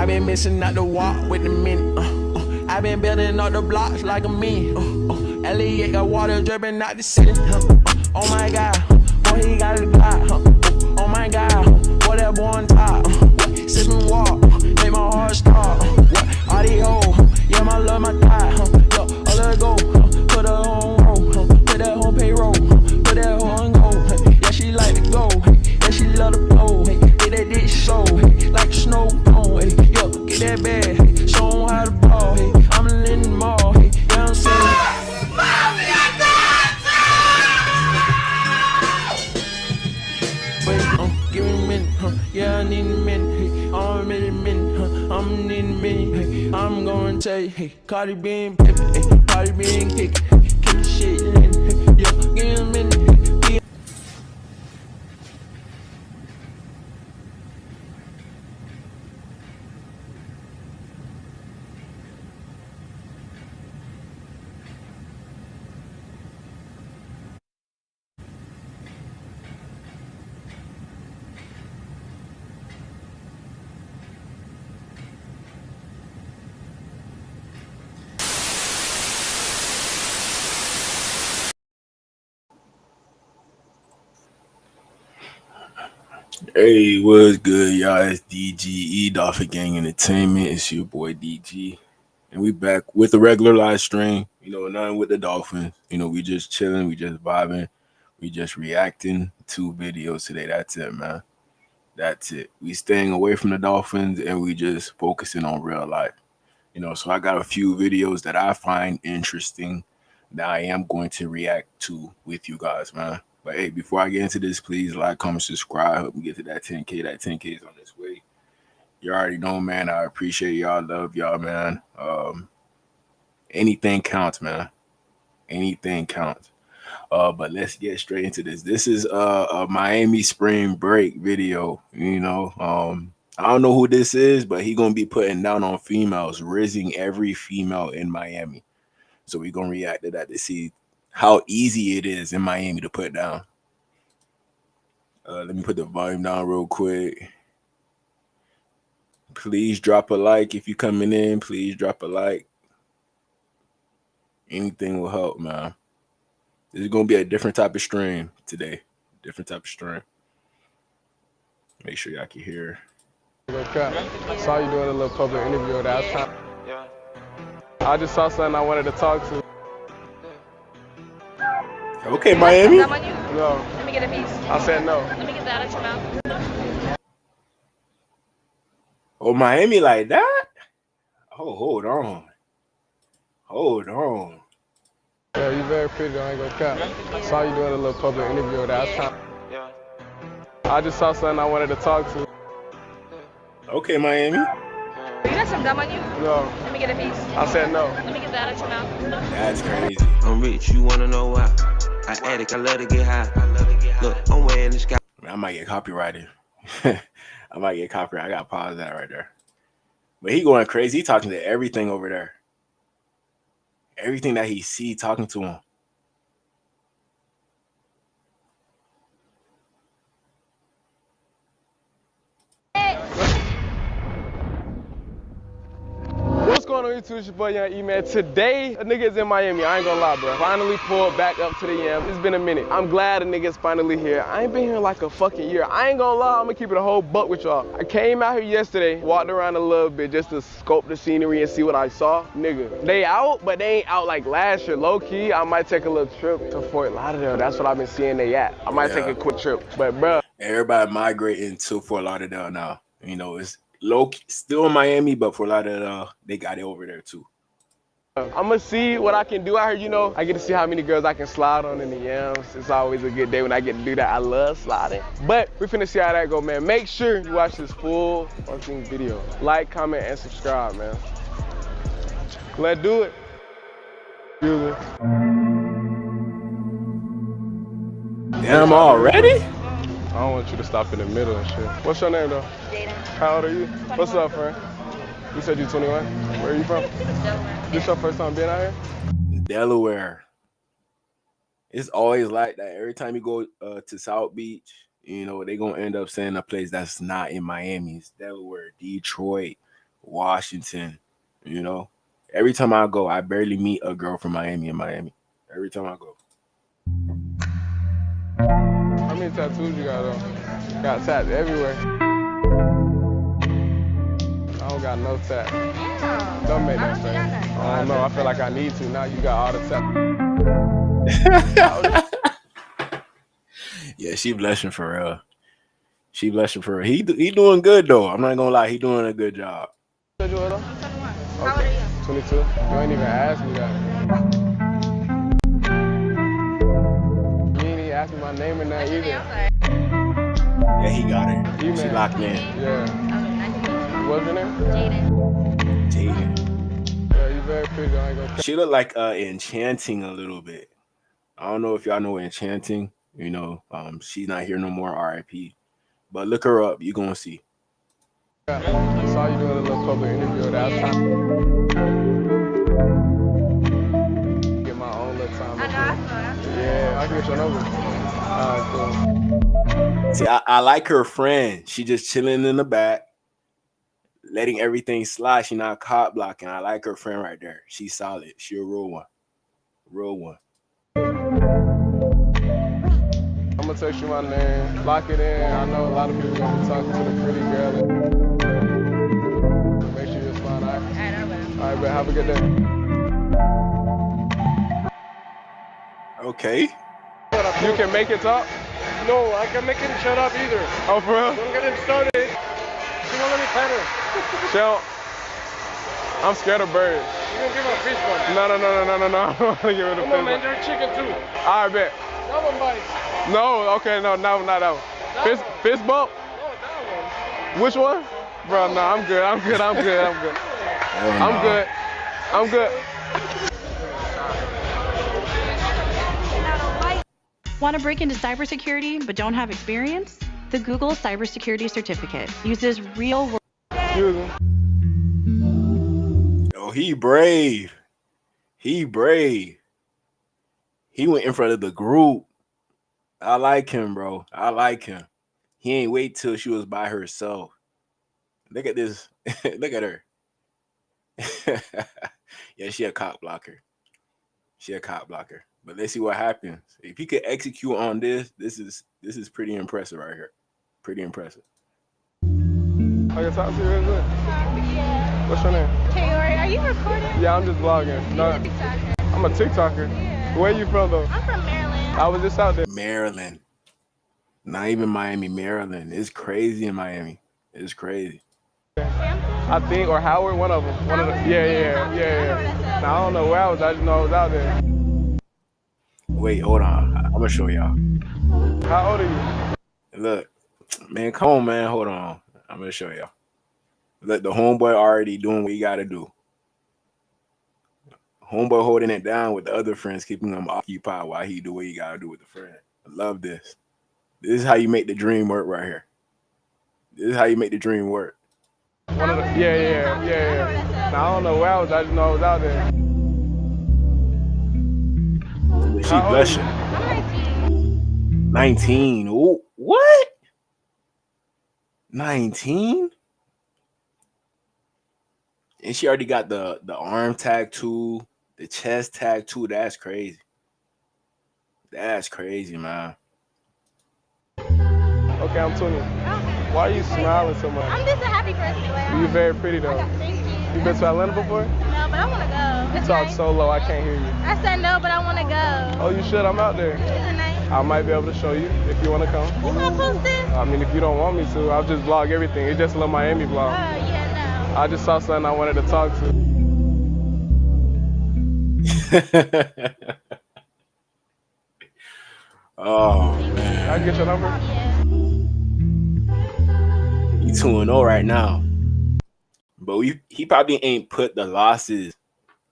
I been missing out the walk with the minute. I been building up the blocks like a mini. Elliot got water dripping out the city. Oh my God, boy he got a Glock. Oh my God, boy that boy on top. Sipping walk, make my heart stop. All these hoes, yeah my love my thigh. Yo, a let go, put her on roll, put that whole payroll, put that whole on go. Yeah she like to go, yeah she love to blow. Get that dick so, like a snow cone. Yo, get that bag, show 'em how to ball. I'm in the mall, you know what I'm saying? Give me a minute, yeah, I need a minute, I'm in a minute, I'm in a minute, I'm gonna tell you, hey, Cardi B and Pippin, Cardi B and kick the shit in, yeah, give me a minute, Hey, what's good, y'all? It's DGE Dolphin Gang Entertainment. It's your boy DG, and we back with a regular live stream. Nothing with the Dolphins. We just chilling, we just vibing, we just reacting to videos today. That's it, man. That's it. We staying away from the Dolphins and we just focusing on real life. So I got a few videos that I find interesting that I am going to react to with you guys, man. But hey, before I get into this, please like, comment, subscribe. Help me get to that 10K. That 10K is on its way. You already know, man. I appreciate y'all. Love y'all, man. Anything counts, man. Anything counts. But let's get straight into this. This is a Miami spring break video. I don't know who this is, but he gonna be putting down on females, rizzing every female in Miami. So we gonna react to that to see how easy it is in Miami to put down. Let me put the volume down real quick. Please drop a like if you coming in. Please drop a like. Anything will help, man. This is gonna be a different type of stream today. Different type of stream. Make sure y'all can hear. I saw you doing a little public interview that I was trying. I just saw something I wanted to talk to. Okay, Miami. Gum on you? No. Let me get a piece. I said no. Let me get that out your mouth. Oh, Miami like that? Oh, hold on. Hold on. Yeah, you very pretty, I ain't gonna cap. I saw you doing a little public interview that I was trying. I just saw something I wanted to talk to. Okay, Miami. You got some gum on you? No. Let me get a piece. I said no. Let me get that out your mouth. That's crazy. I'm rich, you wanna know why? I addict, I love to get high. Look, I'm wearing the sky. I might get copyrighted. I might get copyrighted. I gotta pause that right there. But he going crazy. He talking to everything over there. Everything that he see talking to him. What's going on YouTube? It's your boy Young E, man. Today, a nigga is in Miami. I ain't gonna lie, bro. Finally pulled back up to the yam. It's been a minute. I'm glad a nigga's finally here. I ain't been here like a fucking year. I ain't gonna lie, I'm gonna keep it a whole buck with y'all. I came out here yesterday, walked around a little bit just to scope the scenery and see what I saw. Nigga, they out, but they ain't out like last year. Low key, I might take a little trip to Fort Lauderdale. That's what I've been seeing they at. I might take a quick trip, but bro. Everybody migrating to Fort Lauderdale now. It's low key, still in Miami, but Fort Lauderdale, they got it over there too. I'm gonna see what I can do out here, I get to see how many girls I can slide on in the yams. It's always a good day when I get to do that. I love sliding. But we finna see how that go, man. Make sure you watch this full fucking video. Like, comment, and subscribe, man. Let's do it. Damn, already? I don't want you to stop in the middle and shit. What's your name, though? Jada. How old are you? 21. What's up, friend? You said you're 21? Where are you from? Delaware. This your first time being out here? Delaware. It's always like that. Every time you go to South Beach, they gonna end up saying a place that's not in Miami. It's Delaware, Detroit, Washington. You know, every time I go, I barely meet a girl from Miami in Miami. Every time I go. How many tattoos you got on? Got tats everywhere. I don't got no tats. Yeah. Don't make Why that don't you face. got none? I don't know. I feel like I need to. Now you got all the tats. Yeah, she blushing for real. She blushing for real. He doing good though. I'm not gonna lie. He doing a good job. How old are 22. You ain't even asked me that. You ain't even asked me my name in that either. Yeah, he got it. She E-man. locked in. Yeah. What's your name? Jaden. Yeah, you very pretty. I ain't gonna. She look like Enchanting a little bit. I don't know if y'all know Enchanting. You know, she's not here no more. R.I.P. But look her up. You gonna see. I saw you doing a little public interview that time. Get my own little time. I know, I saw. Yeah, I can get your number. Alright, cool. See, I like her friend. She just chilling in the back, letting everything slide. She not cop blocking. I like her friend right there. She's solid. She a real one. Real one. I'm gonna text you my name. Lock it in. I know a lot of people gonna be talking to the pretty girl. Make sure you respond. All right. All right, but have a good day. Okay. You can make it talk? No, I can make him shut up either. Oh, for real? Don't get him started. She won't let me pet her. Shell, I'm scared of birds. You gonna give her a fish bump. No. I don't want to give it a Come on, man, fish. they're chicken too. All right, bet. That one bites. No, okay, no, not that one. Fist bump? No, that one. Which one? Bro, no, I'm good. I'm good. Want to break into cybersecurity but don't have experience? The Google Cybersecurity Certificate uses real world. Excuse me. Oh, he brave. He brave. He went in front of the group. I like him, bro. I like him. He ain't wait till she was by herself. Look at this. Look at her. Yeah, she a cop blocker. But let's see what happens. If he could execute on this is pretty impressive right here. Pretty impressive. I can talk to you real quick. Yeah. What's your name? Taylor, are you recording? Yeah, I'm just vlogging. No, You're a TikToker. I'm a TikToker. Yeah. Where you from though? I'm from Maryland. I was just out there. Maryland. Not even Miami, Maryland. It's crazy in Miami. It's crazy. I think, or Howard, one of them. One of the, yeah. Now, I don't know where I was. I just know I was out there. Wait, hold on. I'm gonna show y'all. How old are you? Look, man, come on, man. Hold on. I'm gonna show y'all. Look, the homeboy already doing what he gotta do. Homeboy holding it down with the other friends, keeping them occupied while he do what he gotta do with the friend. I love this. This is how you make the dream work right here. This is how you make the dream work. One of the, yeah. Now, I don't know where I was. I just know I was out there. She How old are blushing. I'm 19. Ooh, what? 19? And she already got the arm tattoo, the chest tattoo. That's crazy. That's crazy, man. Okay, I'm 20. Why are you smiling so much? I'm just a happy person. You're very pretty though. Thank you. You been to Atlanta before? No, but I want to go. You It's talk nice. so low, I can't hear you. I said no, but I want to go. Oh, you should. I'm out there. Is it nice? I might be able to show you if you want to come. You gonna post this? I mean, if you don't want me to, I'll just vlog everything. It's just a little Miami Oh, vlog. yeah, I just saw something I wanted to talk to. Oh, man. I can get your number? no. Yeah. You 2-0 right now. But he probably ain't put the losses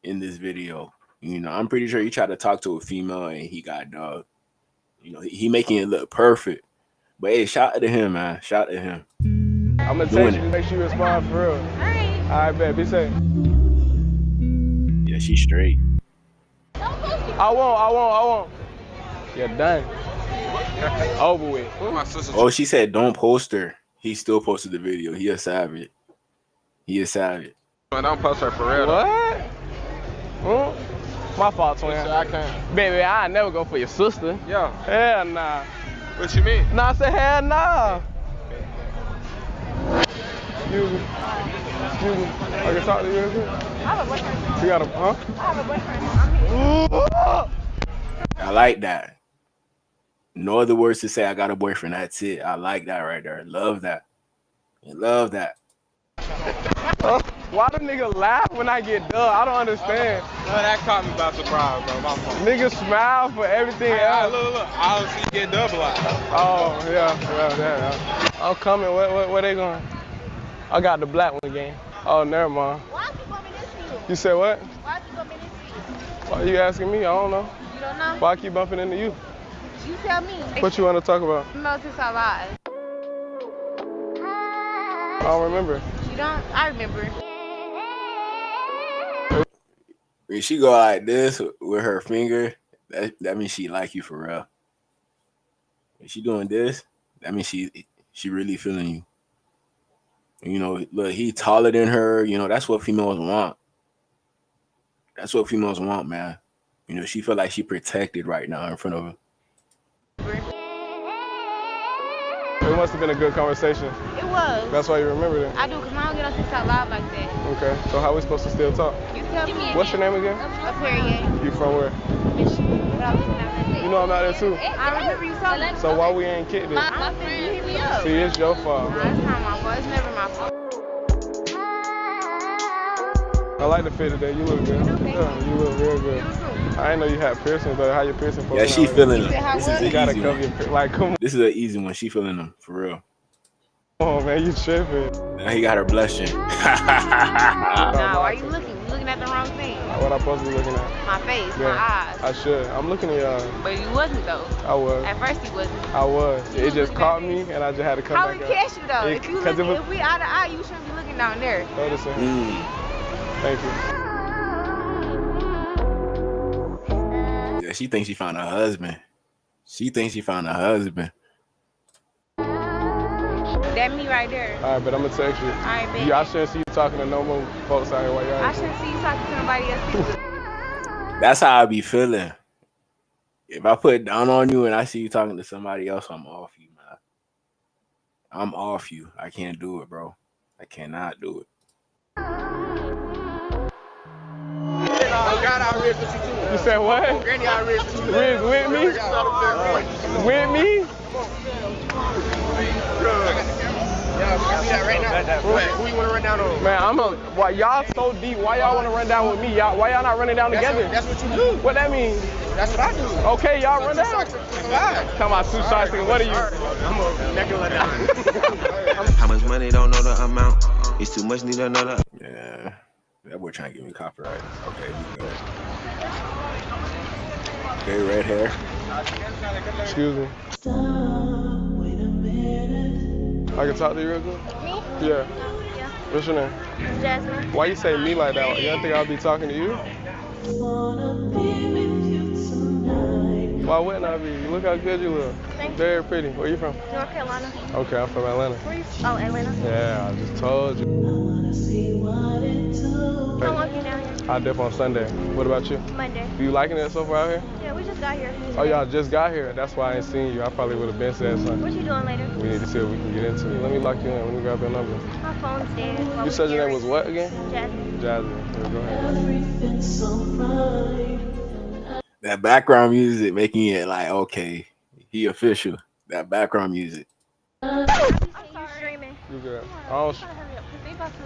in this video. You know, I'm pretty sure he tried to talk to a female and he got dug. You know, he making it look perfect. But hey, shout out to him, man. Shout out to him. I'm gonna Doing text you it. to make sure you respond for real. All right. All right, bet. Be safe. Yeah, she's straight. I won't. You're done. Over with. Oh, she said don't post her. He still posted the video. He a savage. He a savage. Man, don't post her for real. What? My fault, twin. I can't. Baby, I never go for your sister. Yeah. Hell nah. What you mean? Nah, I said hell nah. Excuse me. Excuse me. I can talk to you real quick? I have a boyfriend. You got a, huh? I have a boyfriend. I'm here. I like that. No other words to say. I got a boyfriend. That's it. I like that right there. Love that. I love that. Why the nigga laugh when I get done? I don't understand. No, that caught me by surprise, bro. My fault. Niggas smile for everything else. Look. I don't see you get double out. Oh, yeah. I'm coming. Where they going? I got the black one again. Oh, never mind. Why you want me this for you? You said what? Why you want me this for you? Why you asking me? I don't know. You don't know? Why I keep bumping into you? You tell me. What you want to talk about? No, this our lives. I don't remember. You don't? I remember. When she go like this with her finger, that means she like you for real. When she doing this, that means she really feeling you. You know, look, he taller than her. You know, that's what females want. That's what females want, man. You know, she feel like she protected right now in front of her. It must have been a good conversation. It was. That's why you remember it. I do, because I don't get on TikTok live like that. Okay, so how we supposed to still talk? You tell me. What's your name again? Aquarius. You from where? You know I'm out there too. I remember you told me. So why we ain't kicked it? My friend hit me up. See, it's your fault, Nah, bro. it's not my fault. It's never my fault. I like the fit today. You look good. Yeah, you look real good. I didn't know you had piercings, but how your piercing? Yeah, she feeling them. This is You an gotta easy cover one. your like, come on. This is an easy one. She feeling them for real. Oh man, you tripping. Now he got her blushing. No, why you looking? You looking at the wrong thing. What I'm supposed to be looking at? My face, Yeah, my eyes. I should. I'm looking at y'all. But you wasn't though. I was. At first you wasn't. I was. You It was just looking caught at me, and I just had to come How back we up. catch you though? If you Because looking, if we eye to eye, you shouldn't be looking down there. Noticing. Thank you. Yeah, she thinks she found a husband. She thinks she found a husband. That me right there. All right, but I'm gonna text you. All right, baby. I shouldn't see you talking to no more folks out here while y'all. I shouldn't see you talking to nobody else. That's how I be feeling. If I put it down on you and I see you talking to somebody else, I'm off you, man. I'm off you. I can't do it, bro. I cannot do it. You said what? Riz with me? With me? Who you want to run down on? Man, why y'all so deep? Why y'all want to run down with me? Why y'all not running down together? That's what you do. What that mean? That's what I do. Okay, y'all run down. Come on, two shots. What are you? I'm a neck and let down. How much money, don't know the amount. It's too much, need to know the. Yeah. That boy trying to give me copyright. Okay, we good. Okay, red hair. Excuse me. I can talk to you real quick? Me? Yeah. Yeah. What's your name? Jasmine. Why you say me like that? You don't think I'll be talking to you? Why wouldn't I be? Look how good you look. Thank you. Very pretty. Where you from? North Carolina. Okay, I'm from Atlanta. Where you from? Oh, Atlanta. Yeah, I just told you. How long you down here? I dip on Sunday. What about you? Monday. You liking it so far out here? Yeah, we just got here. Oh, y'all just got here. That's why I ain't seen you. I probably would have been said something. What you doing later? We need to see what we can get into. Let me lock you in. Let me grab your number. My phone's dead. You said your name was what again? Jasmine. Jasmine. Yeah, go ahead. That background music making it like, okay, he official. That background music. I'm sorry. You streaming. You good. I don't, Hurry up, 'cause they about to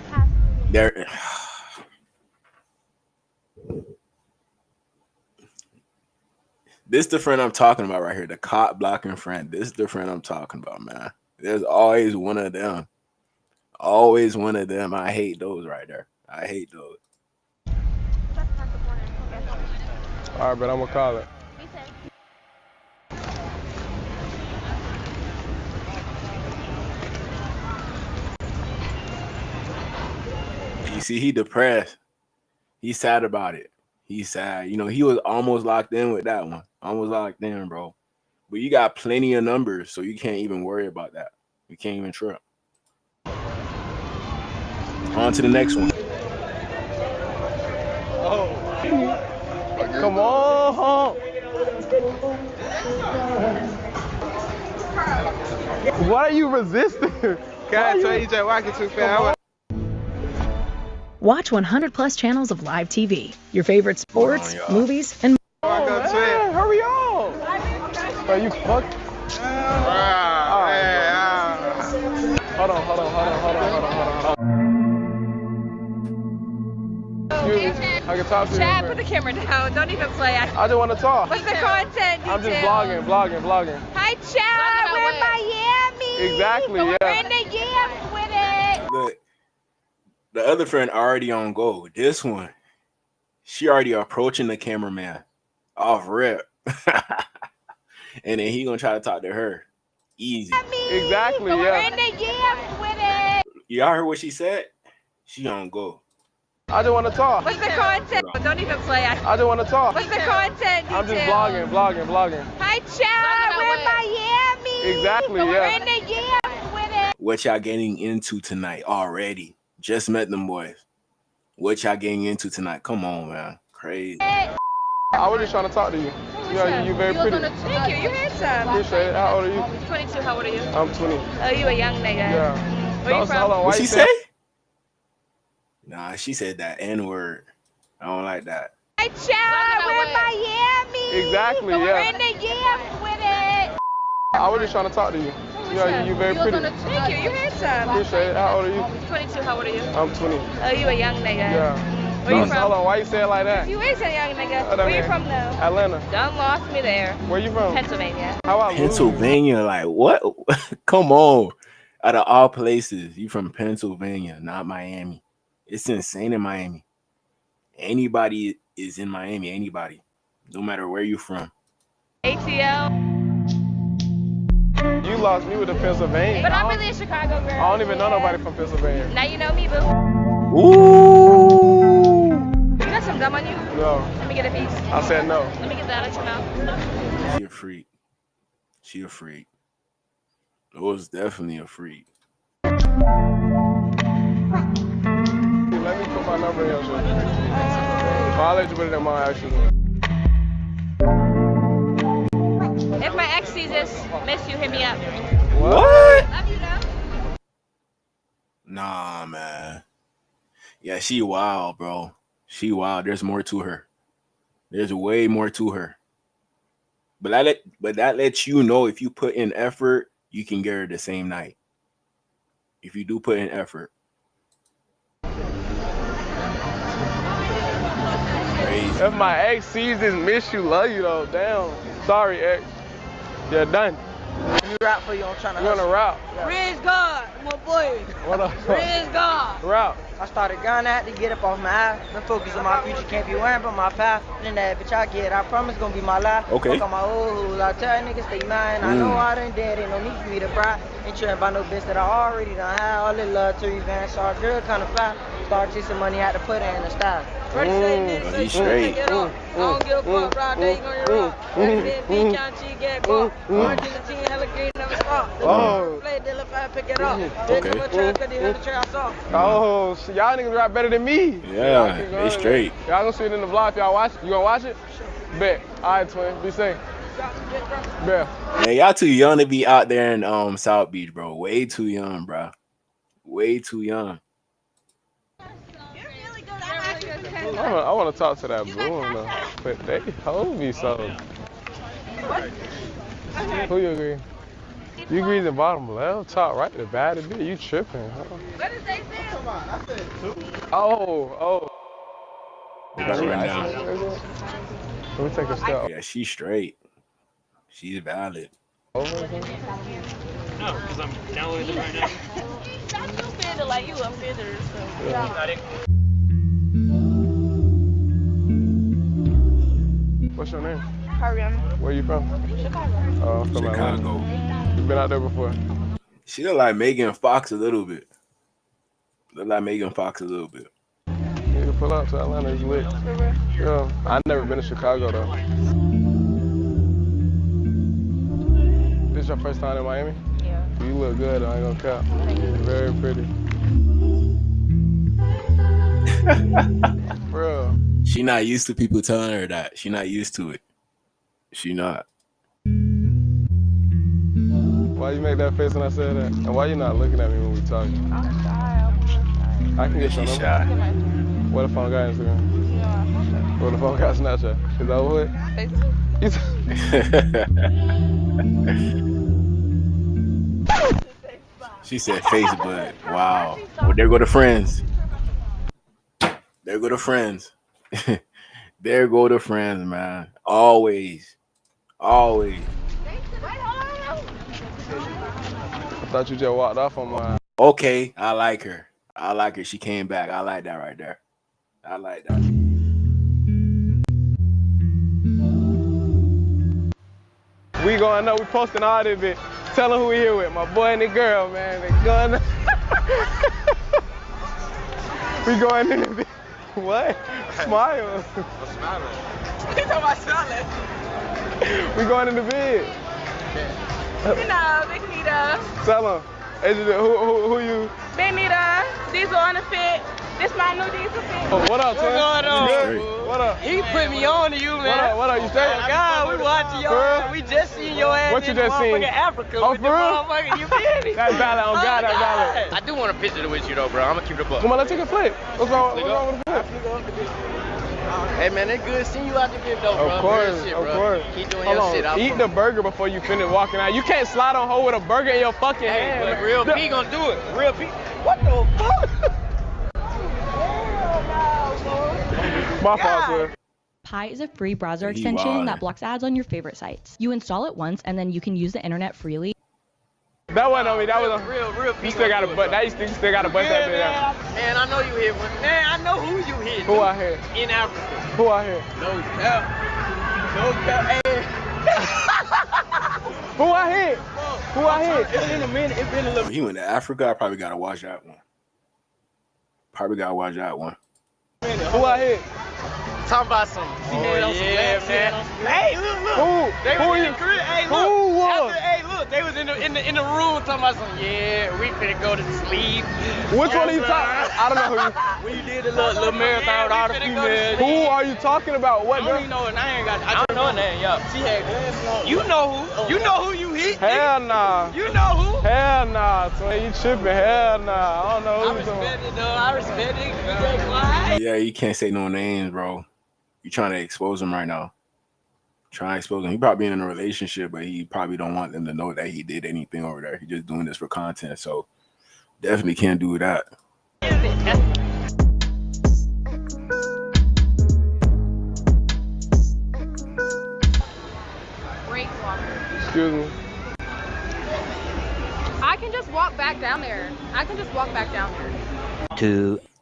pass through. There. This the friend I'm talking about right here. The cop blocking friend. This is the friend I'm talking about, man. There's always one of them. Always one of them. I hate those right there. I hate those. all right, but I'm going to call it. Be safe. You see, he depressed. He's sad about it. He's sad. You know, he was almost locked in with that one. Almost locked in, bro. But you got plenty of numbers, so you can't even worry about that. You can't even trip. On to the next one. Come on. Why are you resisting? Can I tell you just walking too fast? Watch 100 plus channels of live TV, your favorite sports, movies, and Oh, man, hurry on. Are you fucked? Hold on. Excuse me, I can talk to you. Chad, put the camera down. Don't even play. I just want to talk. What's the content detail? I'm just vlogging. Hi, Chad. We're in Miami. Exactly, So yeah. We're in the yams with it. Look, the other friend already on go. This one, she already approaching the cameraman off rip. And then he gonna try to talk to her. Easy. Exactly, So yeah. We're in the yams with it. Y'all heard what she said? She on go. I just want to talk. What's the content? Don't even play. I just want to talk. What's the content detail? I'm just vlogging. Hi, Chad. We're in Miami. Exactly, so yeah. We're in the yams with it. What y'all getting into tonight already? Just met them boys. What y'all getting into tonight? Come on, man. Crazy. I was just trying to talk to you. You know, you very pretty. Thank you. You're handsome. Appreciate it. How old are you? 22. How old are you? I'm 20. Oh, you a young nigga. Yeah. Where you from? Hold on, why What you she say? Nah, she said that N-word. I don't like that. Hi, Chad. We're in Miami. Exactly, so yeah. We're in the yams with it. I was just trying to talk to you. You know, you very pretty. Thank you. You're handsome. Appreciate it. How old are you? 22. How old are you? I'm 20. Oh, you a young nigga. Yeah. Where you from? Hold on, why you say it like that? You is a young nigga. Oh, Where you man. from though? Atlanta. Done lost me there. Where you from? Pennsylvania. How about Pennsylvania, like what? Come on. Out of all places, you from Pennsylvania, not Miami. It's insane in Miami. Anybody is in Miami, anybody. No matter where you from. ATL. You lost me with the Pennsylvania. But I'm really a Chicago girl. I don't even know nobody from Pennsylvania. Now you know me, boo. Ooh. You got some gum on you? No. Let me get a piece. I said no. Let me get that out your mouth. She a freak. She a freak. It was definitely a freak. Let me put my number in your shit. I'll let you put it in mine, actually. If my ex sees this, miss you, hit me up. What? Love you though. Nah, man. Yeah, she wild, bro. She wild. There's more to her. There's way more to her. But that lets you know if you put in effort, you can get her the same night. If you do put in effort. Crazy. If my ex sees this, miss you, love you though. Damn. Sorry, ex. You're done. You rap for you, I'm trying to You on a route. Praise God, my boy. What up? Praise God. Route. I started gunning at to get up off my ass. Been focused on my future, can't be worrying about my past. And that bitch I get, I promise gonna be my life. Okay. Fuck on my old hoes, I tell niggas stay mine. I know I done dead, ain't no need for me to cry. Ain't tripping about no bitch that I already done had. All this love to revenge, so our girl kinda fly. Start chasing money, had to put her in the style. Ready, He's straight. I don't give a fuck, right there, you gonna rock. Ready, big count, she get caught. Orange in the team, hella green, never stop. Oh. Play the left eye, pick it up. Okay. Bitch, I'm a truck, cause they heard the trash off. Oh, shit, y'all niggas rap better than me. Yeah, Y'all they straight. Y'all gonna see it in the vlog if y'all watch it. You gonna watch it? Bet. All right, twin. Be safe. Bet. Man, y'all too young to be out there in South Beach, bro. Way too young, bro. Way too young. I want to talk to that blue one though, but they hold me so. Who you agree? You agree the bottom left, top right, the bad it be. You tripping? Huh? What did they say? Oh. They gotta run down. Let me take a step. Yeah, she's straight. She's valid. Over again? No, because I'm downloading it right now. I'm still fitted like you. I'm fitted. So. Yeah. What's your name? Ariana. Where you from? Chicago. Oh, from Chicago. Atlanta. You been out there before? She look like Megan Fox a little bit. Look like Megan Fox a little bit. You need to pull up to Atlanta. It's lit. Yeah. I've never been to Chicago though. This your first time in Miami? Yeah. You look good. I ain't gonna cap. Very pretty. Bro. She not used to people telling her that. She not used to it. She not. Why you make that face when I said that? And why you not looking at me when we talking? I'm shy. I can get your She's number. shy. What if I got Instagram? Yeah. What if I got Snapchat? Is that what? She said Facebook. Wow. Well, there go the friends. There go the friends. There go the friends, man. Always. Always. I thought you just walked off on mine. Okay, I like her. I like her. She came back. I like that right there. I like that. We going up, we posting all this bit. Tell them who we here with. My boy and the girl, man. They going We going in the bit. What? Smile. I'm smiling. What you talking about smiling? We going in the bed. You know, Big Nita. Tell them. Who you? Big Nita. Diesel on the fit. This my new diesel fit. Oh, what up, twin? What's going on? You good? What up? He put me on to you, man. What up? You straight? Oh, God, we watching your ass. We just seen your ass What you in just seen? motherfucking Africa Oh, with the for real? motherfucker. You feel me? That's valid. On God, that's valid. I do want a picture with you though, bro. I'm gonna keep it up. Come on, let's take a flip. What's wrong with the flip? Hey, man, it's good seeing you out the bit, though, bro. Of course, Real shit, of bro. course. Keep doing Hold your on. shit. Eat the burger before you finish walking out. You can't slide on hold with a burger in your fucking hand. But Real P gonna do it. Real P. What the fuck? My fault, sir. Pi is a free browser He extension wildin'. that blocks ads on your favorite sites. You install it once and then you can use the internet freely. That wasn't on me. That was on. Real P. You still got to butt. That you still got to butt that bit out. Man, I know you hit one. Man, I know who you hit. Who out here? In Africa. Who out here? No cap. No cap. Hey. Who out here? Who out here? It's been a minute. It's been a little. He went to Africa. I probably gotta watch that one. Probably gotta watch that one. minute. Who out here? Talking about some. Oh, yeah, man. Hey, look. Who? They Who was in you- the crib. Hey, who look. was? Hey, look. They was in the room talking about some. Yeah, we finna go to sleep. Which one are you talking? I don't know who you. When you did the little marathon with all the females. Who are you talking about? What I don't girl? even know her name. I just know her name. Yeah. She had glasses on. You know who? You know who you hit? Hell nah. You know who? Hell nah, twin. You tripping. Hell nah. I don't know who I you talking about. respect it though. I respect it. Why? Yeah, you can't say no names, bro. You trying to expose him right now. Trying to expose him. He probably in a relationship, but he probably don't want them to know that he did anything over there. He just doing this for content. So definitely can't do that. Break water. Excuse me. I can just walk back down there.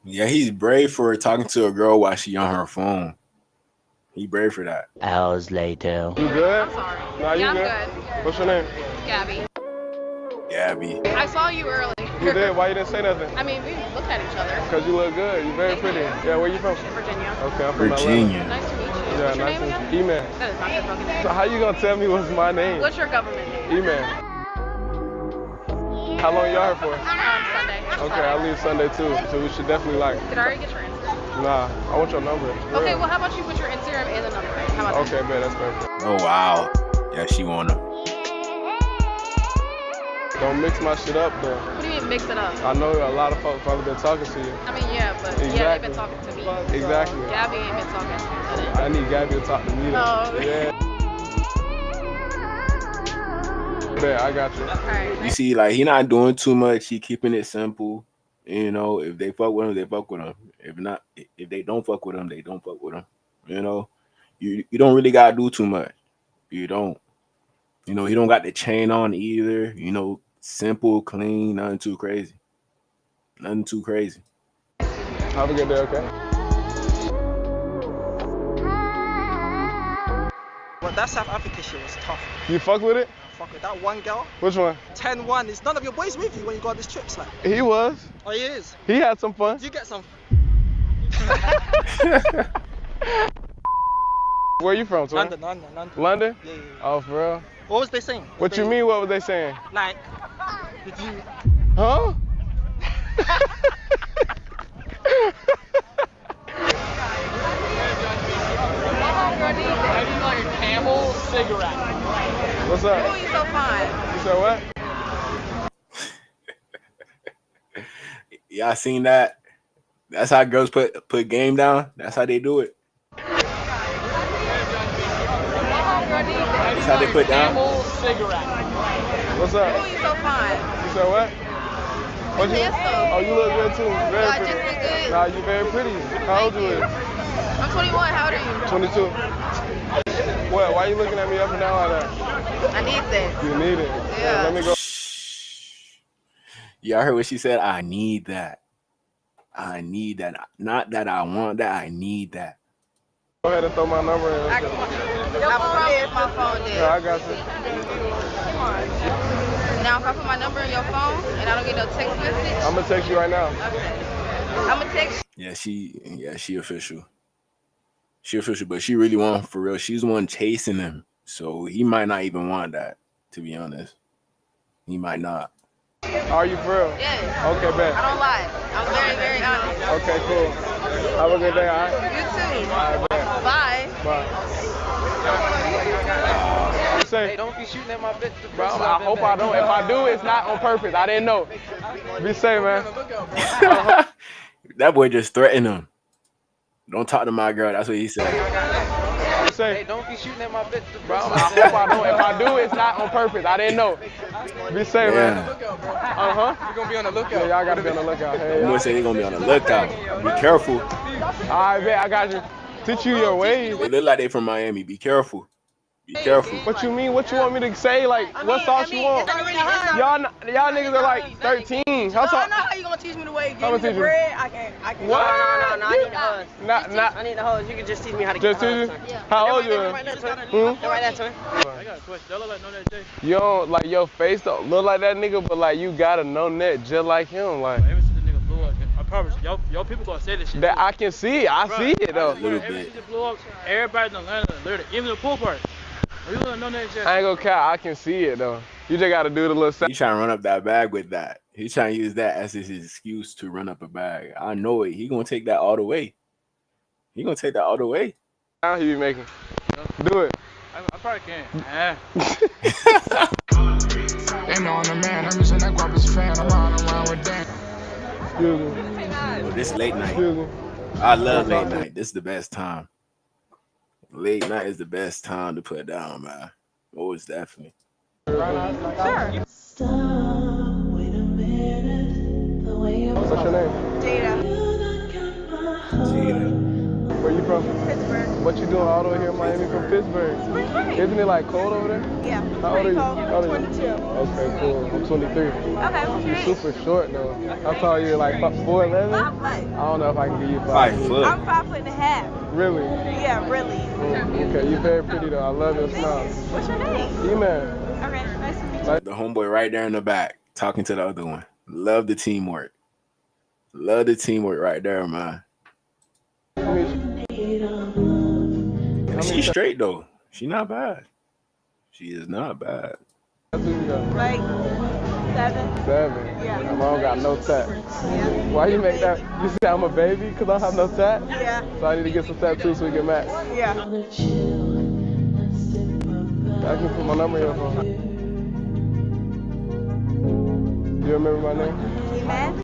Yeah, he's brave for talking to a girl while she on her phone. He brave for that. Hours later. You good? I'm sorry. Nah, you Yeah, I'm good. good. What's your name? Gabby. Gabby. I saw you early. You did? Why you didn't say nothing? I mean, we looked at each other. Because you look good. You're very pretty. Yeah, where you from? Virginia. Okay, I'm from Virginia. Nice to meet you. Atlanta. Yeah, What's your nice name to again? meet you. E-Man. That is not your fucking name. So how you gonna tell me what's my name? What's your government name? E-Man. How long you out here for? Sunday. Okay, I leave Sunday too, so we should definitely like. Did I already get your Instagram? Nah, I want your number. Okay, well, how about you put your Instagram and the number? How about Okay, man, that's perfect. Oh wow. Yeah, she wanna. Don't mix my shit up though. What do you mean mix it up? I know a lot of folks probably been talking to you. I mean, yeah, but yeah, they've been talking to me. Exactly. Gabby ain't been talking to me. I need Gabby to talk to me. Though. Oh. Yeah. Yeah, I got you. Alright. You see, like he not doing too much. He keeping it simple. You know, if they fuck with him, they fuck with him. If not, if they don't fuck with him, they don't fuck with him. You know, you don't really gotta do too much. You don't. You know, he don't got the chain on either. You know, simple, clean, nothing too crazy. Nothing too crazy. Have a good day, okay? Well, that South Africa shit was tough. You fuck with it? Fuck with that one girl. Which one? 10-1. Is none of your boys with you when you go on these trips, like? He was. Oh, he is. He had some fun. Did you get some? Where you from, twin? London. London? Yeah. Oh, for real? What was they saying? What you mean, what were they saying? Like, did you... Huh? Y'all seen that? That's how girls put game down. That's how they do it. That's how they put down. What's up? Oh, you so fine. You said what? What you? Handsome. Oh, you look good too. Very I pretty. just look good. Nah, you very pretty. How old you is? I'm 21. How old are you? 22. What? Why you looking at me up and down like that? I need this. You need it. Yeah. Let me go. Y'all heard what she said? I need that. I need that. Not that I want that. I need that. Go ahead and throw my number in. I promise my phone did. Yeah, I got you. Now, if I put my number in your phone and I don't get no text message, I'm gonna text you right now. okay. I'm gonna text. Yeah, she official. She official, but she really want for real. She's the one chasing him. So he might not even want that, to be honest. He might not. Are you for real? Yes. Okay, bet. I don't lie. I'm very, very honest. Okay, cool. Have a good day, all right? You too. All right, bet. Bye. Bye. Hey, don't be shooting at my bitch. Bro, I hope I don't. If I do, it's not on purpose. I didn't know. Be safe, man. That boy just threatened him. Don't talk to my girl. That's what he said. Hey, don't be shooting at my bitch. Bro, I hope I don't. If I do, it's not on purpose. I didn't know. Be safe, man. Uh-huh. We're gonna be on the lookout. Yeah, y'all gotta be on the lookout. Hey, The boy said they gonna be on the lookout. Be careful. all right, bet. I got you. Teach you your ways. They look like they from Miami. Be careful. Be careful. What you mean? What you want me to say? Like, what sauce you want? Y'all niggas are like 13. I know how you gonna teach me the way. Give me the bread. I can't. What? No. I need the hose. Not. I need the hose. You can just teach me how to Just get the teach hose. you? How old you are? Right there, twin. Hmm? Right there, twin. I got a question. Y'all look like No Net J. You don't, like, your face don't look like that nigga, but like you got a no net just like him. Like, Ever since the nigga blew up, I promise you, y'all people gonna say this shit. that I can see. I see it though. Little Ever bit. since it blew up, everybody in Atlanta, literally, even the pool part. You look like No Net J. I ain't gonna cap. I can see it though. You just gotta do the little He trying to run up that bag with that. He's trying to use that as his excuse to run up a bag. I know it. He gonna take that all the way. He gonna take that all the way. sound he be making. Do it. I probably can't. Ain't on the man, I'm just in that guap fan. I'm around with Dan. Excuse me. Well, this late night. Excuse me. I love late night. This is the best time. Late night is the best time to put down, man. Most definitely. Sure. What's your name? Jada. Gina. Where you from? Pittsburgh. What you doing all the way here in Miami from Pittsburgh? Isn't it like cold over there? Yeah. How old are you? Cold. How old are you? 22. Okay, cool. I'm 23. Okay, what's your You're name? super short though. How tall are you? Like 4'11"? 5 foot. I don't know if I can give you 5 5 feet. foot. I'm 5 foot and a half. Really? Yeah, really. Okay, you're very pretty though. I love your smile. What's your name? E-man. Okay, nice to meet you. The homeboy right there in the back talking to the other one. Love the teamwork. Love the teamwork right there, man. She's straight though. She not bad. She is not bad. Like 7. 7. Yeah. My mom got no tat. Yeah. Why you make that? You say I'm a baby because I don't have no tat? Yeah. So I need to get some tattoos so we can match. Yeah. I can put my number in your phone. You remember my name? E-Man?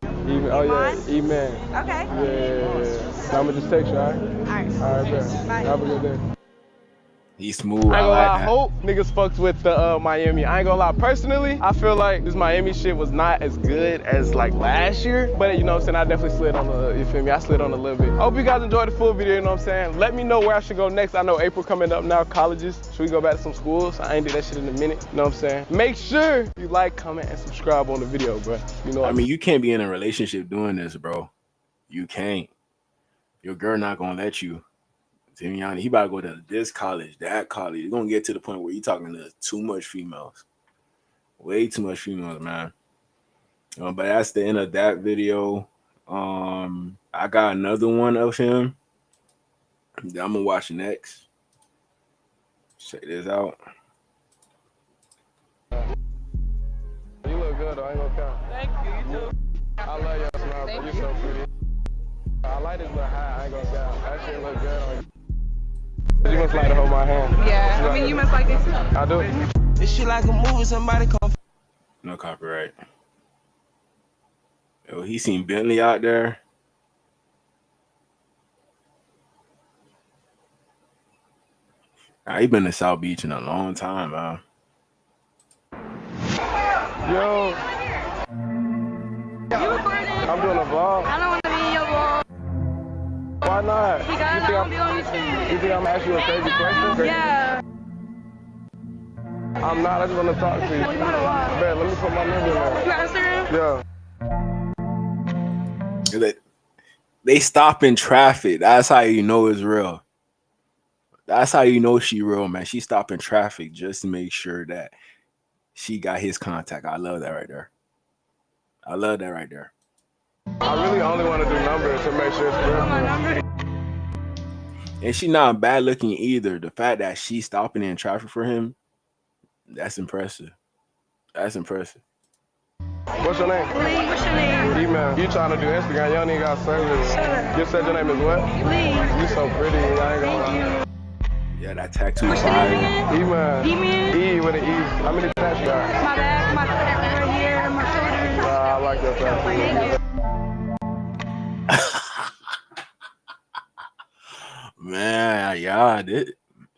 Oh yeah, E-Man. Okay. Yeah. I'ma just text you, alright? Alright. Alright, bet. Bye. Have a good day. He's smooth. I ain't gonna lie, I that. hope niggas fucks with the Miami. I ain't gonna lie, personally, I feel like this Miami shit was not as good as like last year. But you know what I'm saying, I definitely slid on you feel me? I slid on a little bit. I hope you guys enjoyed the full video, you know what I'm saying? Let me know where I should go next. I know April coming up now, colleges. Should we go back to some schools? I ain't did that shit in a minute, you know what I'm saying? Make sure you like, comment, and subscribe on the video, bro. You know what I mean, you can't be in a relationship doing this, bro. You can't. Your girl not gonna let you. He about to go to this college, that college. You're gonna get to the point where you're talking to too much females. Way too much females, man. But that's the end of that video. I got another one of him that I'm gonna watch next. Check this out. You look good though, I ain't gonna count. Thank you, you too. I love your smile, bro. You're so pretty. I like this little hat, I ain't gonna count. That shit look good on you. You must like to hold my hand. Yeah, I mean, you must like this too. I do. This shit like a movie, somebody come. No copyright. Yo, he seen Bentley out there. Nah, he been to South Beach in a long time, man. Yo. I'm doing a vlog. I don't want to be in your vlog. Why not? Because I don't be on your team. You think I'm gonna ask you a crazy question? Yeah. I'm not. I just want to talk to you. You want to watch? Bet, let me put my number in there. You got Instagram? Yeah. They stop in traffic. That's how you know it's real. That's how you know she real, man. She stopped in traffic just to make sure that she got his contact. I love that right there. I love that right there. I really only want to do numbers to make sure it's real. And she not bad looking either. The fact that she stopping in traffic for him, that's impressive. That's impressive. What's your name? Lee, what's your name? Email. You trying to do Instagram? You don't even got service. You said your name is what? Lee. You so pretty. I ain't gonna lie. Yeah, that tattoo What's your name fire. again? Email. Email? E with an E. How many tats you got? My back, my right here, my shoulders. I like your tattoo. Thank you. Man, yeah,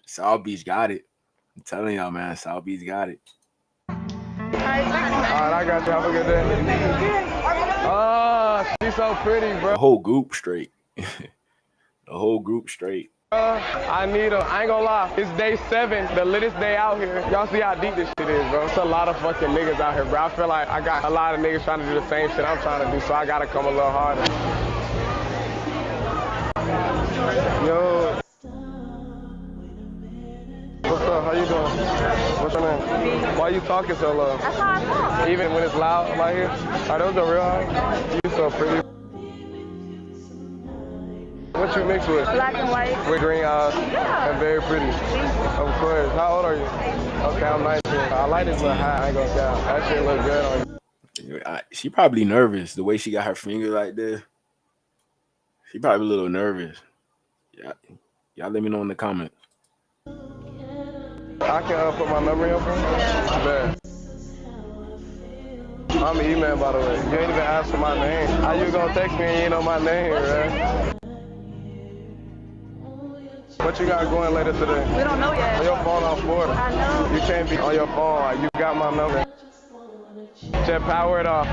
South Beach got it. I'm telling y'all, man, South Beach got it. All right, I got you. Have a good day. Oh, she's so pretty, bro. The whole group straight. The whole group straight. I need her. I ain't gonna lie. It's day 7, the littest day out here. Y'all see how deep this shit is, bro. It's a lot of fucking niggas out here, bro. I feel like I got a lot of niggas trying to do the same shit I'm trying to do, so I gotta come a little harder. Yo. What's up? How you doing? What's your name? Why you talking so low? That's how I talk. Even when it's loud like here? Are those the real eyes? You so pretty. What you mix with? Black and white. With green eyes. Yeah. And very pretty. Of course. How old are you? Okay, I'm 19. I like this little hat. I ain't gonna count. That shit look good on you. She probably nervous. The way she got her finger like this. She probably a little nervous. Yeah. Y'all let me know in the comments. I can put my number in your phone? Yeah. I'm email, by the way. You ain't even asked for my name. How you gonna text me and you ain't know my name, right? What you got going later today? We don't know yet. On your phone on 40. I know. You can't be on your phone. Like, you got my number. Just power it off.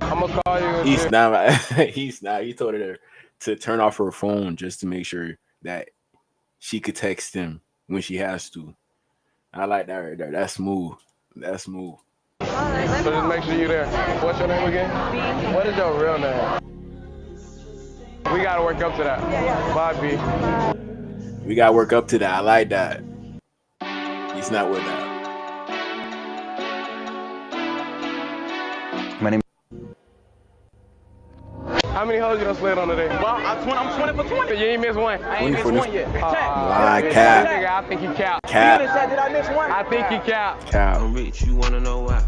I'm gonna call you. He's not. He's not. He told her to turn off her phone just to make sure that she could text him when she has to. I like that right there. That's smooth. That's smooth. So just make sure you're there. What's your name again? B. What is your real name? We gotta work up to that. Bye, B. We gotta work up to that. I like that. He's not with that. My name. How many hoes you done slid on today? Well, I'm 20 for 20. You ain't missed one. I ain't missed one yet. Lie, cap. I think he capped. Cap. Did I miss one? I think he capped. Cap. I'm rich, you wanna know why?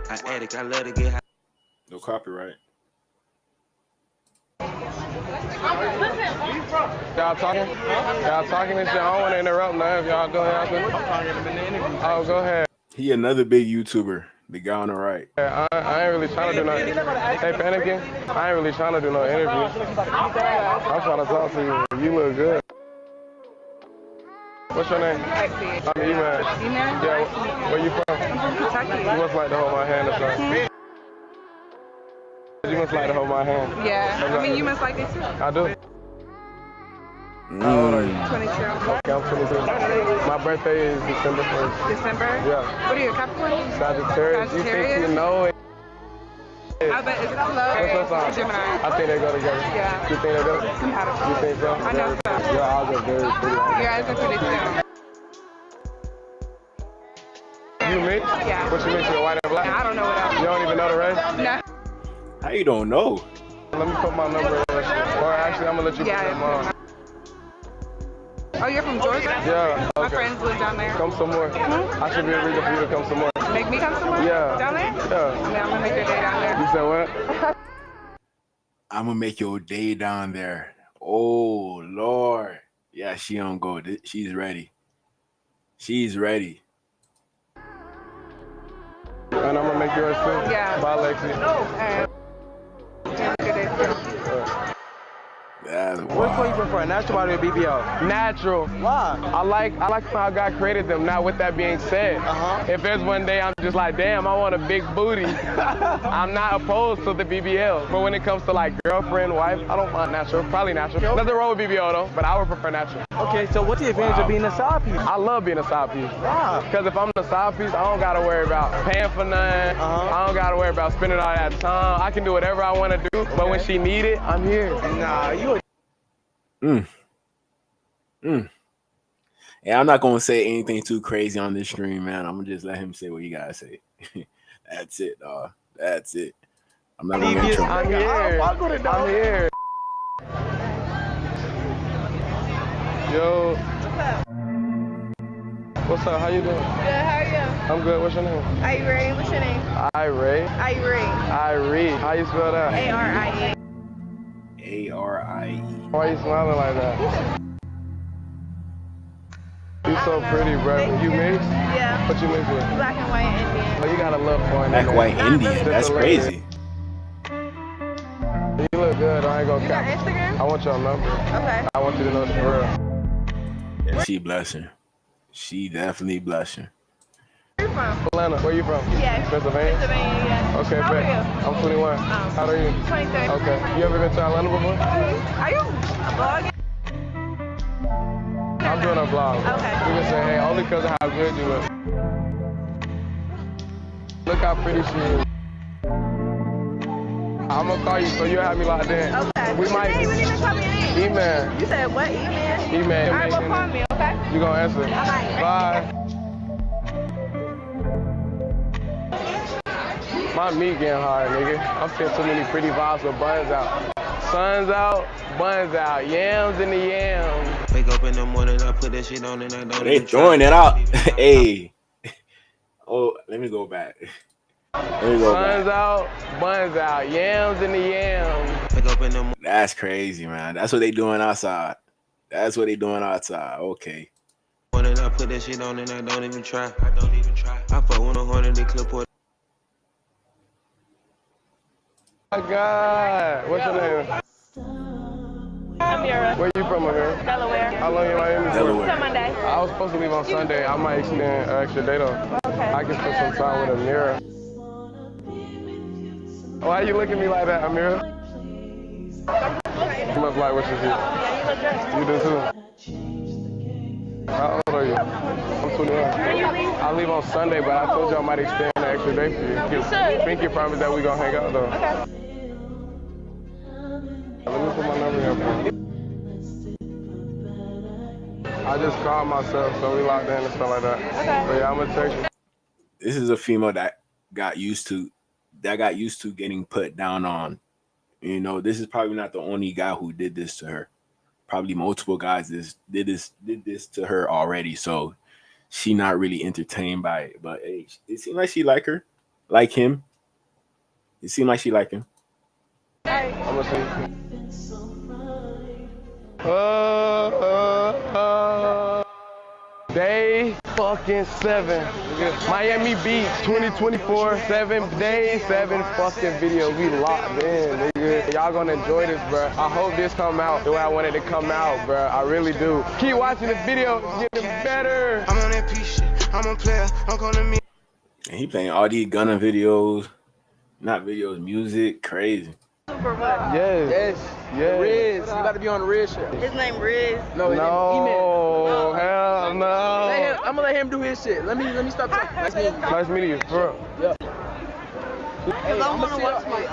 I addict, I love to get high. No copyright. Y'all talking? Y'all talking and shit? I don't want to interrupt now if y'all doing y'all thing. Oh, go ahead. He another big YouTuber. The guy on the right. I ain't really trying to do nothing. Hey, Panicking, I ain't really trying to do no interview. I'm trying to talk to you. You look good. What's your name? I'm Eman. Yeah, where you from? I'm from Kentucky. You must like to hold my hand or something. You must like to hold my hand. Yeah. I mean, you must like it too. I do. How old are you? 22. Okay, I'm 22. My birthday is December 1st. December? Yeah. What are you, a Capricorn? Sagittarius. You think you know it? I bet it's love. What's your sign? Gemini. I think they go together. Yeah. You think they do? Compatible. You think so? I know so. Your eyes are very pretty. Your eyes are pretty too. You mix? Yeah. What you mix with, white and black? I don't know what else. You don't even know the rest? No. How you don't know? Let me put my number in. Or actually, I'm going to let you put it on. Oh, you're from Georgia? Yeah. My Okay. friends live down there. Come some more. I should be a reason for you to come some more. Make me come somewhere? Yeah. Down there? Yeah. Yeah, I'm gonna make your day down there. You said what? I'm gonna make your day down there. Oh Lord. Yeah, she on go. She's ready. She's ready. Yo, And I'm gonna make yours too. Yeah. Bye, Lexi. That's Which one you wild. prefer, natural body or BBL? Natural. Why? I like how God created them. Now, with that being said, if there's one day I'm just like, damn, I want a big booty, I'm not opposed to the BBL. But when it comes to like girlfriend, wife, I don't want natural. Probably natural. Nothing wrong with BBL though, but I would prefer natural. Okay, so what's the advantage of being a side piece? I love being a side piece. Why? Because if I'm the side piece, I don't gotta worry about paying for nothing. I don't gotta worry about spending all that time. I can do whatever I want to do. But when she need it, I'm here. Nah, you a Yeah, I'm not gonna say anything too crazy on this stream, man. I'm gonna just let him say what he gotta say. That's it, dog. That's it. I'm not gonna get I'm here. I'm here. Yo. What's up? How you doing? Good, how are you? I'm good. What's your name? Irie, what's your name? Irie. Irie. How you spell that? A-R-I-E. A-R-I-E. Why you smiling like that? You so pretty, bro. You mixed? Yeah. What you mixed with? Black and white Indian. Oh, you got a love for it. Black, white, Indian. That's crazy. You look good. I ain't gonna You got cap. Instagram? I want your number. Okay. I want you to know it's for real. Yeah, she blessing. She definitely blessing. Where you from? Atlanta. Where you from? Yeah. Pennsylvania? Pennsylvania, yeah. Okay, How bet. are you? I'm 21. How old are you? 23. Okay. You ever been to Atlanta before? Are you vlogging? I'm doing a vlog. Okay. You can say, hey, only because of how good you look. Look how pretty she is. I'm gonna call you so you'll have me locked in. Okay. We might. You didn't even tell me your name. E-man. You said what? E-man? E-man. All right, well, call me, okay? You gonna answer? Bye. My meat getting hard, nigga. I'm seeing too many pretty vibes with buns out. Suns out, buns out, yams in the yams. Wake up in the morning, I put that shit on and I don't They even throwing try. it out. Hey. Oh, let me go back. Suns out, buns out, yams in the yams. Wake up in the morning. That's crazy, man. That's what they doing outside. That's what they doing outside. Okay. I put that shit on and I don't even try. I fuck with a hornet, they clip on. Oh my God. What's your name? Amira. Where you from, Amira? Delaware. How long you in Miami for? Delaware. Till Monday. I was supposed to leave on Sunday. I might extend an extra day though. Okay. I can spend some time with Amira. Why you looking at me like that, Amira? You must like what you see. Yeah, you look good. You do too. How old are you? I'm 21. When you leave? I leave on Sunday, but I told you I might extend an extra day for you. You should. Pinky promised that we gonna hang out though. Okay. Let me put my number here, bro. I just called myself, so we locked in and stuff like that. Okay. So yeah, I'm gonna text you. This is a female that got used to getting put down on. You know, this is probably not the only guy who did this to her. Probably multiple guys did this to her already. So she not really entertained by it. But hey, it seemed like she like him. It seemed like she like him. I'm gonna see you. Day fucking 7. Miami Beach 2024, 7 days, 7 fucking videos. We locked in, nigga. Y'all gonna enjoy this, bro. I hope this come out the way I wanted it to come out, bro. I really do. Keep watching this video, it's getting better. I'm on that piece shit. I'm a player. I'm gonna meet. And he playing all these gunner videos, not videos, music, crazy. For what? Yes. Riz. You about to be on the Riz shit. His name Riz. No, No, hell no. I'm gonna let him do his shit. Let me stop talking. Nice meeting you. Nice meeting you, bro. Yeah. Cause I wanna watch my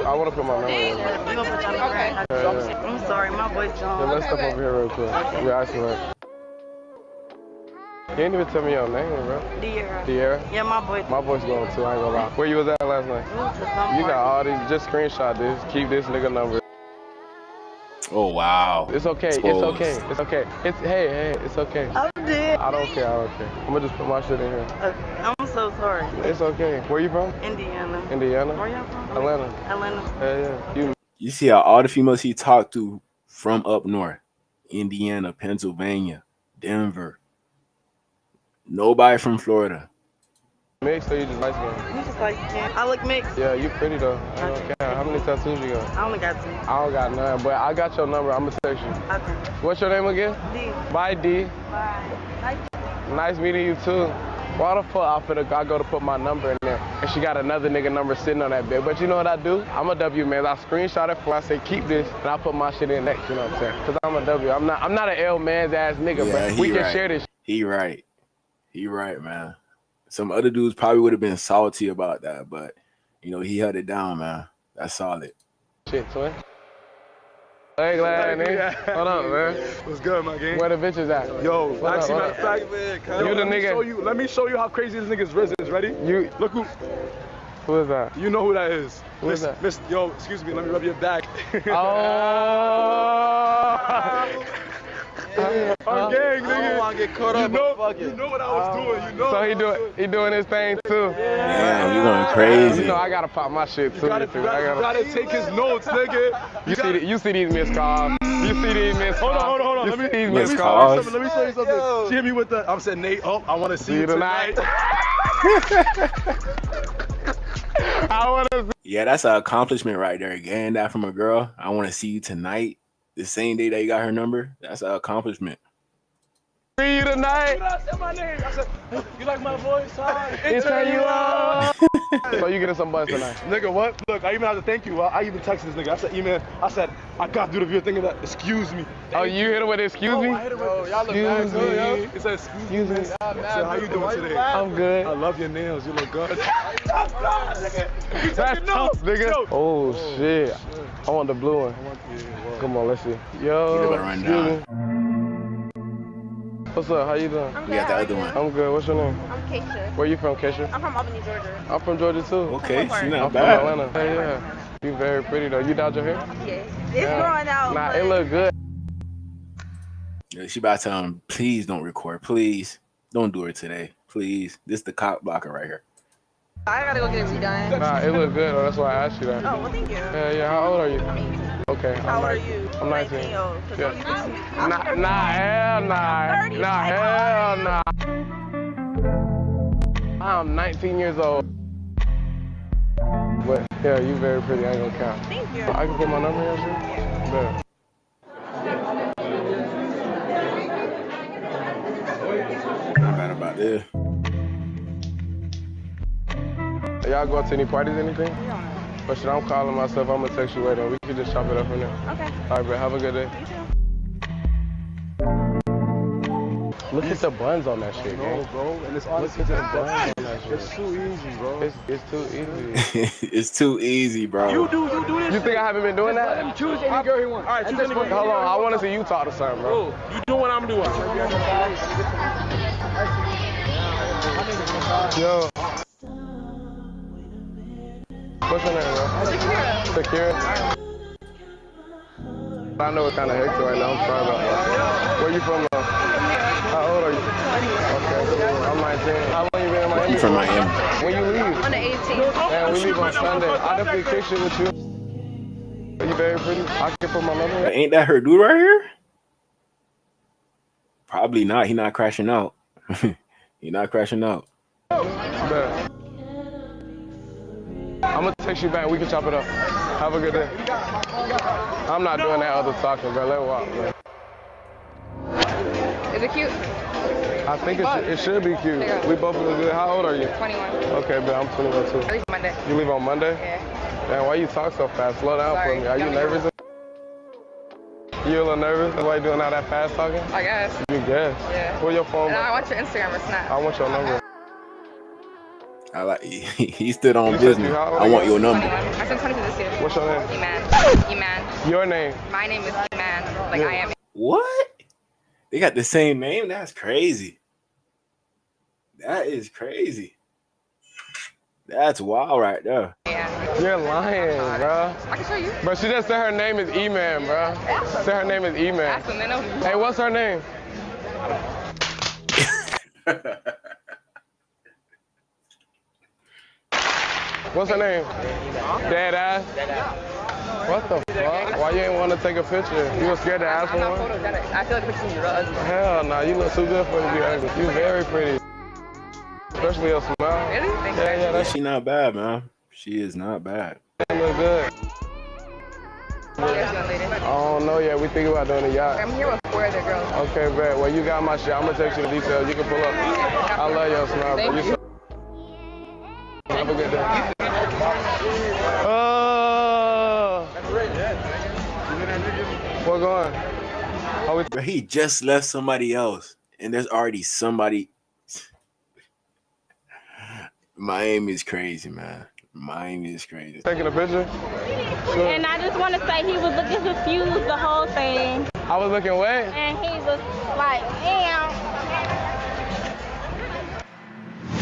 I wanna put my number in. You gonna put your number in? Yeah. I'm sorry, my voice Yeah, gone. let's step over here real quick. Yeah, I see that. You ain't even tell me your name, bro. Dear. De'Ara? Yeah, my voice. My voice going too, I ain't gonna lie. Where you was at last night? You got all these, just screenshot this, keep this nigga number. Oh wow. It's okay, it's okay, it's okay. It's, hey, it's okay. I did. I don't care. I'm gonna just put my shit in here. Okay. I'm so sorry. It's okay. Where you from? Indiana. Indiana? Where y'all from? Atlanta. Atlanta. Yeah. You see how all the females he talked to from up north, Indiana, Pennsylvania, Denver. Nobody from Florida. Mixed or you just light skin? You just like, I look mixed. Yeah, you pretty though. I don't care. How many tattoos you got? I only got 2. I don't got none, but I got your number. I'm gonna text you. Okay. What's your name again? D. Bye, D. Bye. Nice meeting you too. Why the fuck I go to put my number in there and she got another nigga number sitting on that bed? But you know what I do? I'm a W, man. I screenshot it for I say keep this and I put my shit in next, you know what I'm saying? Cause I'm a W. I'm not an L man's ass nigga, Yeah, bro. We can right. share this. He right, man. Some other dudes probably would have been salty about that, but you know he held it down, man. That's solid. Shit, twin. Hey, glad, nigga. Hold up, man. What's good, my gang? Where the bitches at? Yo, What actually, up, matter of fact, you the nigga. let me show you how crazy this nigga's wrist is. Ready? Look who is that? You know who that is. Who is that? Yo, excuse me, let me rub your back. Oh. Our gang, nigga. I don't want to get caught up, but fuck it. You know what I was doing. You know. So he doing his thing too. Yeah, you going crazy. You know I gotta pop my shit too. You gotta take his notes, nigga. You see these missed calls. You see these missed calls. Hold on. You Let see these me missed show calls. you something. Let me show you something. She hit me with the. I'm saying, Nate. Oh, I want to see you tonight. I want to. Yeah, that's an accomplishment right there. Getting that from a girl. I want to see you tonight. The same day that you got her number. That's an accomplishment. See you tonight. I said my name. I said, you like my voice? It's turn you on. So you getting some buzz tonight? Nigga, what? Look, I even have to thank you. I even texted this nigga. I said, E-man, I got to do the video thinking that, excuse me. Oh, you hit him with excuse me? I hit him with y'all look excuse nice, yo. It said, excuse me. I said, how you doing today? I'm good. I love your nails. You look good. That's tough, nigga. Oh, shit. I want the blue one. Come on, let's see. Yo, excuse me. What's up? How you doing? We got the other one. I'm good. What's your name? I'm Cashapp. Where you from, Cashapp? I'm from Albany, Georgia. I'm from Georgia too. Okay, she I'm not from bad. Atlanta. Hey, yeah. You very pretty though. You dyed your hair? Yeah. It's growing out. Nah, but it look good. Yeah, she about to tell him, please don't record. Please don't do it today. Please. This is the cock blocker right here. I gotta go get it redone. Nah, it look good though. That's why I asked you that. Oh, well, thank you. Yeah. How old are you? I'm 18. Okay. How old are you? I'm 19. Oh, Yeah. I'm Hell nah. I'm 19 years old. But yeah, you very pretty. I ain't gonna count. Thank you. I can put my number in here. Yeah. Not bad about this. Y'all go to any parties, anything? But shit, I'm calling myself. I'm gonna text you later. We can just chop it up from there. Okay. All right, bro. Have a good day. You too. Look at the buns on that shit, man. No, bro. And it's Look at the buns on that shit. It's too easy, bro. It's too easy. It's too easy, bro. You do this. You think I haven't been doing that? Let him choose any girl he wants. All right, choose any girl. Hold on, I want to see you talk to something, bro. You do what I'm doing. Yo. What's your name, bro? Shakira. I know it's kind of hectic right now. I'm sorry about that. Where you from, though? How old are you? Okay, cool. I'm 19. How long you been in Miami? You from Miami? When you leave? On the 18th. Man, we leave on Sunday. I definitely kick shit with you. Are you very pretty? I can put my number in. Ain't that her dude right here? Probably not. He not crashing out. He not crashing out. Man. I'm gonna text you back. We can chop it up. Have a good day. I'm not doing that other talking, bro. Let it walk, man. Is it cute? I think it should be cute. We both look good. How old are you? 21. Okay, but I'm 21 too. I leave Monday. You leave on Monday? Yeah. Man, why you talk so fast? Slow down Sorry. for me. Are you nervous? You a little nervous? That's why you doing all that fast talking? I guess. You guess? Yeah. Where your phone? And I want your Instagram or Snap. I want your number. I like he stood on business. I want your number. 21. I turned 22 this year. What's your name? Iman. Iman. Your name? My name is Iman. Like Yeah. I am. What? They got the same name? That's crazy. That is crazy. That's wild right there. Yeah. You're lying, bro. I can show you. But she just said her name is E-Man, bro. Said her name is E-Man. Ask them, they know. Hey, what's her name? What's her name? Dead ass? What the fuck? Why you ain't want to take a picture? You were scared to ask for I'm not one? photogenic. I feel like pictures are ugly. Hell nah, you look too good for it to be ugly. You very pretty. Especially your smile. Really? Yeah, she not bad, man. She is not bad. Look good. I don't know yet. We think about doing a yacht. I'm here with 4 other girls. Okay, bet. Well, you got my shit. I'm gonna text you the details. You can pull up. I love your smile, bro. Thank you. Have a good day. What's going? But he just left somebody else, and there's already somebody. Miami is crazy, man. Miami is crazy. Taking a picture? Sure. And I just want to say he was looking confused the whole thing. I was looking away? And he was like, damn.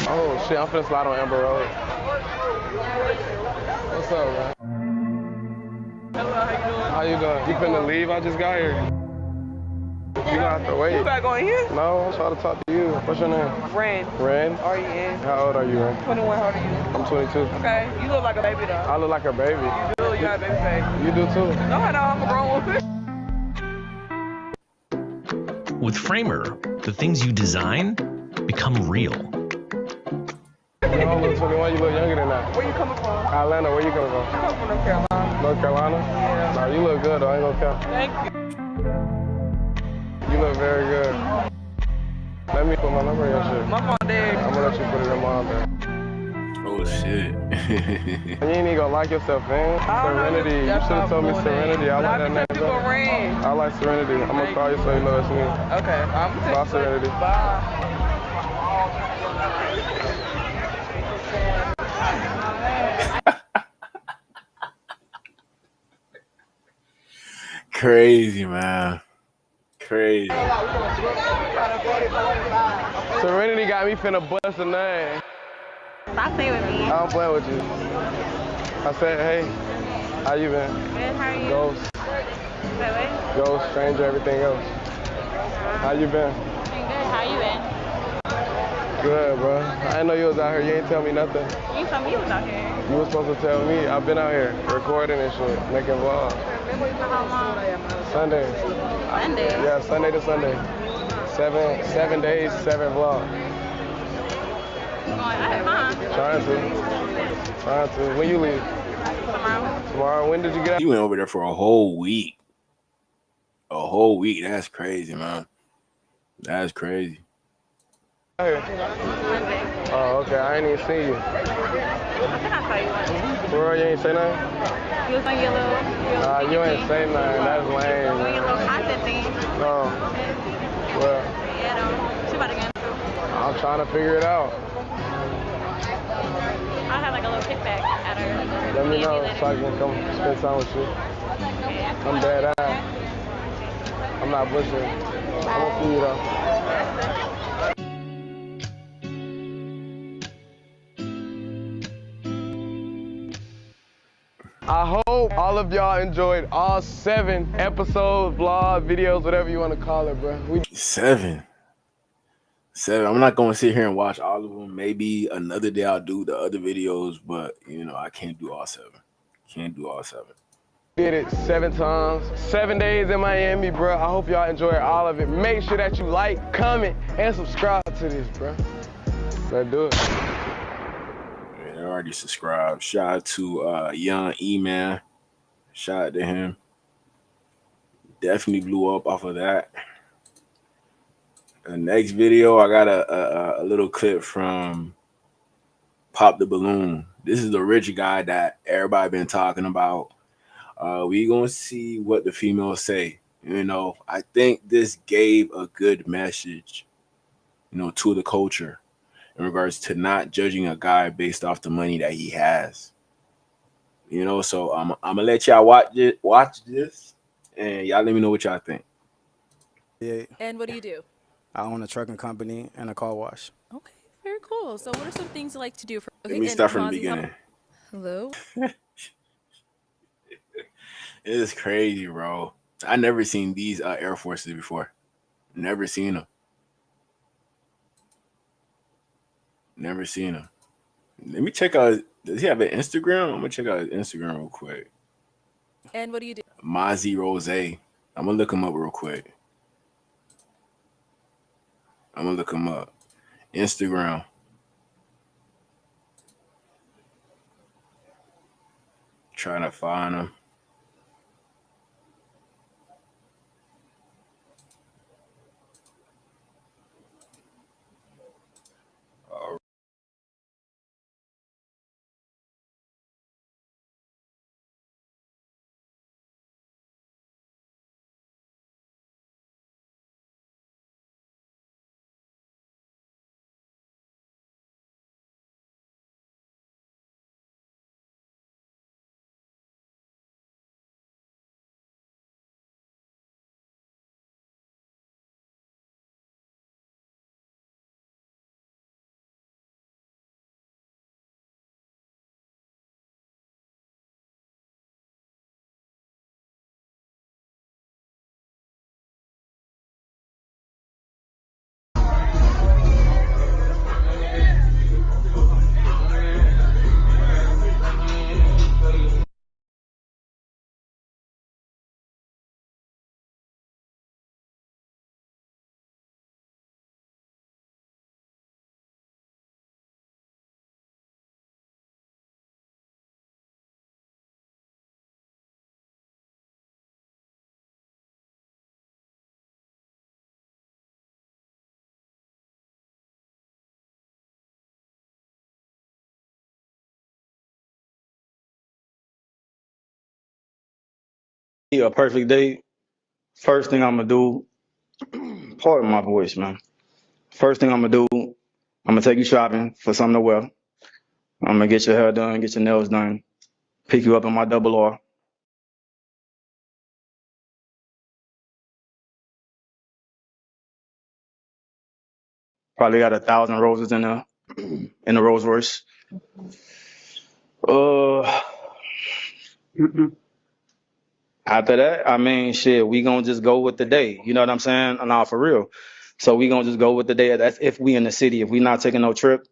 Oh, shit. I'm finna slide on Amber Road. What's up, man? Hello, how How you doing? you doing? You finna leave? I just got here. You gonna have to wait. You back on here? No, I'm trying to talk to you. What's your name? Ren. Ren? R-E-N. How old are you, Ren? 21, how old are you? I'm 22. Okay, you look like a baby though. I look like a baby. You do, you got a baby face. You do too. No, I know, I'm a grown woman. With Framer, the things you design become real. You don't look 21, you look younger than that. Where you coming from? Atlanta, where you coming from? I come from North Carolina. North Carolina? Yeah. Nah, you look good though, I ain't gonna count. Thank you. You look very good. Let me put my number in your shit. My phone dead. I'm gonna let you put it in mine, man. Oh shit. You ain't even gonna like yourself, man. Serenity. You should have told me Serenity. I like that name. I like Serenity. I'm gonna call you so you know it's me. Okay, I'm gonna Bye, Serenity. Bye. Crazy, man. Crazy. Serenity got me finna bust a name. Stop playing with me. I'm playing with you. I said, hey, how you been? Good, how are you? Ghost. Wait, wait. Ghost, stranger, everything else. How you been? Doing good, how you been? Good, bro. I didn't know you was out here. You ain't tell me nothing. You told me you was out here. You was supposed to tell me. I've been out here recording and shit, making vlogs. For how long? Sunday. Sunday? Yeah, Sunday to Sunday. 7 days, 7 vlogs. I had fun. Trying to. When you leave? Tomorrow. When did you get out? You went over there for a whole week. A whole week. That's crazy, man. That's crazy. Hey. Oh, okay. I ain't even seen you. I think I saw you once. Bro, you ain't say nothing? You was on your little Nah, you ain't say nothing. That's lame, on your man. little content thing. No. Well, Yeah, though. She about to get into. I'm trying to figure it out. I'll have like a little kickback at her. Let me know so I can come spend time with you. I'm dead ass. I'm not bullshit. I'm gonna see you though. I hope all of y'all enjoyed all 7 episodes, vlog, videos, whatever you want to call it, bro. 7. I'm not going to sit here and watch all of them. Maybe another day I'll do the other videos, but, you know, I can't do all 7. Can't do all 7. Did it 7 times, 7 days in Miami, bro. I hope y'all enjoyed all of it. Make sure that you like, comment, and subscribe to this, bro. Let's do it. I already subscribed. Shout out to Young E-Man. Shout out to him. Definitely blew up off of that. The next video, I got a little clip from Pop the Balloon. This is the rich guy that everybody been talking about. We gonna see what the females say. You know, I think this gave a good message, you know, to the culture in regards to not judging a guy based off the money that he has. You know, so I'm gonna let y'all watch this, and y'all let me know what y'all think. Yeah. And what do you do? I own a trucking company and a car wash. Okay, very cool. So what are some things you like to do? Let me start from the beginning. Hello? It is crazy, bro. I never seen these Air Forces before. Never seen them. Never seen him. Let me check out. Does he have an Instagram? I'm gonna check out his Instagram real quick. And what do you do? Mozzie Rose. I'm gonna look him up real quick. I'm gonna look him up. Instagram. Trying to find him. A perfect date. First thing I'm gonna do, pardon my voice, man. First thing I'm gonna do, I'm gonna take you shopping for something to wear. I'm gonna get your hair done, get your nails done, pick you up in my double R. Probably got 1,000 roses in there, in the Rolls Royce. Uh, After that, I mean, shit, we gonna just go with the day. You know what I'm saying? Nah, for real. So we gonna just go with the day. That's if we in the city. If we not taking no trip,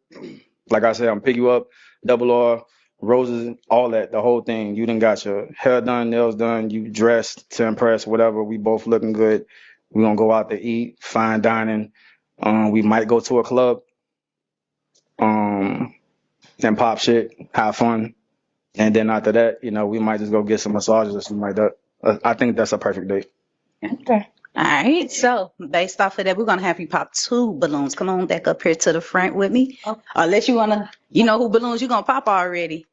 like I said, I'm pick you up, double R, roses, all that, the whole thing. You done got your hair done, nails done, you dressed to impress, whatever. We both looking good. We gonna go out to eat, fine dining. We might go to a club, and pop shit, have fun. And then after that, you know, we might just go get some massages or something like that. I think that's a perfect date. Okay. All right. So based off of that, we're gonna have you pop 2 balloons. Come on back up here to the front with me. Okay. Unless you wanna, you know who balloons you gonna pop already.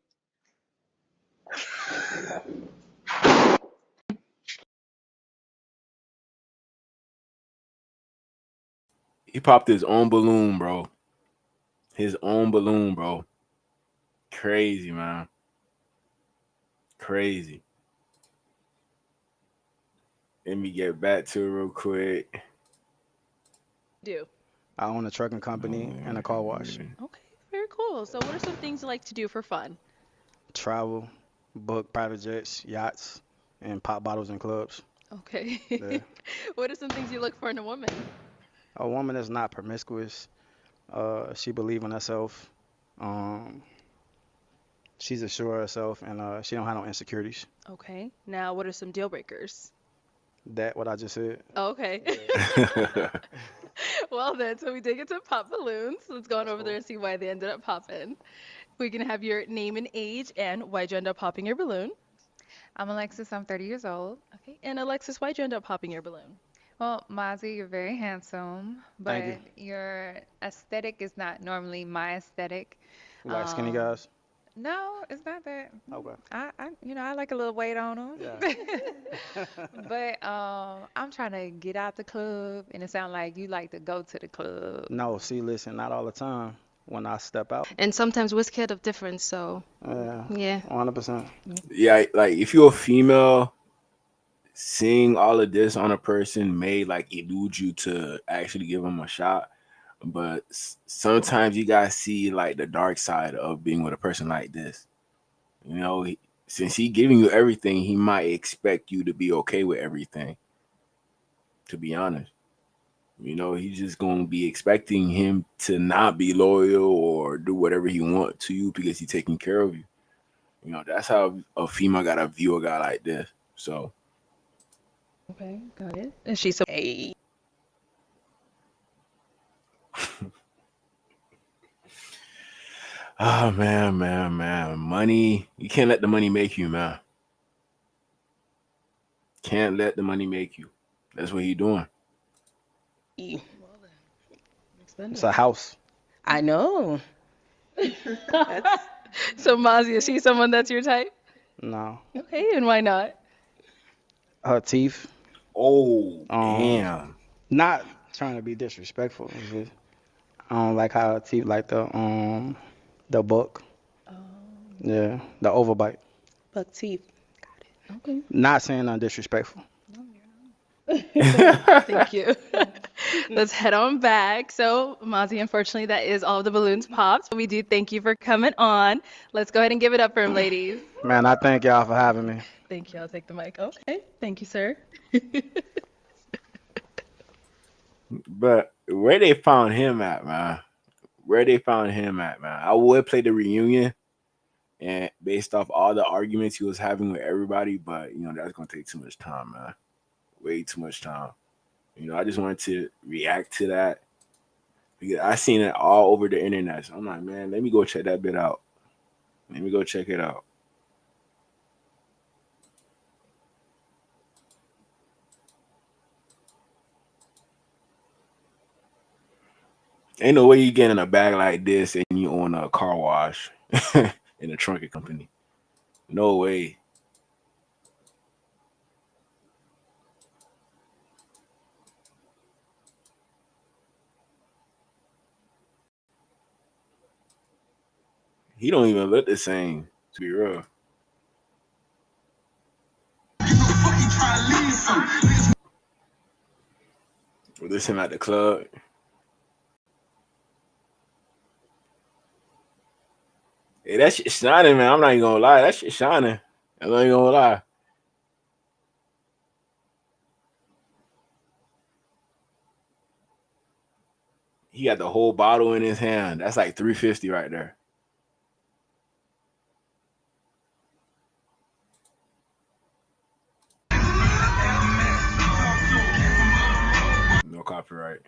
He popped his own balloon, bro. His own balloon, bro. Crazy, man. Crazy. Let me get back to it real quick. Do. I own a trucking company and a car wash. Okay, very cool. So what are some things you like to do for fun? Travel, book private jets, yachts, and pop bottles in clubs. Okay. Yeah. What are some things you look for in a woman? A woman that's not promiscuous. She believes in herself. She's assured of herself, and she don't have no insecurities. Okay. Now, what are some deal breakers? That what I just said. Okay. Well then, so we did get to pop balloons. Let's go on over there and see why they ended up popping. We can have your name and age and why'd you end up popping your balloon. I'm Alexis. I'm 30 years old. Okay. And Alexis, why'd you end up popping your balloon? Well, Mozzie, you're very handsome, but Thank your aesthetic is not normally my aesthetic. You like skinny guys? No, it's not that. Okay. I like a little weight on them. Yeah. But I'm trying to get out the club, and it sounds like you like to go to the club. No, see, listen, not all the time. When I step out. And sometimes we're scared of difference, so yeah, 100%. Yeah, like if you're a female, seeing all of this on a person may like elude you to actually give them a shot. But sometimes you guys see like the dark side of being with a person like this. You know, since he giving you everything, he might expect you to be okay with everything. To be honest, you know, he's just gonna be expecting him to not be loyal or do whatever he wants to you because he's taking care of you. You know, that's how a female gotta view a guy like this. So. Okay, got it. And she's so. Hey. Oh man. Money. You can't let the money make you, man. Can't let the money make you. That's what he doing. It's a house. I know. So Mozzie, is she someone that's your type? No. Okay, and why not? Her teeth. Oh, damn. Not trying to be disrespectful. It's just, I don't like how her teeth like the buck. Yeah, the overbite. Buck teeth. Got it. Okay. Not saying I'm disrespectful. Thank you. Let's head on back. So, Mozzie, unfortunately, that is all of the balloons popped. We do thank you for coming on. Let's go ahead and give it up for him, ladies. Man, I thank y'all for having me. Thank you. I'll take the mic. Okay. Thank you, sir. But where they found him at, man? I would play the reunion, and based off all the arguments he was having with everybody, but that's gonna take too much time, man. Way too much time. I just wanted to react to that because I seen it all over the internet. So I'm like, man, let me go check that bit out. Let me go check it out. Ain't no way you get in a bag like this and you own a car wash in a trunking company. No way. He don't even look the same, to be real. Well, this him at the club. Hey, that shit shining, man. I'm not even gonna lie. That shit shining. I'm not even gonna lie. He got the whole bottle in his hand. That's like $350 right there. No copyright.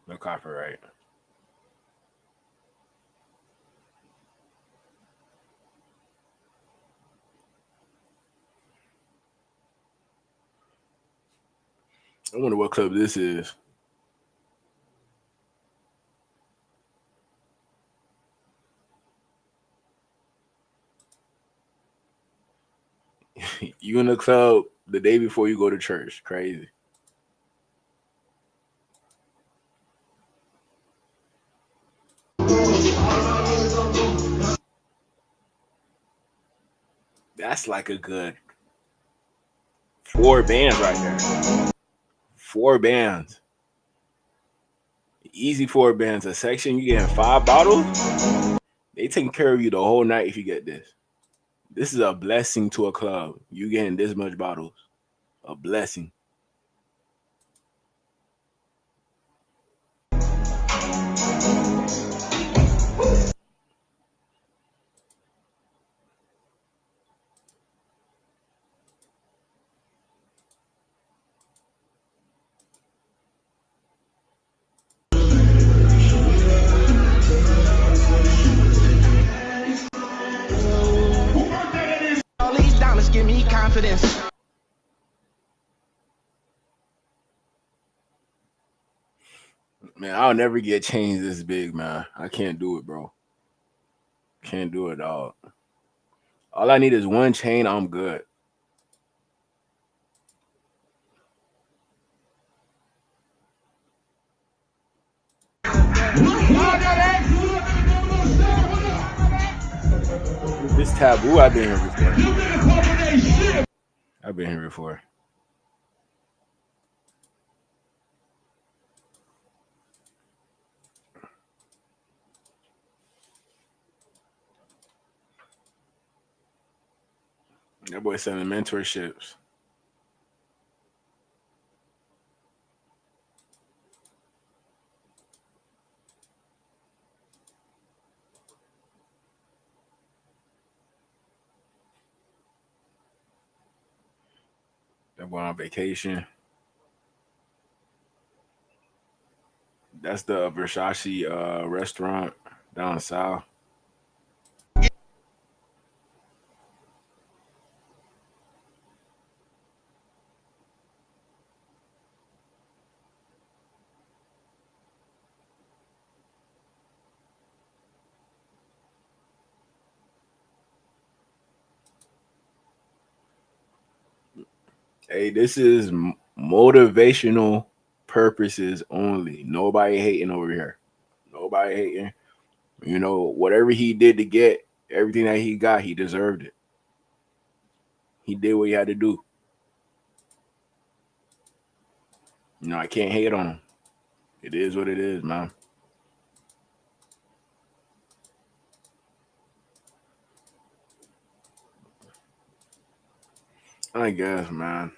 No copyright. I wonder what club this is. You in the club the day before you go to church. Crazy. That's like a good 4 bands right there. 4 bands. Easy 4 bands. A section, you getting 5 bottles. They taking care of you the whole night if you get this. This is a blessing to a club. You getting this much bottles. A blessing. All these dollars give me confidence. Man, I'll never get chains this big, man. I can't do it, bro. Can't do it, dog. All I need is 1 chain. I'm good. This taboo, I've been here before. I've been here before. That boy selling mentorships. That boy on vacation. That's the Versace restaurant down south. Hey, this is motivational purposes only. Nobody hating over here. Nobody hating. You know, whatever he did to get everything that he got, he deserved it. He did what he had to do. You know, I can't hate on him. It is what it is, man. I guess, man.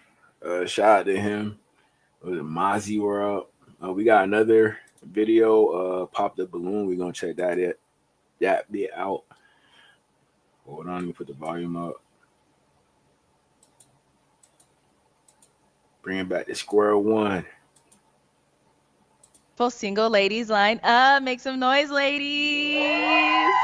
Shout out to him. Was it Mozzie World? We got another video. Pop the balloon. We're gonna check that bit out. Hold on, let me put the volume up. Bring it back to square one. Full single ladies line up. Make some noise, ladies.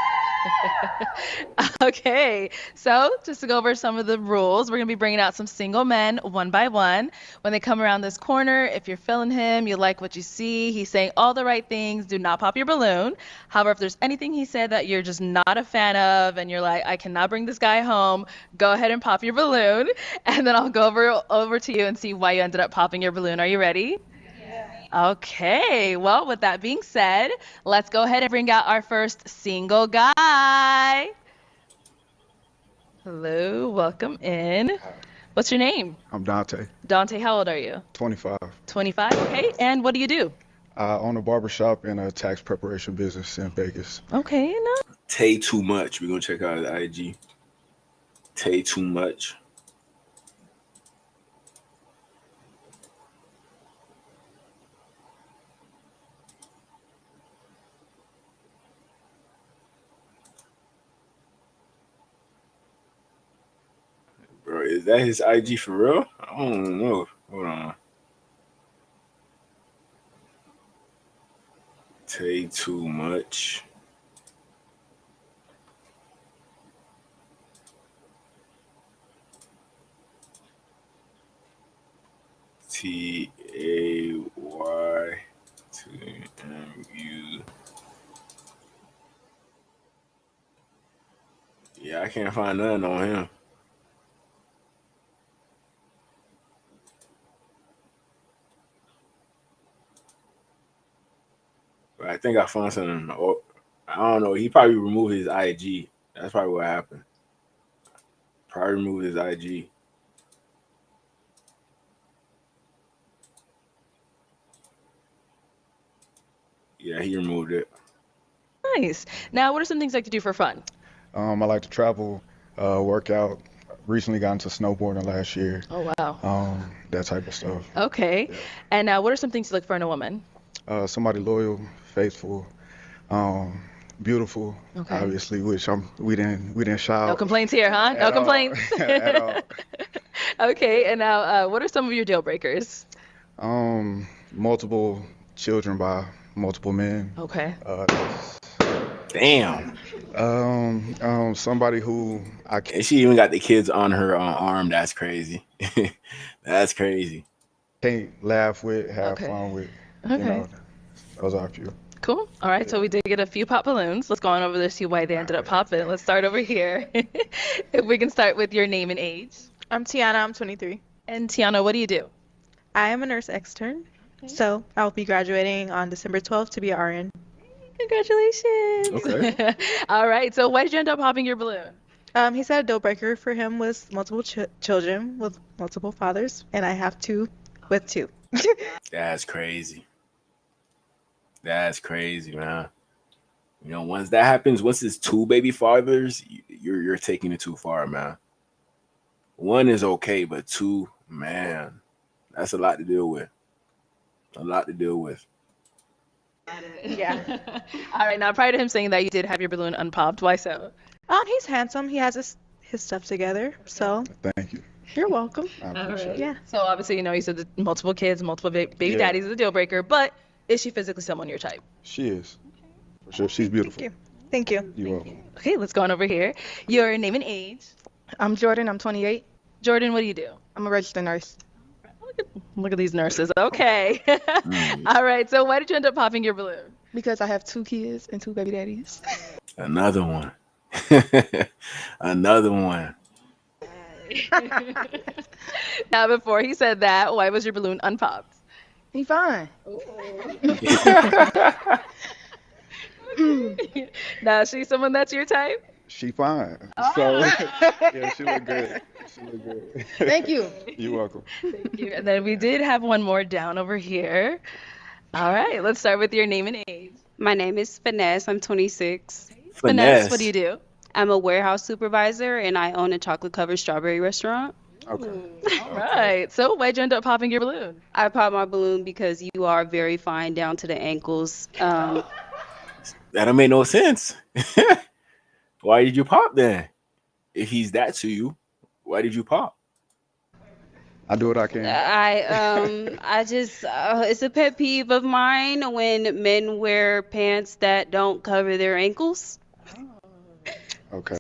Okay, so just to go over some of the rules, we're going to be bringing out some single men one by one. When they come around this corner, if you're feeling him, you like what you see, he's saying all the right things, do not pop your balloon. However, if there's anything he said that you're just not a fan of and you're like, I cannot bring this guy home, go ahead and pop your balloon. And then I'll go over to you and see why you ended up popping your balloon. Are you ready? Okay, well, with that being said, let's go ahead and bring out our first single guy. Hello, welcome in. What's your name? I'm Dante. Dante, how old are you? 25. 25, okay. And what do you do? I own a barbershop and a tax preparation business in Vegas. Okay, no. Tay Too Much. We're going to check out his IG. Tay Too Much. Bro, is that his IG for real? I don't know. Hold on. Tay Too Much. TAY2MU. Yeah, I can't find nothing on him. But I think I found something. I don't know. He probably removed his IG. That's probably what happened. Probably removed his IG. Yeah, he removed it. Nice. Now, what are some things you like to do for fun? I like to travel, work out. Recently got into snowboarding last year. Oh, wow. That type of stuff. Okay. Yeah. And what are some things you look for in a woman? Somebody loyal, faithful, beautiful, okay. Obviously, which we didn't shout. No complaints here, huh? No complaints. At all. Okay, and now what are some of your deal breakers? Multiple children by multiple men. Okay. Damn. Somebody who she even got the kids on her arm. That's crazy. That's crazy. Can't laugh with, have fun with. Okay. You know, those are a few. Cool. All right, so we did get a few pop balloons. Let's go on over there, see why they ended up popping. Let's start over here. If we can start with your name and age. I'm Tiana. I'm 23. And Tiana, what do you do? I am a nurse extern. Okay. So I'll be graduating on December 12th to be an RN. Congratulations. Okay. All right, so why did you end up popping your balloon? He said a deal breaker for him was multiple children with multiple fathers, and I have two with two. That's crazy. That's crazy, man. You know, once that happens, once it's two baby fathers, you're taking it too far, man. One is okay, but two, man, that's a lot to deal with. A lot to deal with. Yeah. All right, now prior to him saying that, you did have your balloon unpopped. Why so? He's handsome. He has his stuff together. So. Thank you. You're welcome. I appreciate it. Yeah. So obviously, you know, you said multiple kids, multiple baby daddies is a deal breaker, but Is she physically someone your type? She is. For sure. She's beautiful. Thank you. You're welcome. Okay, let's go on over here. Your name and age. I'm Jordan. I'm 28. Jordan, what do you do? I'm a registered nurse. Look at these nurses. Okay. All right. So why did you end up popping your balloon? Because I have 2 kids and 2 baby daddies. Another one. Another one. Now, before he said that, why was your balloon unpopped? He fine. Now, is she someone that's your type? She fine. So yeah, she look good. She look good. Thank you. You're welcome. Thank you. And then we did have one more down over here. All right, let's start with your name and age. My name is Finesse. I'm 26. Finesse, what do you do? I'm a warehouse supervisor and I own a chocolate-covered strawberry restaurant. Okay. All right. So why'd you end up popping your balloon? I popped my balloon because you are very fine down to the ankles. That don't make no sense. Why did you pop then? If he's that to you, why did you pop? I do what I can. I just it's a pet peeve of mine when men wear pants that don't cover their ankles. Okay.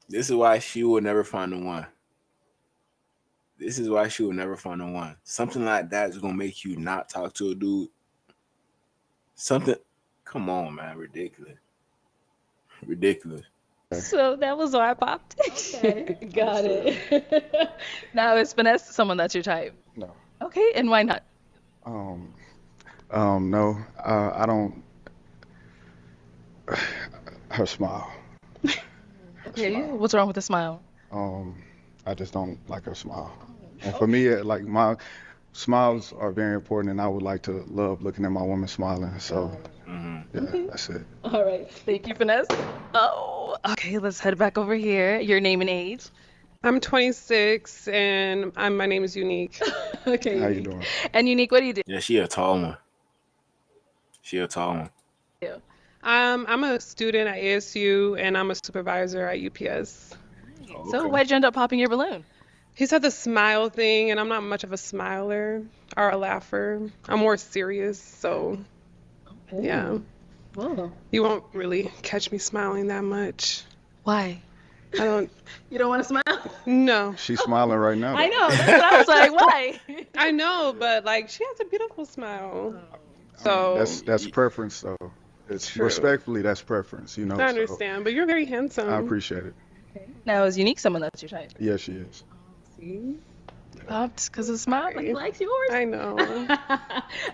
This is why she will never find the one. This is why she will never find the one. Something like that is gonna make you not talk to a dude. Something, come on, man, ridiculous. Ridiculous. So that was why I popped. Okay, got it. Now, is Finesse someone that's your type? No. Okay, and why not? No, I don't. Her smile. Okay, what's wrong with the smile? I just don't like her smile. And for me, like my smiles are very important, and I would like to love looking at my woman smiling. So, yeah, that's it. All right, thank you, Finesse. Oh, okay, let's head back over here. Your name and age. I'm 26 and my name is Unique. Okay. How you doing? And Unique, what do you do? Yeah, she a tall one. She a tall one. Yeah. I'm a student at ASU and I'm a supervisor at UPS. So why'd you end up popping your balloon? He said the smile thing, and I'm not much of a smiler or a laugher. I'm more serious, so yeah. Whoa. You won't really catch me smiling that much. Why? I don't. You don't want to smile? No. She's smiling right now. I know. That's what I was like. Why? I know, but like she has a beautiful smile. So That's preference, though. It's True. Respectfully, that's preference, you know. I understand, but you're very handsome. I appreciate it. Now, is Unique someone that's your type? Yeah, she is. See? Popped because of the smile. He likes yours. I know.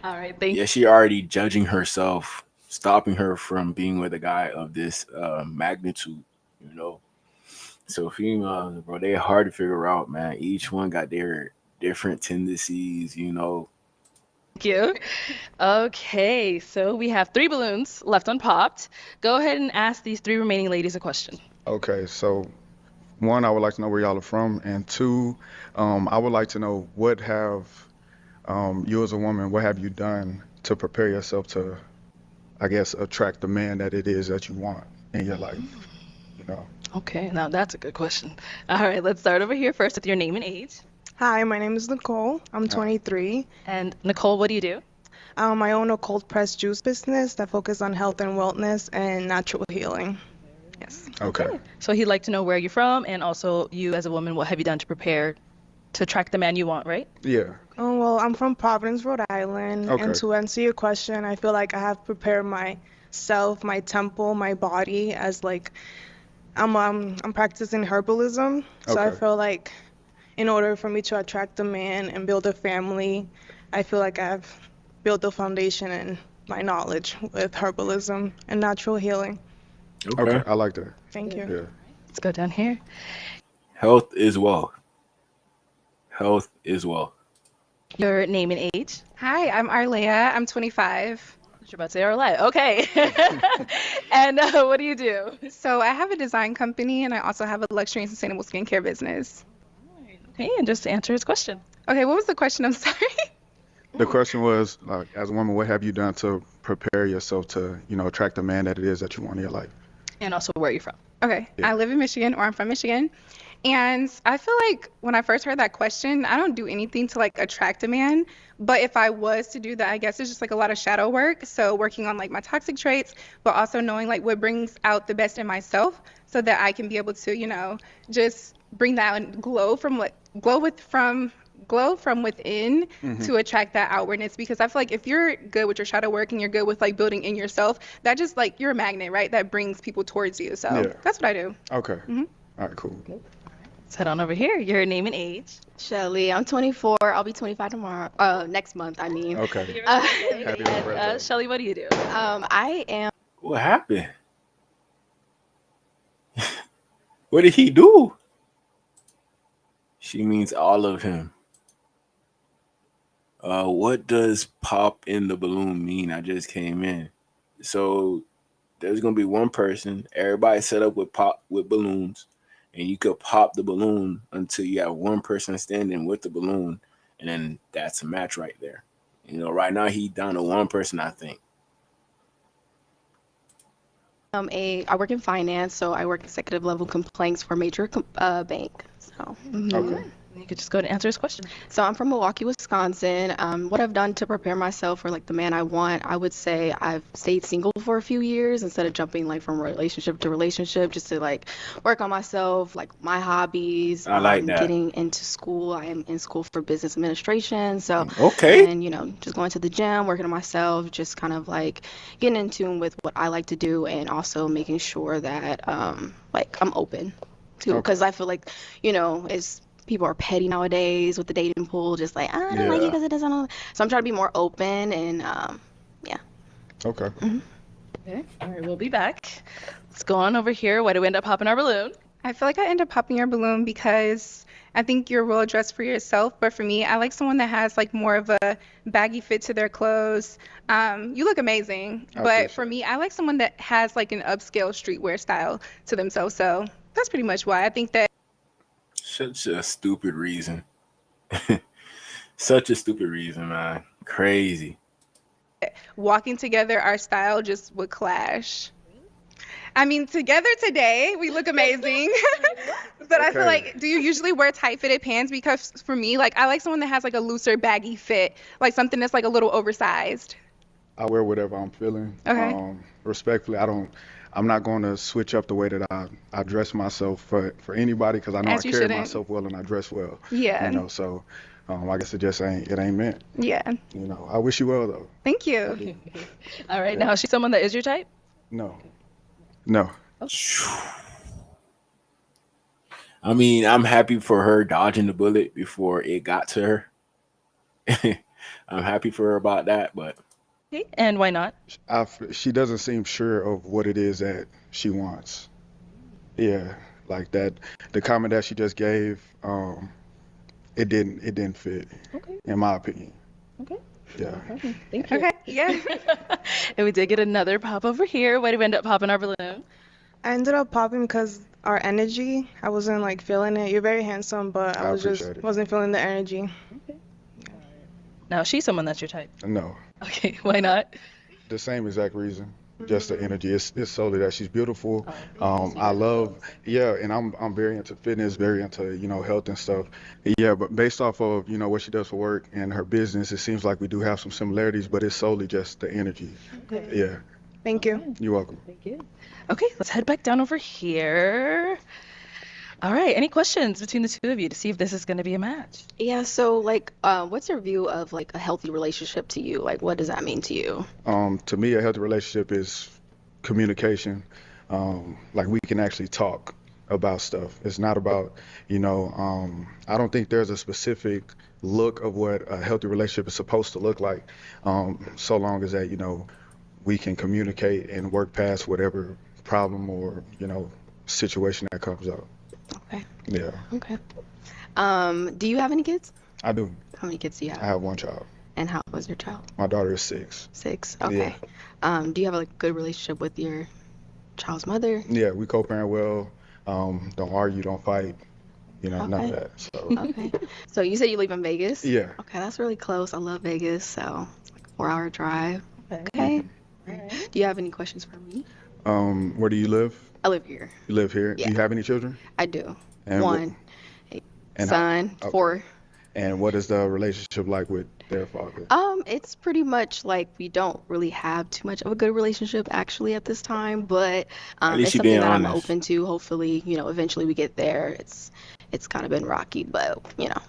All right, thank you. Yeah, she already judging herself, stopping her from being with a guy of this magnitude, you know. So females, bro, they're hard to figure out, man. Each one got their different tendencies, you know. Thank you. Okay, so we have 3 balloons left unpopped. Go ahead and ask these 3 remaining ladies a question. Okay, so 1, I would like to know where y'all are from, and 2, I would like to know what have you as a woman, what have you done to prepare yourself to, I guess, attract the man that it is that you want in your life, you know? Okay, now that's a good question. All right, let's start over here first with your name and age. Hi, my name is Nicole. I'm 23. And Nicole, what do you do? I own a cold pressed juice business that focuses on health and wellness and natural healing. Yes. Okay. So he'd like to know where you're from, and also you as a woman, what have you done to prepare to attract the man you want, right? Yeah. Oh, well, I'm from Providence, Rhode Island. Okay. And to answer your question, I feel like I have prepared myself, my temple, my body as like I'm practicing herbalism. So I Okay. feel like in order for me to attract a man and build a family, I feel like I've built the foundation and my knowledge with herbalism and natural healing. Okay, I like that. Thank you. Yeah. Let's go down here. Health is wealth. Health is wealth. Your name and age. Hi, I'm Arlea. I'm 25. You're about to say Arlea. Okay. And what do you do? So I have a design company, and I also have a luxury and sustainable skincare business. Okay, and just to answer his question. Okay, what was the question? I'm sorry. The question was, like, as a woman, what have you done to prepare yourself to, you know, attract the man that it is that you want in your life? And also where you're from. Okay, Yeah. I live in Michigan, or I'm from Michigan, And I feel like when I first heard that question, I don't do anything to like attract a man. But if I was to do that, I guess it's just like a lot of shadow work. So working on like my toxic traits, but also knowing like what brings out the best in myself so that I can be able to, just bring that and glow from within to attract that outwardness, because I feel like if you're good with your shadow work and you're good with like building in yourself, that just like you're a magnet, right? That brings people towards you. So that's what I do. Okay. All right, cool. Let's head on over here. Your name and age. Shelly, I'm 24. I'll be 25 tomorrow. Next month, I mean. Okay. Happy birthday. Shelly, what do you do? I am. What happened? What did he do? She means all of him. What does pop in the balloon mean? I just came in. So there's gonna be one person, everybody set up with balloons, and you could pop the balloon until you have one person standing with the balloon, and then that's a match right there. Right now he down to one person, I think. I work in finance, so I work executive level complaints for a major bank. So. Okay. You could just go to answer his question. So I'm from Milwaukee, Wisconsin. What I've done to prepare myself for like the man I want, I would say I've stayed single for a few years instead of jumping like from relationship to relationship, just to like work on myself, like my hobbies. I like that. Getting into school. I am in school for business administration. So okay. And just going to the gym, working on myself, just kind of like getting in tune with what I like to do, and also making sure that like I'm open to, because I feel like it's people are petty nowadays with the dating pool, just like, I don't like you because it doesn't know. So I'm trying to be more open and, yeah. Okay. Okay. All right, we'll be back. Let's go on over here. Why do we end up popping our balloon? I feel like I end up popping your balloon because I think you're well dressed for yourself, but for me, I like someone that has like more of a baggy fit to their clothes. You look amazing, but for me, I like someone that has like an upscale streetwear style to themselves. So that's pretty much why I think that. Such a stupid reason. Such a stupid reason, man. Crazy. Walking together, our style just would clash. I mean, together today, we look amazing. But I feel like, do you usually wear tight fitted pants? Because for me, like, I like someone that has like a looser, baggy fit, like something that's like a little oversized. I wear whatever I'm feeling. Okay. Respectfully, I'm not going to switch up the way that I dress myself for anybody, because I know I carry myself well and I dress well. Yeah. So I guess it ain't meant. Yeah. I wish you well though. Thank you. All right. Now, is she someone that is your type? No. I mean, I'm happy for her dodging the bullet before it got to her. I'm happy for her about that, but. And why not? She doesn't seem sure of what it is that she wants. Yeah, like that. The comment that she just gave, it didn't fit, in my opinion. Okay. Yeah. Thank you. Okay. Yeah. And we did get another pop over here. Why did we end up popping our balloon? I ended up popping because our energy, I wasn't like feeling it. You're very handsome, but I wasn't feeling the energy. Okay. Now, is she someone that's your type? No. Okay, why not? The same exact reason. Just the energy. It's solely that she's beautiful. I love, and I'm very into fitness, very into health and stuff. Yeah, but based off of what she does for work and her business, it seems like we do have some similarities, but it's solely just the energy. Okay. Yeah. Thank you. You're welcome. Thank you. Okay, let's head back down over here. All right, any questions between the two of you to see if this is going to be a match? Yeah, so like, what's your view of like a healthy relationship to you? Like, what does that mean to you? To me, a healthy relationship is communication. Like we can actually talk about stuff. It's not about, I don't think there's a specific look of what a healthy relationship is supposed to look like, so long as that, we can communicate and work past whatever problem or, situation that comes up. Okay. Yeah. Okay. Do you have any kids? I do. How many kids do you have? I have one child. And how old is your child? My daughter is 6. 6. Okay. Yeah. Do you have a good relationship with your child's mother? Yeah, we co-parent well. Don't argue, don't fight. None of that. So. Okay. So you said you live in Vegas? Yeah. Okay, that's really close. I love Vegas, so it's like a 4-hour drive. Okay. All right. Do you have any questions for me? Where do you live? I live here. You live here? Yeah. Do you have any children? I do. And One. and Son, okay. 4. And what is the relationship like with their father? It's pretty much like we don't really have too much of a good relationship actually at this time, but At least it's you something being that I'm honest. open to. Hopefully, eventually we get there. It's kind of been rocky, but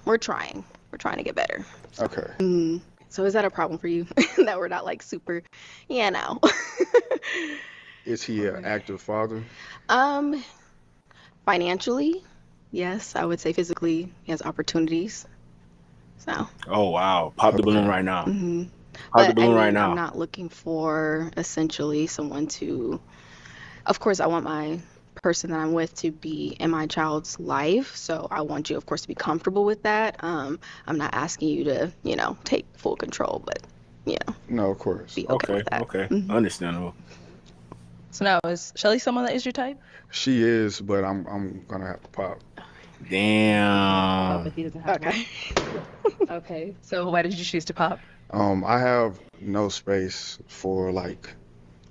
we're trying. We're trying to get better. Okay. So is that a problem for you that we're not like super? Yeah, no. Is he an active father? Financially, yes, I would say physically he has opportunities. So. Oh wow, pop the balloon right now. Pop the But I balloon right mean, I'm now. not looking for essentially someone to, of course, I want my person that I'm with to be in my child's life. So I want you, of course, to be comfortable with that. I'm not asking you to, take full control, but, No, of course. be okay with that. Okay, understandable. So now, is Shelly someone that is your type? She is, but I'm gonna have to pop. Damn. If he doesn't have okay. Okay. So why did you choose to pop? I have no space for like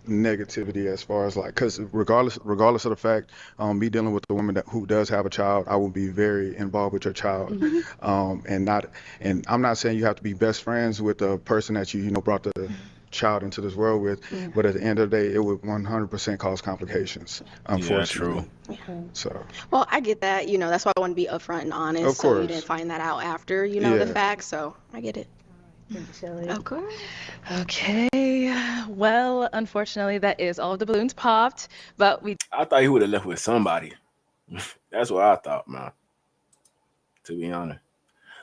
negativity as far as like, because regardless of the fact, me dealing with a woman who does have a child, I will be very involved with your child. And I'm not saying you have to be best friends with the person that you brought the child into this world with, but at the end of the day, it would 100% cause complications, unfortunately. Okay. So Well, I get that, that's why I want to be upfront and honest. Of So you course. didn't find that out after, the Yeah. fact. So I get it. Thank you, Shelly. Of course. Okay. Well, unfortunately, that is all of the balloons popped, but we. I thought he would have left with somebody. That's what I thought, man. To be honest.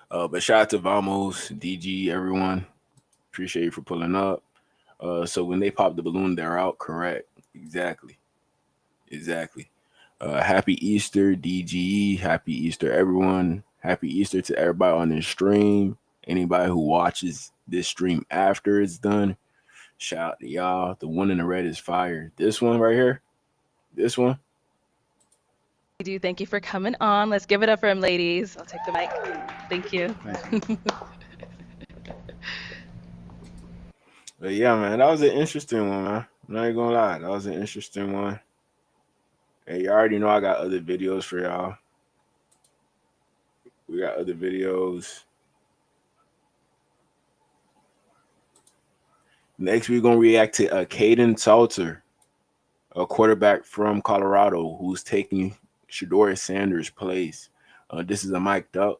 But shout out to Vamos, DG, everyone. Appreciate you for pulling up. So when they pop the balloon, they're out. Correct. Exactly. Happy Easter, DGE. Happy Easter, everyone. Happy Easter to everybody on this stream. Anybody who watches this stream after it's done, shout out to y'all. The one in the red is fire. This one right here. This one. do thank you for coming on. Let's give it up for him, ladies. I'll take the mic. Thank you. But yeah, man, that was an interesting one, man. I'm not even gonna lie. That was an interesting one. Hey, you already know I got other videos for y'all. We got other videos. Next, we're going to react to Caden Salter, a quarterback from Colorado who's taking Shedeur Sanders' place. This is a mic'd up.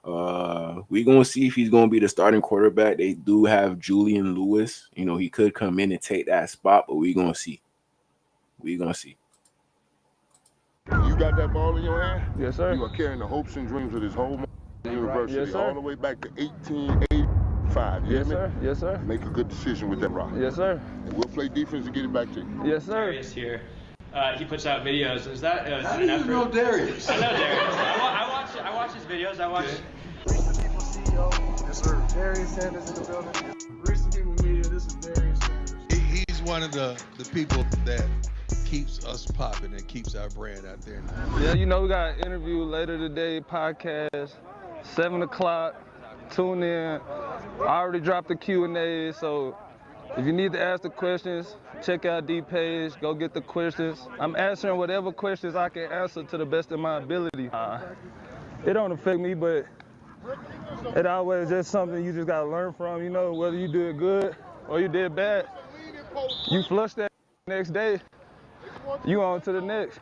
We're going to see if he's going to be the starting quarterback. They do have Julian Lewis. He could come in and take that spot, but we're going to see. You got that ball in your hand? Yes, sir. You are carrying the hopes and dreams of this whole university Yes, sir. all the way back to 1885. You hear Yes, me? sir. Yes, sir. Make a good decision with that rock. Yes, sir. And we'll play defense to get it back to you. Yes, sir. Darius here. He puts out videos. Is that How an do you effort? know Darius? I know Darius. I watch his videos. I watch. Yes, sir. Darius Sanders in the building. Recent people media, this is Darius Sanders. He's one of the people that keeps us popping and keeps our brand out there. Yeah, we got an interview later today, podcast, 7 o'clock. Tune in. I already dropped the Q&A, so if you need to ask the questions, check out D page, go get the questions. I'm answering whatever questions I can answer to the best of my ability. It don't affect me, but it always just something you just gotta learn from, whether you did good or you did bad. You flush that next day, you on to the next.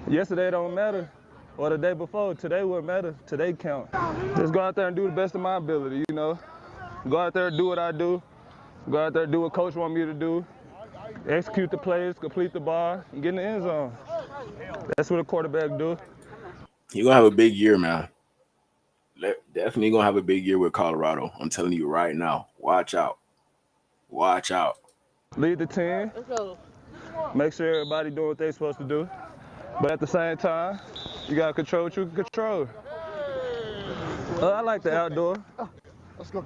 Yesterday don't matter, or the day before. Today wouldn't matter. Today count. Just go out there and do the best of my ability, Go out there and do what I do. Go out there and do what coach want me to do. Execute the plays, complete the ball, and get in the end zone. That's what a quarterback do. You're going to have a big year, man. Definitely going to have a big year with Colorado. I'm telling you right now. Watch out. Lead the team. Let's go. Make sure everybody doing what they're supposed to do. But at the same time, you got to control what you can control. I like the outdoor.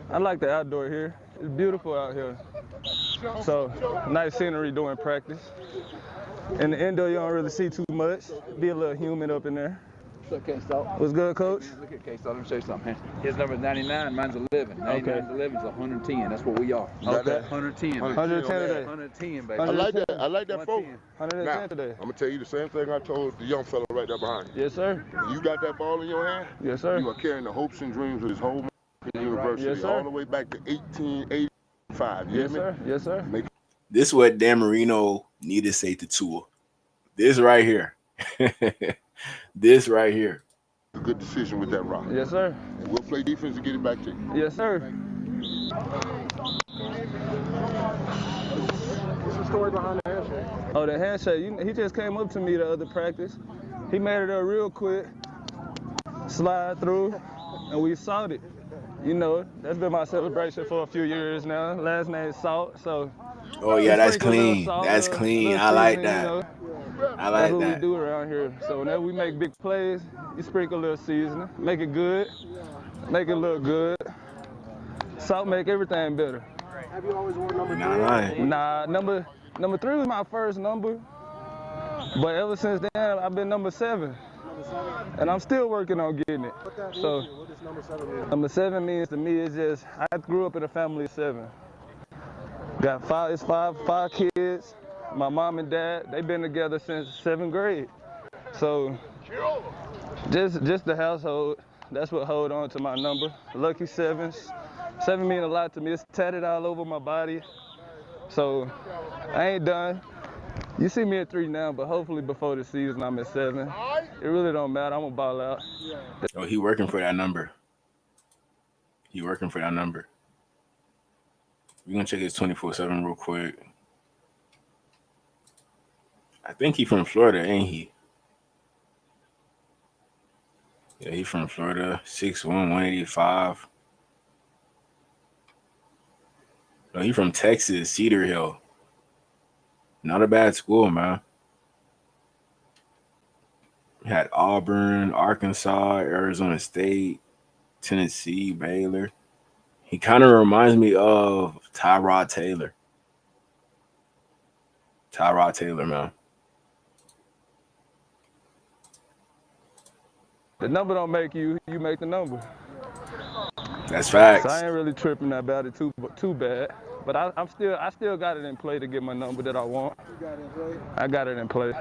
I like the outdoor here. It's beautiful out here. So, nice scenery during practice. In the indoor, you don't really see too much. Be a little humid up in there. What's up, K-Salt? What's good, Coach? Look here, K-Salt. Let me show you something, man. His number is 99, mine's 11. 99 is 11, so 110. That's what we are. Okay. 110. 110 today. 110, baby. I like that. I like that phone. 110 Now, today. I'm gonna tell you the same thing I told the young fella right there behind you. Yes, sir. When you got that ball in your hand, Yes, sir. you are carrying the hopes and dreams of this whole university, Yes, sir. all the way back to 1885. You Yes, hear sir. Yes, sir. This is what Dan Marino need to say to Tua. This right here. This right here. A good decision with that rock. Yes, sir. And we'll play defense to get it back to you. Yes, sir. What's the story behind the handshake? Oh, the handshake. He just came up to me the other practice. He made it up real quick, slide through, and we sought it. You know, that's been my celebration for a few years now. Last name is Salt, so. Oh yeah, that's clean. Salt, That's clean. I like that. You know, I like that's what that. we do around here. So whenever we make big plays, you sprinkle a little seasoning, make it good, make it look good. Salt make everything better. Have you always worn number 3? Not lying. Nah, number 3 was my first number, but ever since then I've been number 7. And I'm still working on getting it. What that So, means? What does number 7 mean? number 7 means to me is just I grew up in a family of 7. Got five kids. My mom and dad, they've been together since 7th grade. So just the household, that's what hold on to my number. Lucky 7s. 7 mean a lot to me. It's tatted all over my body. So I ain't done. You see me at 3 now, but hopefully before the season I'm at 7. It really don't matter. I'm gonna ball out. Oh, he working for that number. He working for that number. We're gonna check his 24/7 real quick. I think he from Florida, ain't he? Yeah, he from Florida. 6'1", 185. No, he from Texas, Cedar Hill. Not a bad school, man. Had Auburn, Arkansas, Arizona State, Tennessee, Baylor. He kind of reminds me of Tyrod Taylor. Tyrod Taylor, man. The number don't make you, you make the number. That's facts. So I ain't really tripping about it too bad. But I still got it in play to get my number that I want. You got it in play? I got it in play.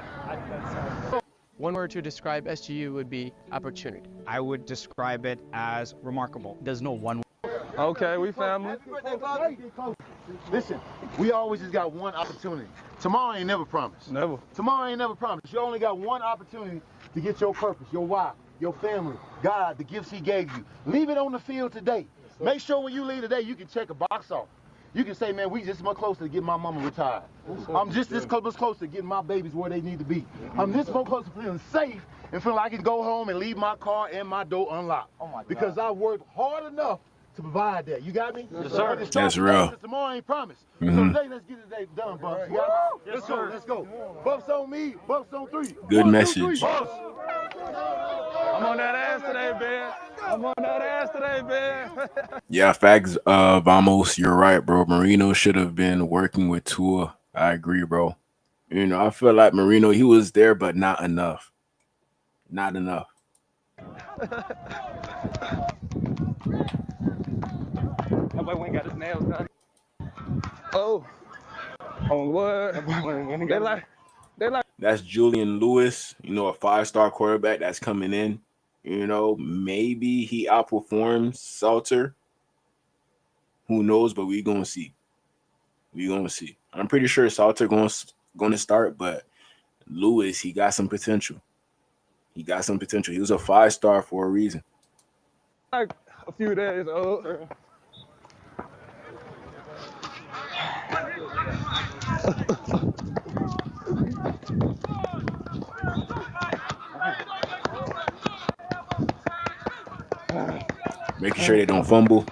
One word to describe SGU would be opportunity. I would describe it as remarkable. There's no one. Okay, we family. Listen, we always just got one opportunity. Tomorrow ain't never promised. Never. Tomorrow ain't never promised. You only got one opportunity to get your purpose, your why, your family, God, the gifts he gave you. Leave it on the field today. Make sure when you leave today, you can check a box off. You can say, man, we just much closer to getting my mama retired. I'm just this much closer to getting my babies where they need to be. I'm this much closer to feeling safe and feeling like I can go home and leave my car and my door unlocked. Oh my God. Because I worked hard enough to provide that. You got me? Yes, sir. That's real. Tomorrow ain't promised. Mm-hmm. So today, let's get today done, Bucks. You got me? Let's go, let's go. Bucks on me, Bucks on 3. Good 1, message. 2, 3, Bucks. I'm on that ass today, man. I'm on that ass today, man. Yeah, facts. Vamos, you're right, bro. Marino should have been working with Tua. I agree, bro. You know, I feel like Marino, he was there, but not enough. Not enough. Nobody went got his nails done. Oh. On what? They like. That's Julian Lewis, you know, a 5-star quarterback that's coming in. You know, maybe he outperforms Salter. Who knows? But we gonna see. We gonna see. I'm pretty sure Salter gonna start, but Lewis, he got some potential. He got some potential. He was a 5-star for a reason. Like a few days old. Making sure they don't fumble.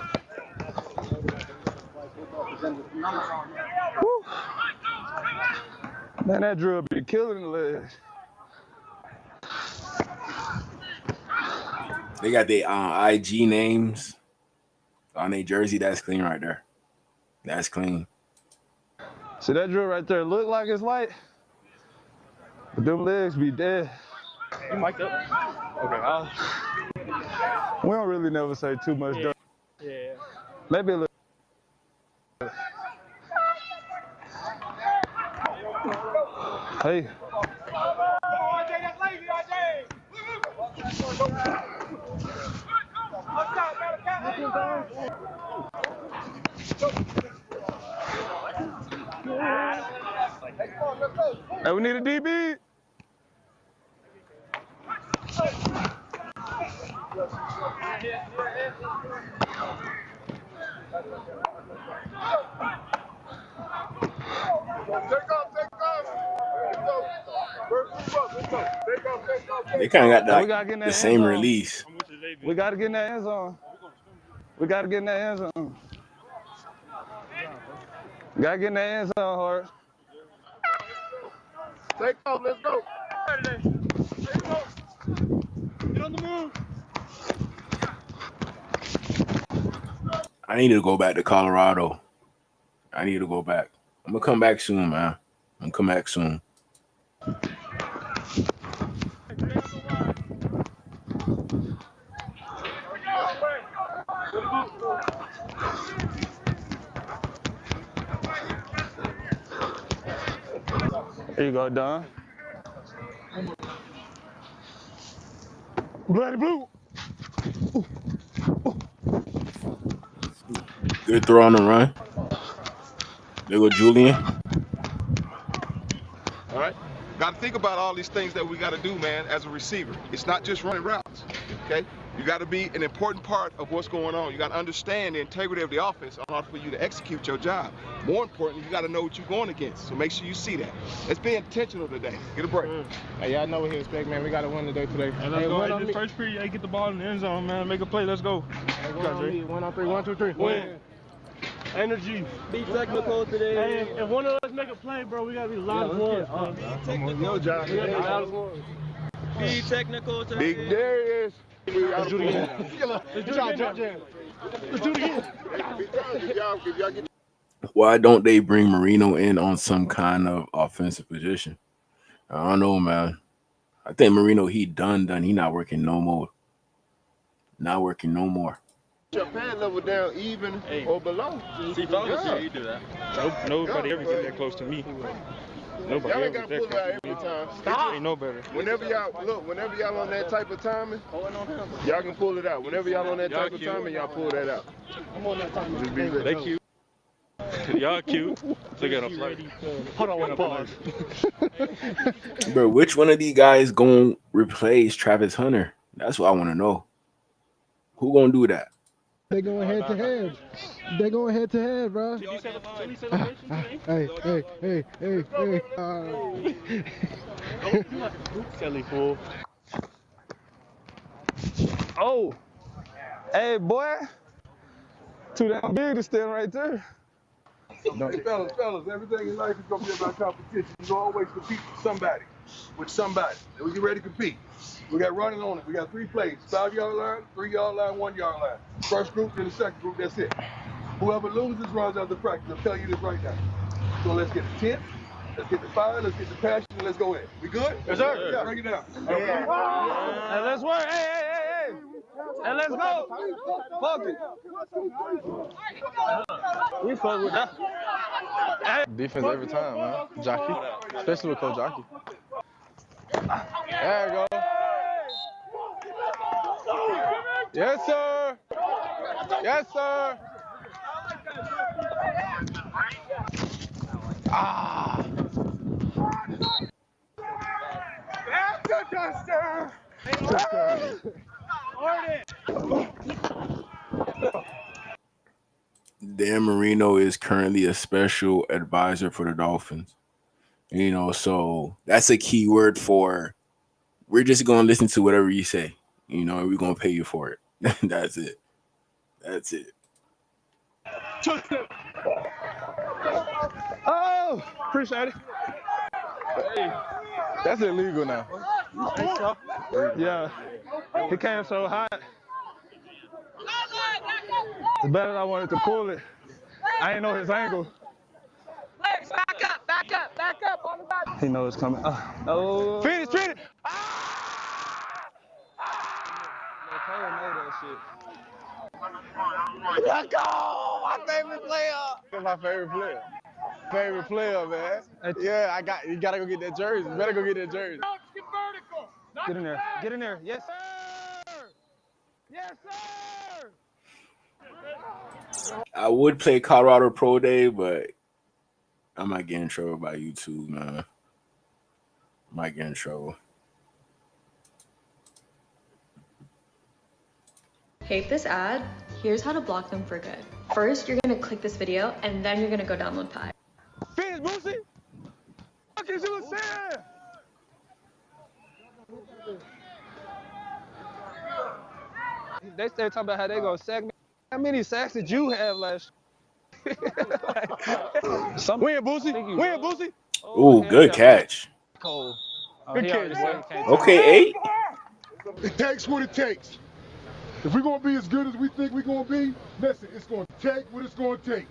Woo. Man, that drill be killing the legs. They got their IG names on their jersey. That's clean right there. That's clean. See that drill right there? Look like it's light, but them legs be dead. You mic'd up? Okay, we don't really never say too much, though. Yeah. Maybe a little. Hey. Hey, we need a DB. They kind of got We gotta get in the that end same zone. release. We gotta get in that end zone. We gotta get in that end zone. Gotta get in that end zone, Hart. Take off, let's go. Get on the move. I need to go back to Colorado. I need to go back. I'm gonna come back soon, man. I'm gonna come back soon. There you go, Don. Bloody blue. Good throw on the run. There go Julian. All right. Got to think about all these things that we got to do, man, as a receiver. It's not just running routes, okay? You got to be an important part of what's going on. You got to understand the integrity of the offense in order for you to execute your job. More importantly, you got to know what you're going against, so make sure you see that. Let's be intentional today. Get a break. Hey, y'all know what he expect, man. We got to win today. Hey, let's go. Hey, this first period, hey, get the ball in the end zone, man. Make a play. Let's go. Hey, 1 on 3. 1, 2, 3. Win. Energy. Be technical today. Hey, if one of us make a play, bro, we got to be loud as one. Be technical. Yo, John. Be technical today. Big Darius. Let's do it again. Let's do it again. Let's do it again. Why don't they bring Marino in on some kind of offensive position? I don't know, man. I think Marino, he done. He not working no more. Not working no more. Your pad level down even or below. See, if I was here, you do that. Nobody ever get that close to me. Nobody Y'all ain't ever got to get pull that it out close to me. every time. Stop. Ain't no better. Whenever y'all on that type of timing, y'all can pull it out. Whenever y'all on that type of timing, y'all pull that out. I'm on that time. Just be ready. They cute. Y'all cute. Look at them. Hold on, pause. Bro, which one of these guys gonna replace Travis Hunter? That's what I want to know. Who gonna do that? They going head to head. They going head to head, bro. Hey. Kelly fool. Oh. Hey, boy. Too damn big to stand right there. Hey, fellas, everything in life is going to be about competition. You always compete with somebody. And we get ready to compete. We got running on it. We got 3 plays. 5-yard line, 3-yard line, 1-yard line. First group, then the second group, that's it. Whoever loses runs out the practice. I'm telling you this right now. So let's get the 10, let's get the 5, let's get the passion, and let's go in. We good? Yes, sir. Yeah, break it down. Hey, let's work. Hey. And let's go. Fuck it. We fuck with that. Hey. Defense every time, man. Jockey, especially with Coach Jockey. There you go. Yes, sir. Yes, sir. Ah. That's a touchdown. Dan Marino is currently a special advisor for the Dolphins. You know, so that's a key word for we're just going to listen to whatever you say. You know, we're going to pay you for it. That's it. That's it. Oh, appreciate it. Hey, that's illegal now. Yeah, he came so hot. It's better than I wanted to pull it. I didn't know his angle. Legs, back up on the back. He knows it's coming. Oh. Finish. Ah! shit. Let's go! My favorite player. That's my favorite player. Favorite player, man. Yeah, you gotta go get that jersey. You better go get that jersey. Get in there. Get in there. Yes, sir. Yes, sir. I would play Colorado Pro Day, but I might get in trouble by YouTube, man. Might get in trouble. Hate this ad? Here's how to block them for good. First, you're gonna click this video, and then you're gonna go download Pi. Finish, Boosie. What is you saying? They start talking about how they gonna sack me. How many sacks did you have last year? Win, Boosie. Win, Boosie. Ooh, good catch. Good catch, boy. Okay, 8. It takes what it takes. If we're going to be as good as we think we're going to be, listen, it's going to take what it's going to take.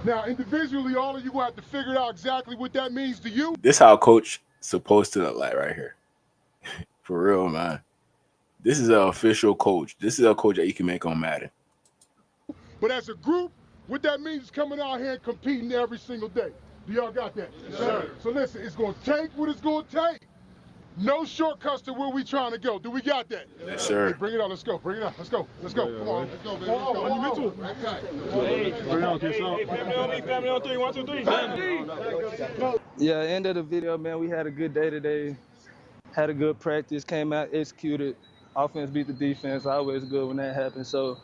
Now, individually, all of you will have to figure out exactly what that means to you. This how a coach supposed to look like right here. For real, man. This is an official coach. This is a coach that you can make on Madden. But as a group, what that means is coming out here and competing every single day. Do y'all got that? Yes, sir. So listen, it's going to take what it's going to take. No shortcuts to where we trying to go. Do we got that? Yes, sir. Hey, bring it out. Let's go. Bring it out. Let's go. Let's go. Come on. Let's go, baby. Let's go. Family on 3. 1, 2, 3. Yeah, end of the video, man. We had a good day today. Had a good practice. Came out, executed. Offense beat the defense. Always good when that happens. So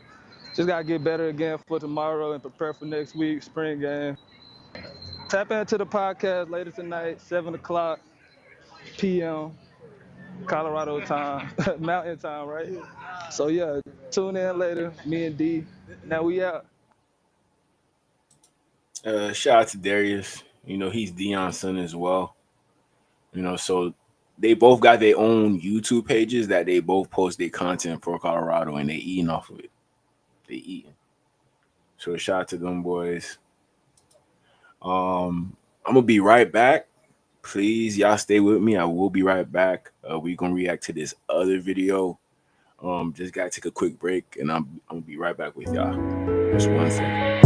just got to get better again for tomorrow and prepare for next week, spring game. Tap into the podcast later tonight, 7 o'clock p.m. Colorado time, Mountain time, right here. So yeah, tune in later. Me and D. Now we out. Shout out to Darius. You know, he's Deion's son as well. You know, so they both got their own YouTube pages that they both post their content for Colorado, and they eating off of it. They eating. So shout out to them boys. I'm gonna be right back. Please, y'all stay with me. I will be right back. We're gonna react to this other video. Just gotta take a quick break, and I'm gonna be right back with y'all. Just 1 second.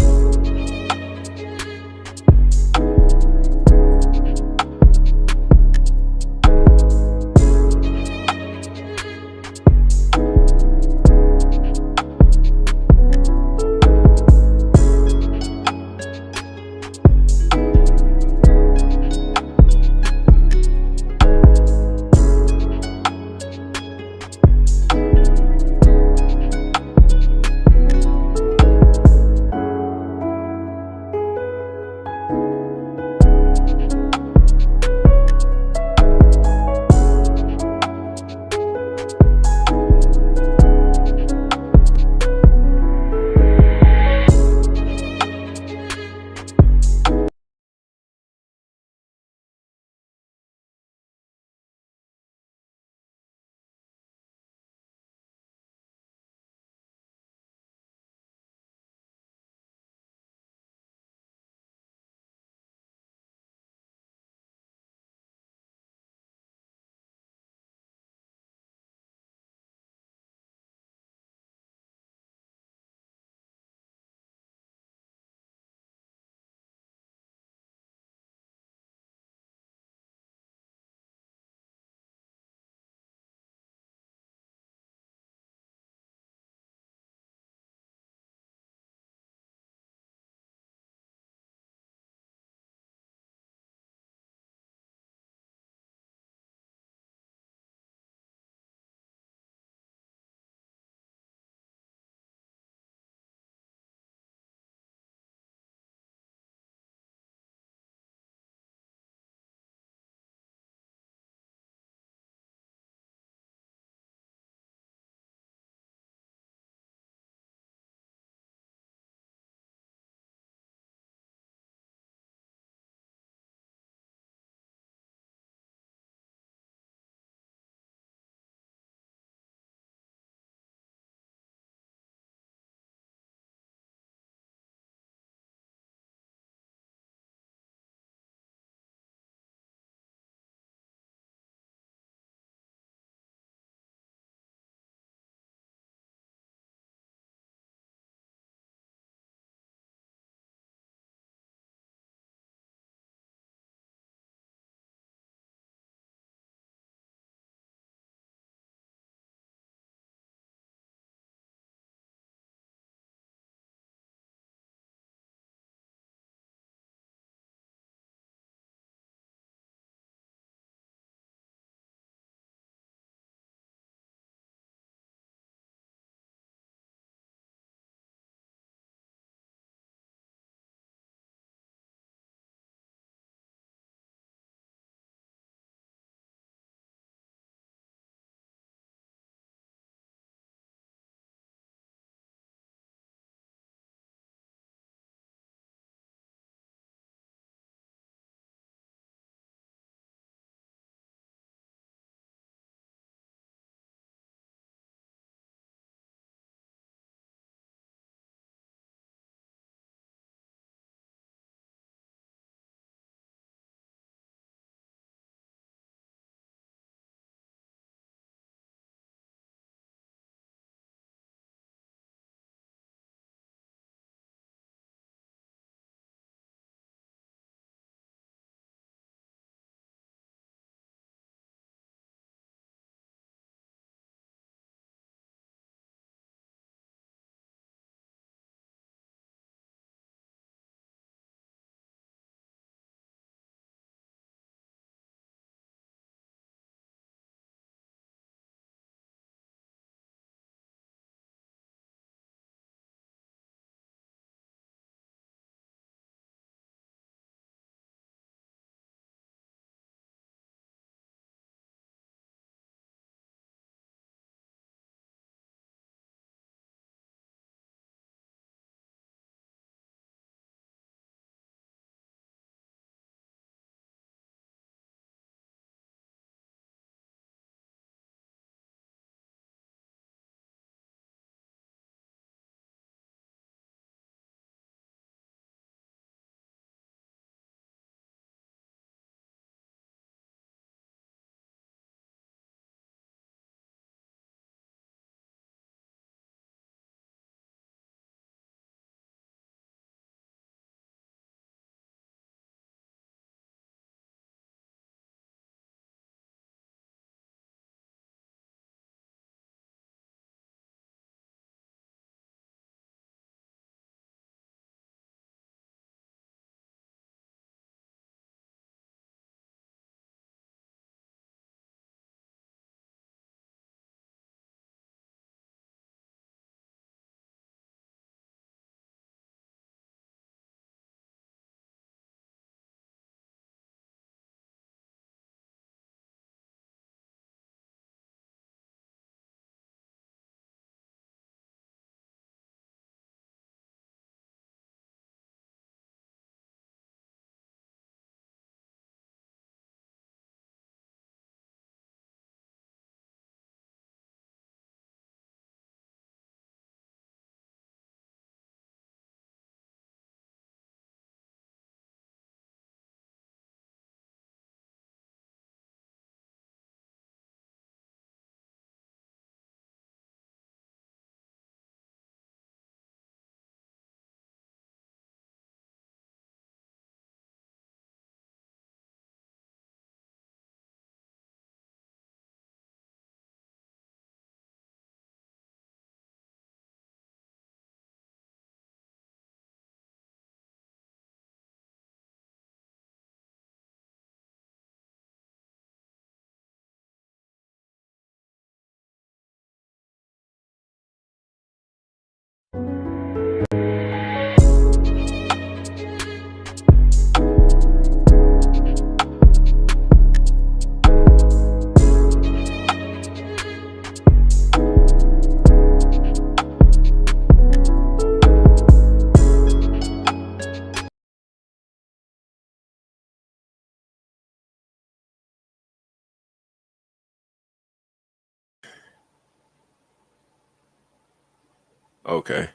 Okay.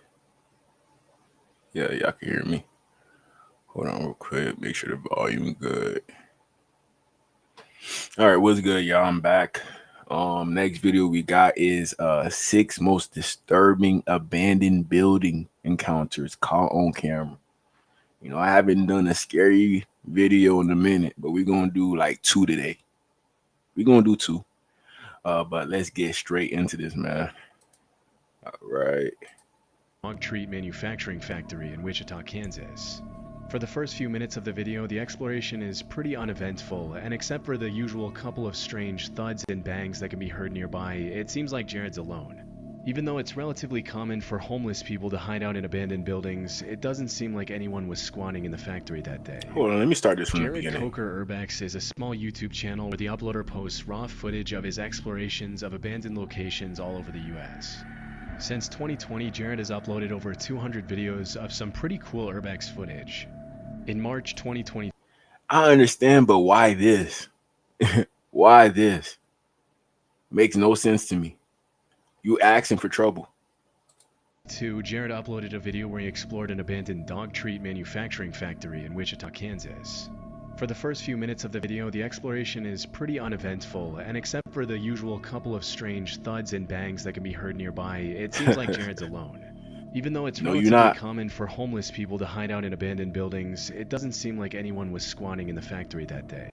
Yeah, y'all can hear me. Hold on real quick. Make sure the volume good. All right, what's good, y'all? I'm back. Next video we got is 6 most disturbing abandoned building encounters caught on camera. You know, I haven't done a scary video in a minute, but we're gonna do like 2 today. We're gonna do 2. But let's get straight into this, man. All right. Dog treat manufacturing factory in Wichita, Kansas. For the first few minutes of the video, the exploration is pretty uneventful, and except for the usual couple of strange thuds and bangs that can be heard nearby, it seems like Jared's alone. Even though it's relatively common for homeless people to hide out in abandoned buildings, it doesn't seem like anyone was squatting in the factory that day. Hold on, let me start this from the Jared beginning. Coker Urbex is a small YouTube channel where the uploader posts raw footage of his explorations of abandoned locations all over the US. Since 2020, Jared has uploaded over 200 videos of some pretty cool urbex footage. In March 2020, I understand, but why this? Why this? Makes no sense to me. You asking for trouble. Jared uploaded a video where he explored an abandoned dog treat manufacturing factory in Wichita, Kansas. For the first few minutes of the video, the exploration is pretty uneventful, and except for the usual couple of strange thuds and bangs that can be heard nearby, it seems like Jared's alone. Even though it's relatively common for homeless people to hide out in abandoned buildings, it doesn't seem like anyone was squatting in the factory that day.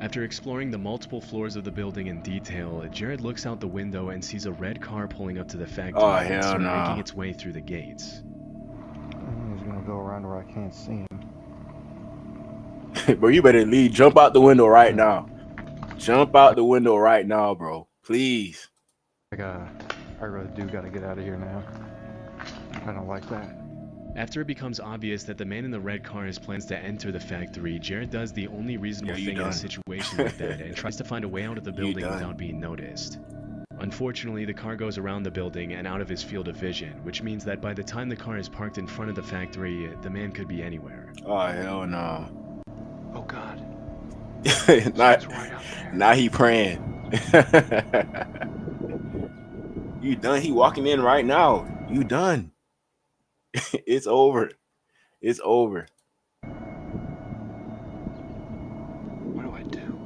After exploring the multiple floors of the building in detail, Jared looks out the window and sees a red car pulling up to the factory and start making its way through the gates. He's gonna go around where I can't see him. Bro, you better leave. Jump out the window right now. Jump out the window right now, bro. Please. I really do gotta get out of here now. I don't like that. After it becomes obvious that the man in the red car has plans to enter the factory, Jared does the only reasonable thing in a situation like that and tries to find a way out of the building without being noticed. Unfortunately, the car goes around the building and out of his field of vision, which means that by the time the car is parked in front of the factory, the man could be anywhere. Oh, hell no. Oh, God. Now he praying. You done? He walking in right now. You done. It's over. It's over. What do I do?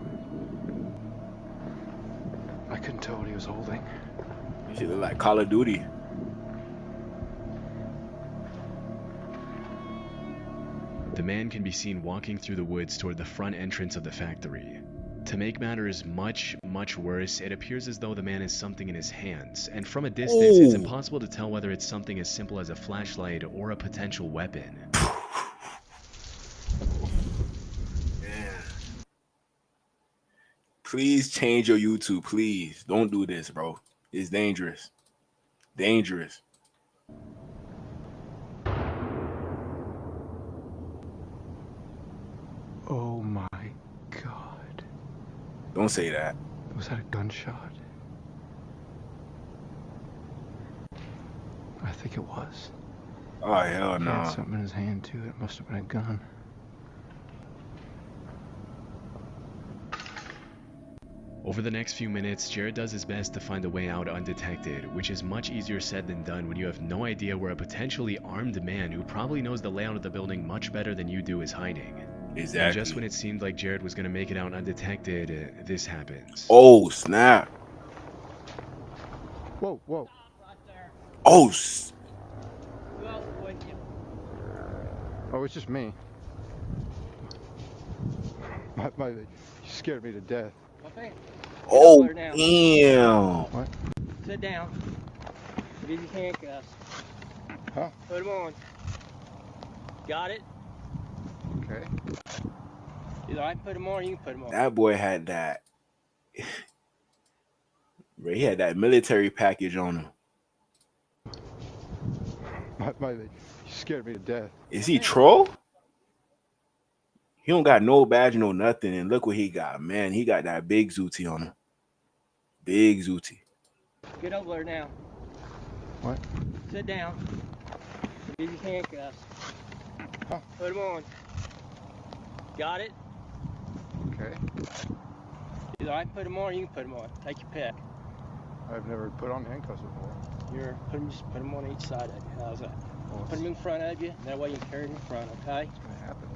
I couldn't tell what he was holding. You should look like Call of Duty. The man can be seen walking through the woods toward the front entrance of the factory. To make matters much worse, it appears as though the man has something in his hands, and from a distance, it's impossible to tell whether it's something as simple as a flashlight or a potential weapon. Please change your YouTube, please. Don't do this, bro. It's dangerous. Dangerous. Oh my God. Don't say that. Was that a gunshot? I think it was. Oh, hell no. He had something in his hand too. It must have been a gun. Over the next few minutes, Jared does his best to find a way out undetected, which is much easier said than done when you have no idea where a potentially armed man who probably knows the layout of the building much better than you do is hiding. Exactly. And just when it seemed like Jared was going to make it out undetected, this happens. Oh, snap. Whoa, whoa. Oh, oh, it's just me. You scared me to death. Oh, damn. What? Sit down. Give you handcuffs. Huh? Put them on. Got it? Okay. Either I put them on or you can put them on. That boy had that. Bro, he had that military package on him. You scared me to death. Is he troll? He don't got no badge, no nothing, and look what he got, man. He got that big zooty on him. Big zooty. Get over there now. What? Sit down. Give you handcuffs. Huh? Put them on. Got it? Okay. Either I put them on or you can put them on. Take your pick. I've never put on handcuffs before. Here, just put them on each side of you. How's that? Put them in front of you. That way you can carry them in front, okay? What's going to happen?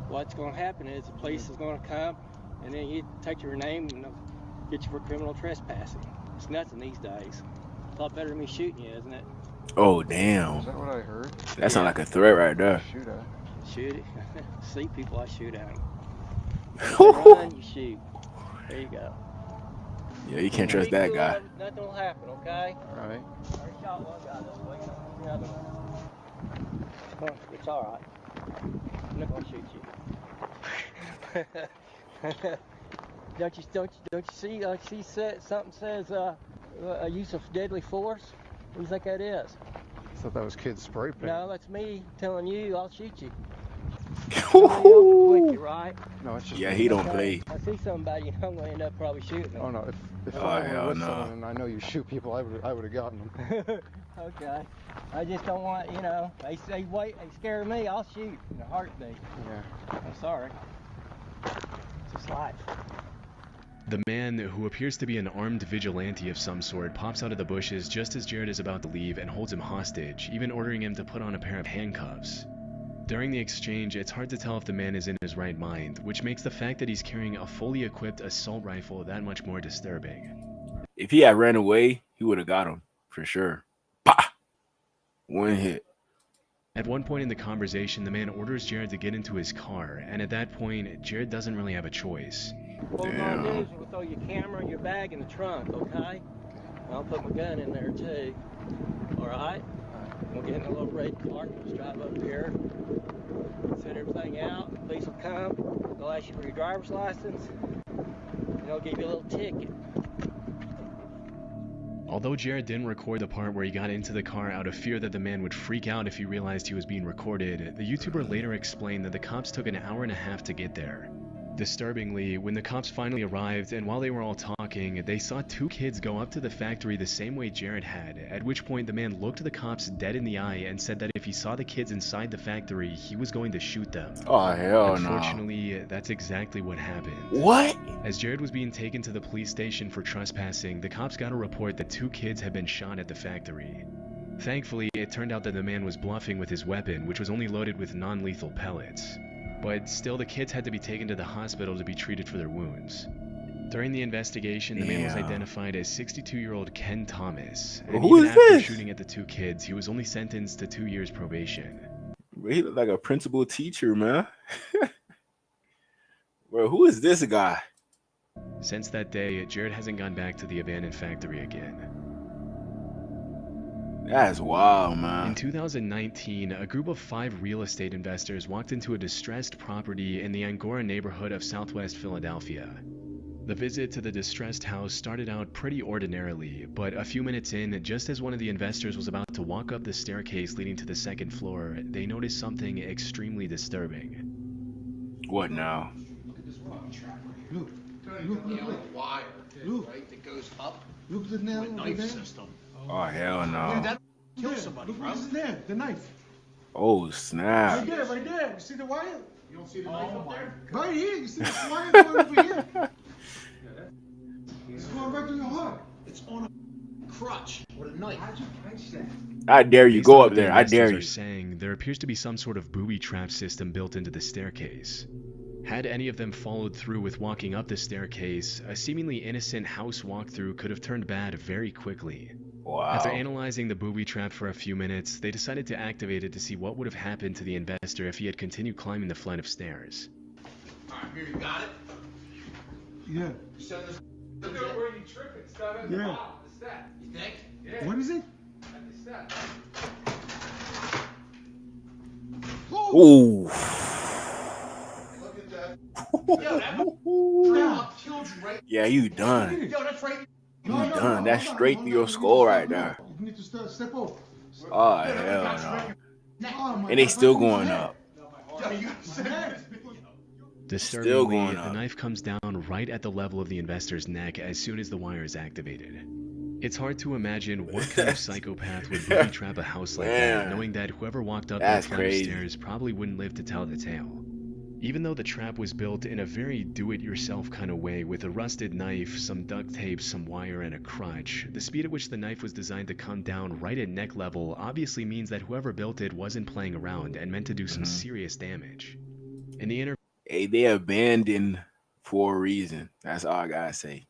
What's going to happen is the police is going to come, and then you take your name and they'll get you for criminal trespassing. It's nothing these days. A lot better than me shooting you, isn't it? Oh, damn. Is that what I heard? That sounds like a threat right there. Shoot at. Shoot it. See people, I shoot at them. Run, you shoot. There you go. Yeah, you can't trust that guy. Nothing will happen, okay? All right. I shot one guy this way. The other one. It's all right. I'm not gonna shoot you. don't you see? Something says a use of deadly force. What do you think that is? I thought that was kids spray paint. No, that's me telling you I'll shoot you. With you, right? No, it's just yeah, he don't play. I see somebody, and I'm gonna end up probably shooting them. Oh no, if I were with someone and I know you shoot people, I would have gotten them. Okay. I just don't want, you know, they scare me, I'll shoot in a heartbeat. Yeah. I'm sorry. It's just life. The man, who appears to be an armed vigilante of some sort, pops out of the bushes just as Jared is about to leave and holds him hostage, even ordering him to put on a pair of handcuffs. During the exchange, it's hard to tell if the man is in his right mind, which makes the fact that he's carrying a fully equipped assault rifle that much more disturbing. If he had ran away, he would have got him, for sure. Pah! One hit. At one point in the conversation, the man orders Jared to get into his car, and at that point, Jared doesn't really have a choice. What we're gonna do is we'll throw your camera and your bag in the trunk, okay? And I'll put my gun in there too. Alright? We'll get in a little red car, just drive up here, set everything out, the police will come, they'll ask you for your driver's license, and they'll give you a little ticket. Although Jared didn't record the part where he got into the car out of fear that the man would freak out if he realized he was being recorded, the YouTuber later explained that the cops took an hour and a half to get there. Disturbingly, when the cops finally arrived and while they were all talking, they saw two kids go up to the factory the same way Jared had, at which point the man looked the cops dead in the eye and said that if he saw the kids inside the factory, he was going to shoot them. Oh, hell no. Unfortunately, that's exactly what happened. What? As Jared was being taken to the police station for trespassing, the cops got a report that two kids had been shot at the factory. Thankfully, it turned out that the man was bluffing with his weapon, which was only loaded with non-lethal pellets. But still, the kids had to be taken to the hospital to be treated for their wounds. During the investigation, the man was identified as 62-year-old Ken Thomas, and even after shooting at the two kids, he was only sentenced to 2 years probation. He looked like a principal teacher, man. Bro, who is this guy? Since that day, Jared hasn't gone back to the abandoned factory again. That's wild, man. In 2019, a group of 5 real estate investors walked into a distressed property in the Angora neighborhood of southwest Philadelphia. The visit to the distressed house started out pretty ordinarily, but a few minutes in, just as one of the investors was about to walk up the staircase leading to the second floor, they noticed something extremely disturbing. What now? Look at this fucking track right here. Look. Wire, right, that goes up. Look at the nail over there. Knife system. Oh, hell no. Yeah, that killed somebody, bro. Look what's there, the knife. Oh, snap. Right there. You see the wire? You don't see the knife up there? Right here, you see the wire going over here? It's going right through your heart. It's on a crutch with a knife. How'd you catch that? I dare you. Go up there. I dare you. Saying there appears to be some sort of booby trap system built into the staircase. Had any of them followed through with walking up the staircase, a seemingly innocent house walkthrough could have turned bad very quickly. Wow. After analyzing the booby trap for a few minutes, they decided to activate it to see what would have happened to the investor if he had continued climbing the flight of stairs. Alright, here, you got it? Yeah. You send this. Look at where you tripping. It's down at the bottom. What's that? You think? Yeah. What is it? At the step. Ooh. Look at that. Yo, that killed you right. Yeah, you done. Yo, that's right. You done. That's straight through your skull right there. You need to step over. Oh, hell no. And they still going up. Disturbingly, the knife comes down right at the level of the investor's neck as soon as the wire is activated. It's hard to imagine what kind of psychopath would booby trap a house like that, knowing that whoever walked up that flight of stairs probably wouldn't live to tell the tale. Even though the trap was built in a very do-it-yourself kind of way with a rusted knife, some duct tape, some wire, and a crutch, the speed at which the knife was designed to come down right at neck level obviously means that whoever built it wasn't playing around and meant to do some serious damage. In the interview, Hey, they abandoned for a reason. That's all I gotta say.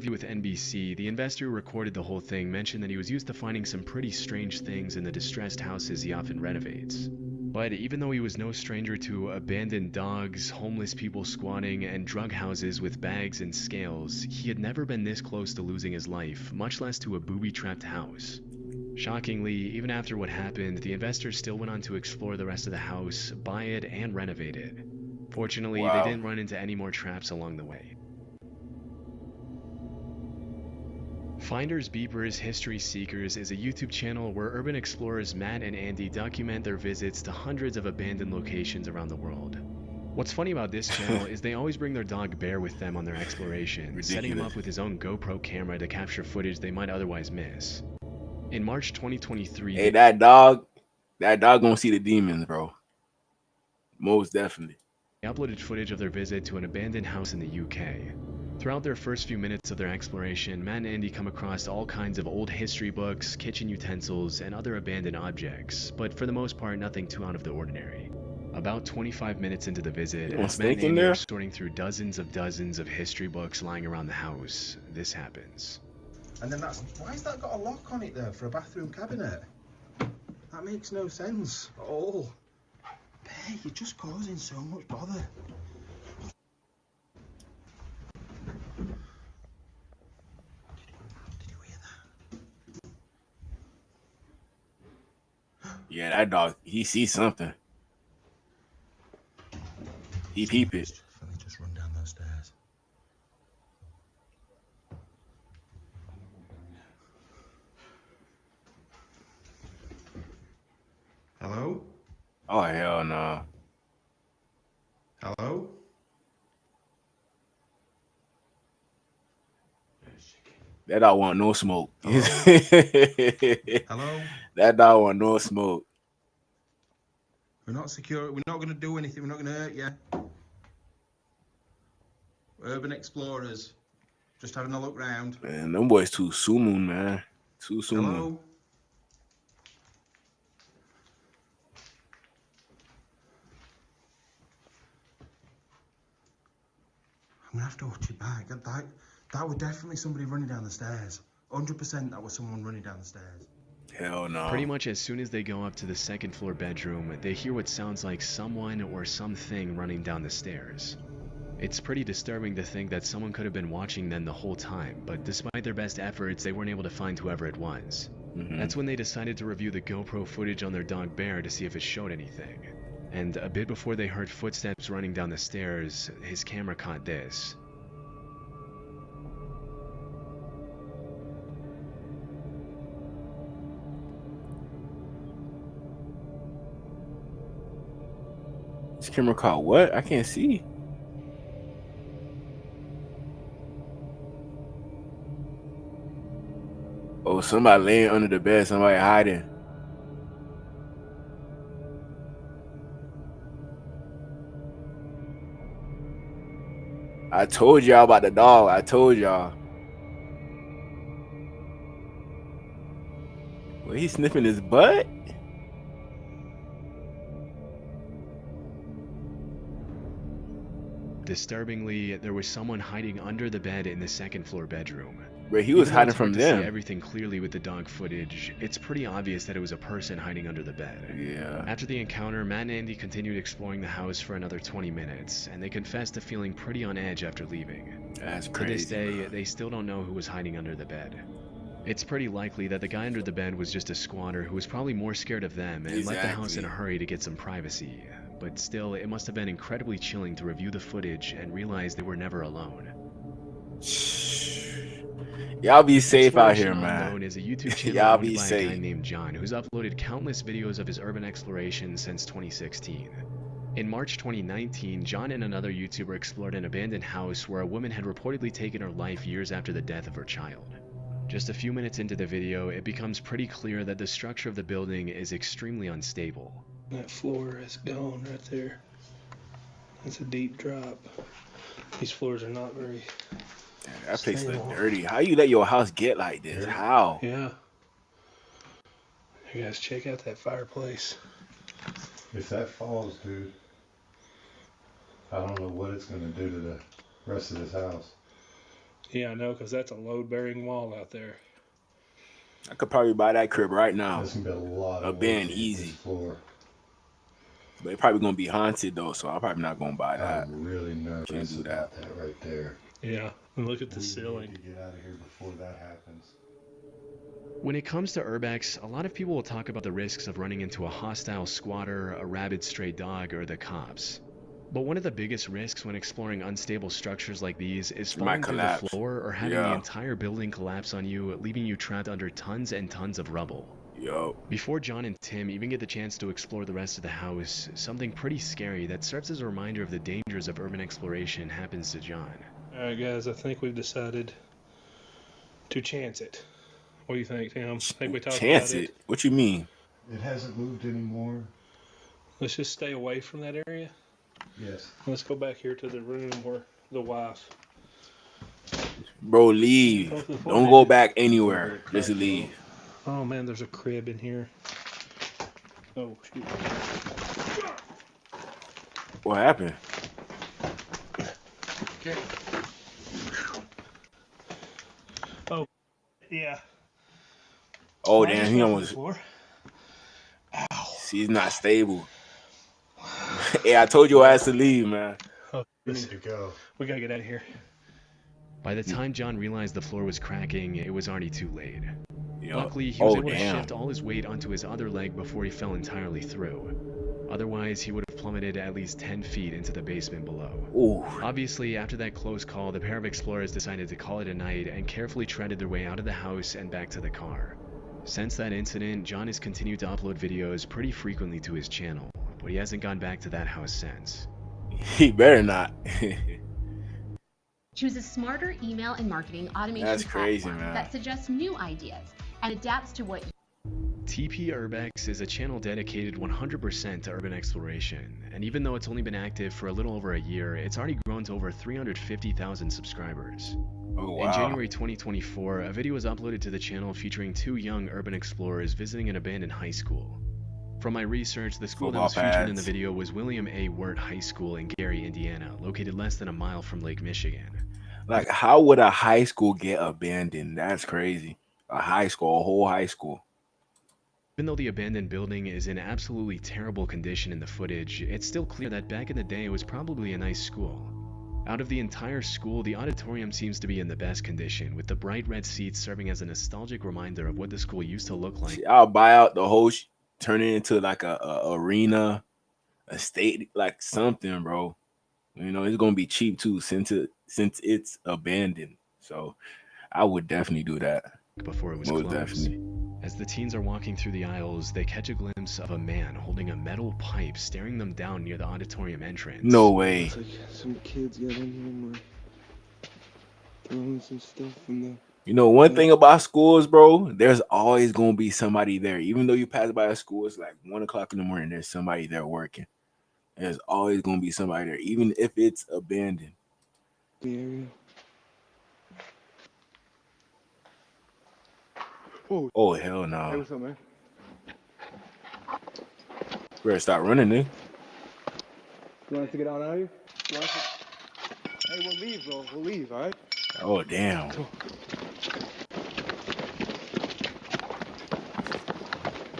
with NBC, the investor who recorded the whole thing mentioned that he was used to finding some pretty strange things in the distressed houses he often renovates. But even though he was no stranger to abandoned dogs, homeless people squatting, and drug houses with bags and scales, he had never been this close to losing his life, much less to a booby-trapped house. Shockingly, even after what happened, the investor still went on to explore the rest of the house, buy it, and renovate it. Fortunately, they didn't run into any more traps along the way. Finders Beepers History Seekers is a YouTube channel where urban explorers Matt and Andy document their visits to hundreds of abandoned locations around the world. What's funny about this channel is they always bring their dog Bear with them on their exploration, setting him up with his own GoPro camera to capture footage they might otherwise miss. In March 2023... Hey, that dog gonna see the demons, bro. Most definitely. They uploaded footage of their visit to an abandoned house in the UK. Throughout their first few minutes of their exploration, Matt and Andy come across all kinds of old history books, kitchen utensils, and other abandoned objects, but for the most part, nothing too out of the ordinary. About 25 minutes into the visit, as Matt and Andy are sorting through dozens of history books lying around the house, this happens. And then why has that got a lock on it there for a bathroom cabinet? That makes no sense at all. Bear, you're just causing so much bother. Yeah, that dog, he sees something. He peep it. Let me just run down those stairs. Hello? Oh, hell no. Hello? That dog want no smoke. Hello? That dog want no smoke. We're not secure. We're not going to do anything. We're not going to hurt you. Urban explorers. Just having a look round. Man, them boys too soon, man. Too soon. Hello? I'm going to have to watch it back. That was definitely somebody running down the stairs. 100% that was someone running down the stairs. Hell no. Pretty much as soon as they go up to the second floor bedroom, they hear what sounds like someone or something running down the stairs. It's pretty disturbing to think that someone could have been watching them the whole time, but despite their best efforts, they weren't able to find whoever it was. That's when they decided to review the GoPro footage on their dog Bear to see if it showed anything. And a bit before they heard footsteps running down the stairs, his camera caught this. This camera caught what? I can't see. Oh, somebody laying under the bed, somebody hiding. I told y'all about the dog. I told y'all. Well, he's sniffing his butt? Disturbingly, there was someone hiding under the bed in the second floor bedroom. But he was hiding from them. To see everything clearly with the dog footage, it's pretty obvious that it was a person hiding under the bed. Yeah. After the encounter, Matt and Andy continued exploring the house for another 20 minutes, and they confessed to feeling pretty on edge after leaving. That's crazy. To this day, bro. They still don't know who was hiding under the bed. It's pretty likely that the guy under the bed was just a squatter who was probably more scared of them and left the house in a hurry to get some privacy. But still, it must have been incredibly chilling to review the footage and realize they were never alone. Y'all be safe out here, man. Unknown is a YouTube channel Y'all owned be by safe. a guy named John, who's uploaded countless videos of his urban exploration since 2016. In March 2019, John and another YouTuber explored an abandoned house where a woman had reportedly taken her life years after the death of her child. Just a few minutes into the video, it becomes pretty clear that the structure of the building is extremely unstable. That floor is gone right there. It's a deep drop. These floors are not very. Damn, that place look stable. dirty. How you let your house get like this? How? Yeah. You guys check out that fireplace. If that falls, dude, I don't know what it's going to do to the rest of this house. Yeah, I know, because that's a load-bearing wall out there. I could probably buy that crib right now. That's going to be a lot of band work easy. Floor. But it's probably going to be haunted, though, so I'm probably not going to buy that. I'm really nervous Can't do about that right there. Yeah, and look at the ceiling. We need to get out of here before that happens. When it comes to urbex, a lot of people will talk about the risks of running into a hostile squatter, a rabid stray dog, or the cops. But one of the biggest risks when exploring unstable structures like these is falling through the floor or having the entire building collapse on you, leaving you trapped under tons and tons of rubble. Before John and Tim even get the chance to explore the rest of the house, something pretty scary that serves as a reminder of the dangers of urban exploration happens to John. Alright guys, I think we've decided to chance it. What do you think, Tim? I think we talked Chance about it? What you mean? It hasn't moved anymore. Let's just stay away from that area. Yes. Let's go back here to the room where the wife. Bro, leave. Don't go back anywhere. Just leave. Oh man, there's a crib in here. Oh shoot. What happened? Okay. Oh, yeah. Oh damn, he almost. See, he's not stable. Hey, I told your ass to leave, man. Oh, we need to go. We gotta get out of here. By the time John realized the floor was cracking, it was already too late. Yo. Luckily, he was able to shift all his weight onto his other leg before he fell entirely through. Otherwise, he would have plummeted at least 10 feet into the basement below. Ooh. Obviously, after that close call, the pair of explorers decided to call it a night and carefully treaded their way out of the house and back to the car. Since that incident, John has continued to upload videos pretty frequently to his channel, but he hasn't gone back to that house since. He better not. Choose a smarter email and marketing automation platform that suggests new ideas and adapts to what TP Urbex is a channel dedicated 100% to urban exploration, and even though it's only been active for a little over a year, it's already grown to over 350,000 subscribers. Oh, wow. In January 2024, a video was uploaded to the channel featuring two young urban explorers visiting an abandoned high school. From my research, the school that was featured in the video was William A. Wirt High School in Gary, Indiana, located less than a mile from Lake Michigan. Like, how would a high school get abandoned? That's crazy. A high school, a whole high school. Even though the abandoned building is in absolutely terrible condition in the footage, it's still clear that back in the day it was probably a nice school. Out of the entire school, the auditorium seems to be in the best condition, with the bright red seats serving as a nostalgic reminder of what the school used to look like. I'll buy out the whole, turn it into like a arena, a state, like something, bro. You know, it's gonna be cheap too, since it's abandoned. So I would definitely do that. Before it was closed. Definitely. As the teens are walking through the aisles, they catch a glimpse of a man holding a metal pipe staring them down near the auditorium entrance. No way. It's like some kids got in here and were throwing some stuff from the... You know, one thing about schools, bro, there's always going to be somebody there. Even though you pass by a school, it's like 1 o'clock in the morning, there's somebody there working. There's always going to be somebody there, even if it's abandoned. The area. Oh, hell no. Hey, what's up, man? Better start running, nigga. You want us to get out of here? Hey, we'll leave, bro. We'll leave, all right? Oh, damn.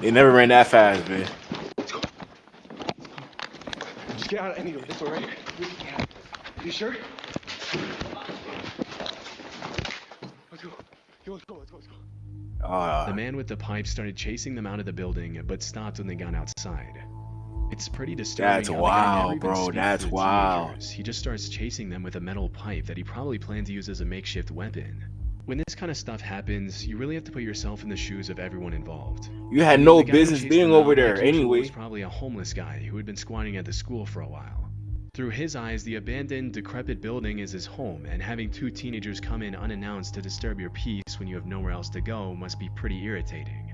They never ran that fast, man. Just get out anyway. This one right here. You sure? Let's go. Let's go. The man with the pipe started chasing them out of the building, but stopped when they got outside. It's pretty disturbing. That's wild, bro. That's wild. He just starts chasing them with a metal pipe that he probably planned to use as a makeshift weapon. When this kind of stuff happens, you really have to put yourself in the shoes of everyone involved. You had no business being over there anyway. He was probably a homeless guy who had been squatting at the school for a while. Through his eyes, the abandoned, decrepit building is his home, and having two teenagers come in unannounced to disturb your peace when you have nowhere else to go must be pretty irritating.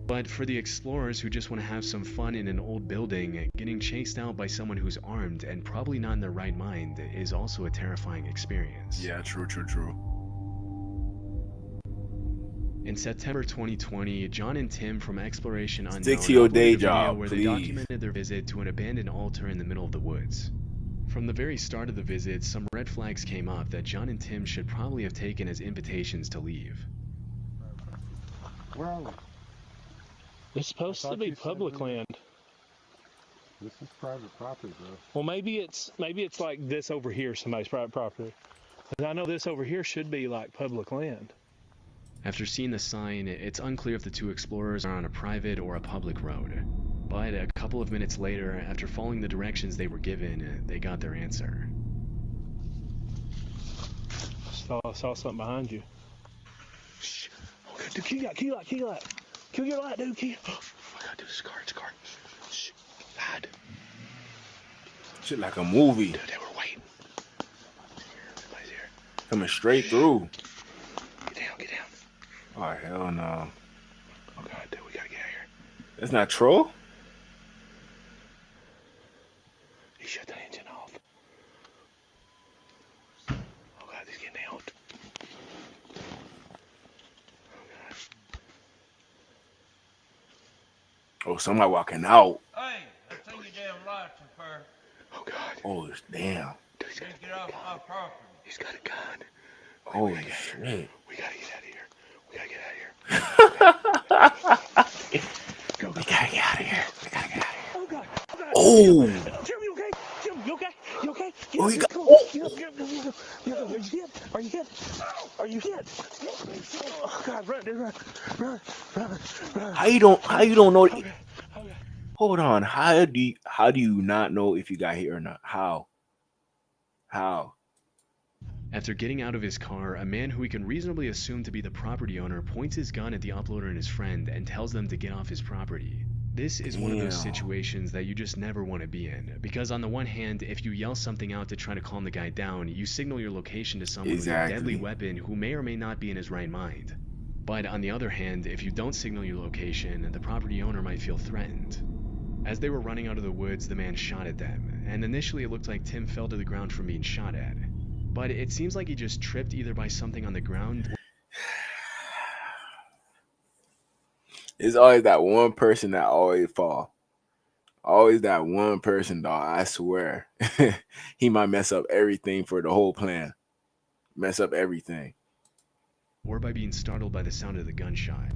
But for the explorers who just want to have some fun in an old building, getting chased out by someone who's armed and probably not in their right mind is also a terrifying experience. Yeah, true. In September 2020, John and Tim from Exploration Unknown Stick to your day uploaded a video job, where please. they documented their visit to an abandoned altar in the middle of the woods. From the very start of the visit, some red flags came up that John and Tim should probably have taken as invitations to leave. Where are we? It's supposed to be public land. This is private property, bro. Well, maybe it's like this over here, somebody's private property. 'Cause I know this over here should be like public land. After seeing the sign, it's unclear if the two explorers are on a private or a public road. But a couple of minutes later, after following the directions they were given, they got their answer. Saw something behind you. Shh. Okay, dude, kill your light. Kill your light, dude. Oh my God, dude, it's a car. Shh. Hide. Shit like a movie. Dude, they were waiting. Somebody's here. Coming straight through. Get down. Oh, hell no. Oh God, dude, we gotta get out of here. That's not Troll? He shut the engine off. Oh God, he's getting out. Oh, somebody walking out. Hey, that's in your damn license, sir. Oh God. Oh, damn. Dude, he's got Get off my property. He's got a gun. Holy shit. We gotta get out of here. We gotta get out of here. Go. We gotta get out of here. Oh God. Oh. Jim, you okay? Jim, you okay? You okay? Oh, he got. Are you hit? Are you hit? Oh God, run, dude, run. How you don't know? Okay. Hold on. How do you not know if you got hit or not? How? After getting out of his car, a man who we can reasonably assume to be the property owner points his gun at the uploader and his friend and tells them to get off his property. This is one of those situations that you just never want to be in, because on the one hand, if you yell something out to try to calm the guy down, you signal your location to someone with a deadly weapon who may or may not be in his right mind. But on the other hand, if you don't signal your location, the property owner might feel threatened. As they were running out of the woods, the man shot at them, and initially it looked like Tim fell to the ground from being shot at. But it seems like he just tripped either by something on the ground. It's always that one person that always fall. Always that one person, dog. I swear. He might mess up everything for the whole plan. Mess up everything. Or by being startled by the sound of the gunshot.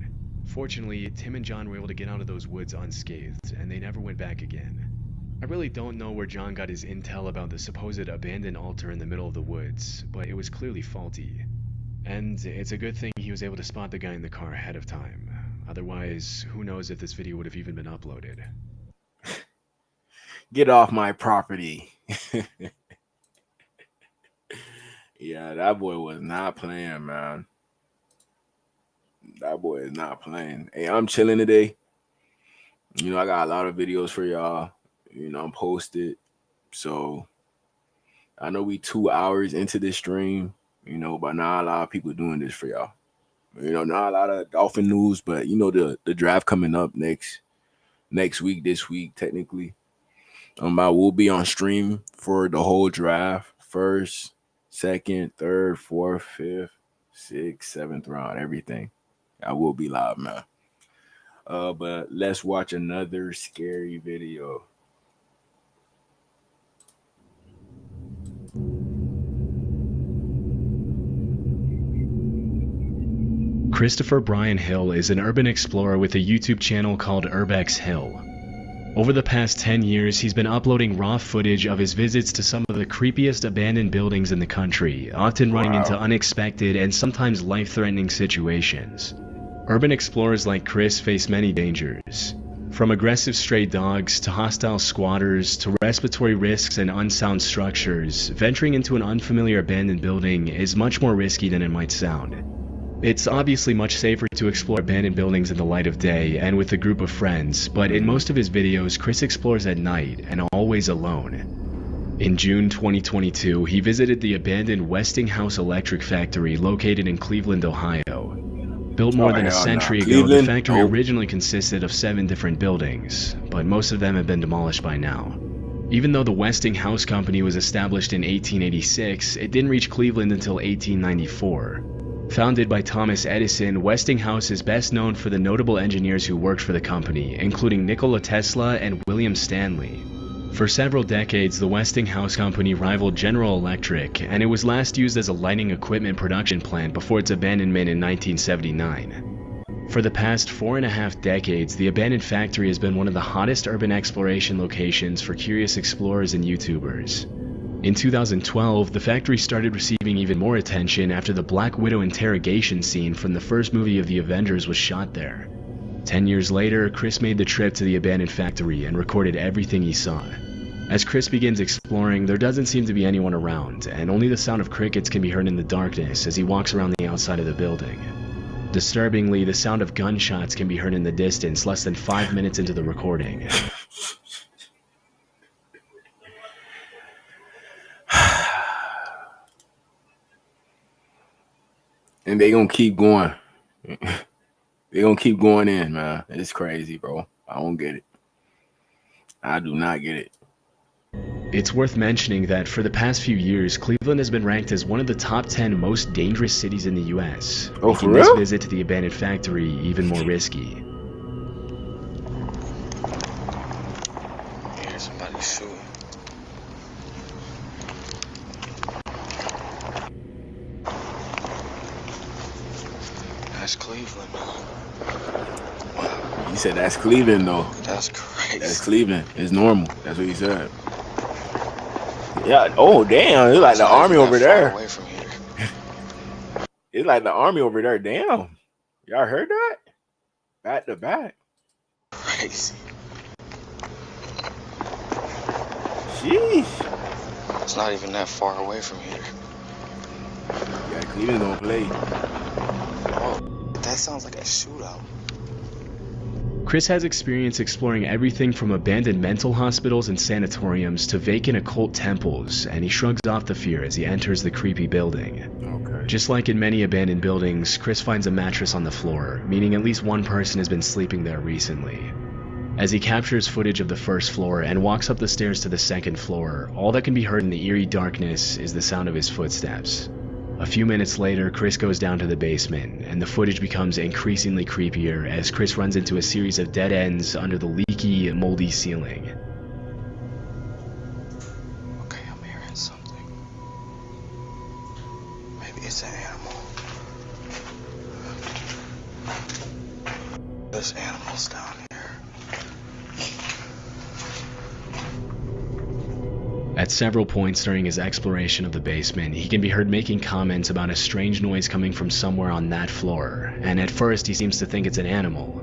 Fortunately, Tim and John were able to get out of those woods unscathed, and they never went back again. I really don't know where John got his intel about the supposed abandoned altar in the middle of the woods, but it was clearly faulty. And it's a good thing he was able to spot the guy in the car ahead of time. Otherwise, who knows if this video would have even been uploaded. Get off my property. Yeah, that boy was not playing, man. That boy is not playing. Hey, I'm chilling today. You know, I got a lot of videos for y'all. You know, I'm posted. So I know we 2 hours into this stream, you know, but not a lot of people doing this for y'all. You know, not a lot of Dolphin news, but you know, the draft coming up next week, this week, technically. I will be on stream for the whole draft. First, second, third, fourth, fifth, sixth, seventh round, everything. I will be live, man. But let's watch another scary video. Christopher Brian Hill is an urban explorer with a YouTube channel called Urbex Hill. Over the past 10 years, he's been uploading raw footage of his visits to some of the creepiest abandoned buildings in the country, often running into unexpected and sometimes life-threatening situations. Urban explorers like Chris face many dangers, from aggressive stray dogs to hostile squatters to respiratory risks and unsound structures. Venturing into an unfamiliar abandoned building is much more risky than it might sound. It's obviously much safer to explore abandoned buildings in the light of day and with a group of friends, but in most of his videos, Chris explores at night and always alone. In June 2022, he visited the abandoned Westinghouse Electric Factory located in Cleveland, Ohio. Built more than a century ago, the Cleveland? factory Nope. originally consisted of 7 different buildings, but most of them have been demolished by now. Even though the Westinghouse Company was established in 1886, it didn't reach Cleveland until 1894. Founded by Thomas Edison, Westinghouse is best known for the notable engineers who worked for the company, including Nikola Tesla and William Stanley. For several decades, the Westinghouse Company rivaled General Electric, and it was last used as a lighting equipment production plant before its abandonment in 1979. For the past 4.5 decades, the abandoned factory has been one of the hottest urban exploration locations for curious explorers and YouTubers. In 2012, the factory started receiving even more attention after the Black Widow interrogation scene from the first movie of the Avengers was shot there. 10 years later, Chris made the trip to the abandoned factory and recorded everything he saw. As Chris begins exploring, there doesn't seem to be anyone around, and only the sound of crickets can be heard in the darkness as he walks around the outside of the building. Disturbingly, the sound of gunshots can be heard in the distance less than 5 minutes into the recording. And they gonna keep going. They gonna keep going in, man. It's crazy, bro. I don't get it. I do not get it. It's worth mentioning that for the past few years, Cleveland has been ranked as one of the top 10 most dangerous cities in the US, Oh, for making this real? visit to the abandoned factory even more risky. I hear somebody shooting. That's Cleveland, man. He said that's Cleveland, though. That's crazy. That's Cleveland. It's normal. That's what he said. Yeah. Oh, damn. It's like the army over there. Away from here. It's like the army over there. Damn. Y'all heard that? Back to back. Crazy. Sheesh. It's not even that far away from here. Yeah, Cleveland don't play. Oh, that sounds like a shootout. Chris has experience exploring everything from abandoned mental hospitals and sanatoriums to vacant occult temples, and he shrugs off the fear as he enters the creepy building. Okay. Just like in many abandoned buildings, Chris finds a mattress on the floor, meaning at least one person has been sleeping there recently. As he captures footage of the first floor and walks up the stairs to the second floor, all that can be heard in the eerie darkness is the sound of his footsteps. A few minutes later, Chris goes down to the basement, and the footage becomes increasingly creepier as Chris runs into a series of dead ends under the leaky, moldy ceiling. Okay, I'm hearing something. Maybe it's an animal. There's animals down here. At several points during his exploration of the basement, he can be heard making comments about a strange noise coming from somewhere on that floor, and at first he seems to think it's an animal.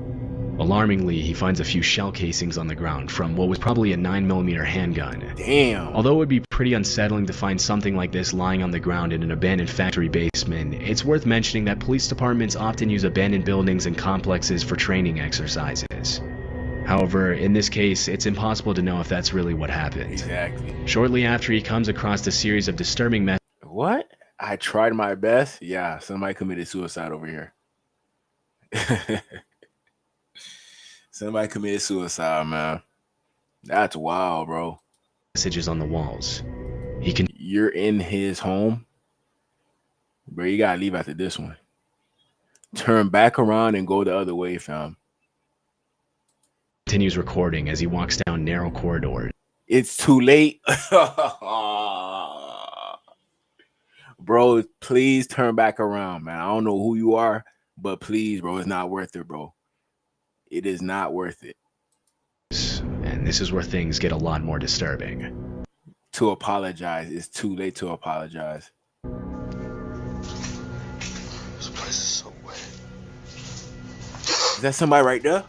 Alarmingly, he finds a few shell casings on the ground from what was probably a 9mm handgun. Damn. Although it would be pretty unsettling to find something like this lying on the ground in an abandoned factory basement, it's worth mentioning that police departments often use abandoned buildings and complexes for training exercises. However, in this case, it's impossible to know if that's really what happened. Exactly. Shortly after, he comes across a series of disturbing messages. What? I tried my best. Yeah, somebody committed suicide over here. Somebody committed suicide, man. That's wild, bro. Messages on the walls. You're in his home, bro. You gotta leave after this one. Turn back around and go the other way, fam. Continues recording as he walks down narrow corridors. It's too late. Bro, please turn back around, man. I don't know who you are, but please, bro, it's not worth it, bro. It is not worth it. And this is where things get a lot more disturbing. To apologize, it's too late to apologize. This place is so wet. Is that somebody right there?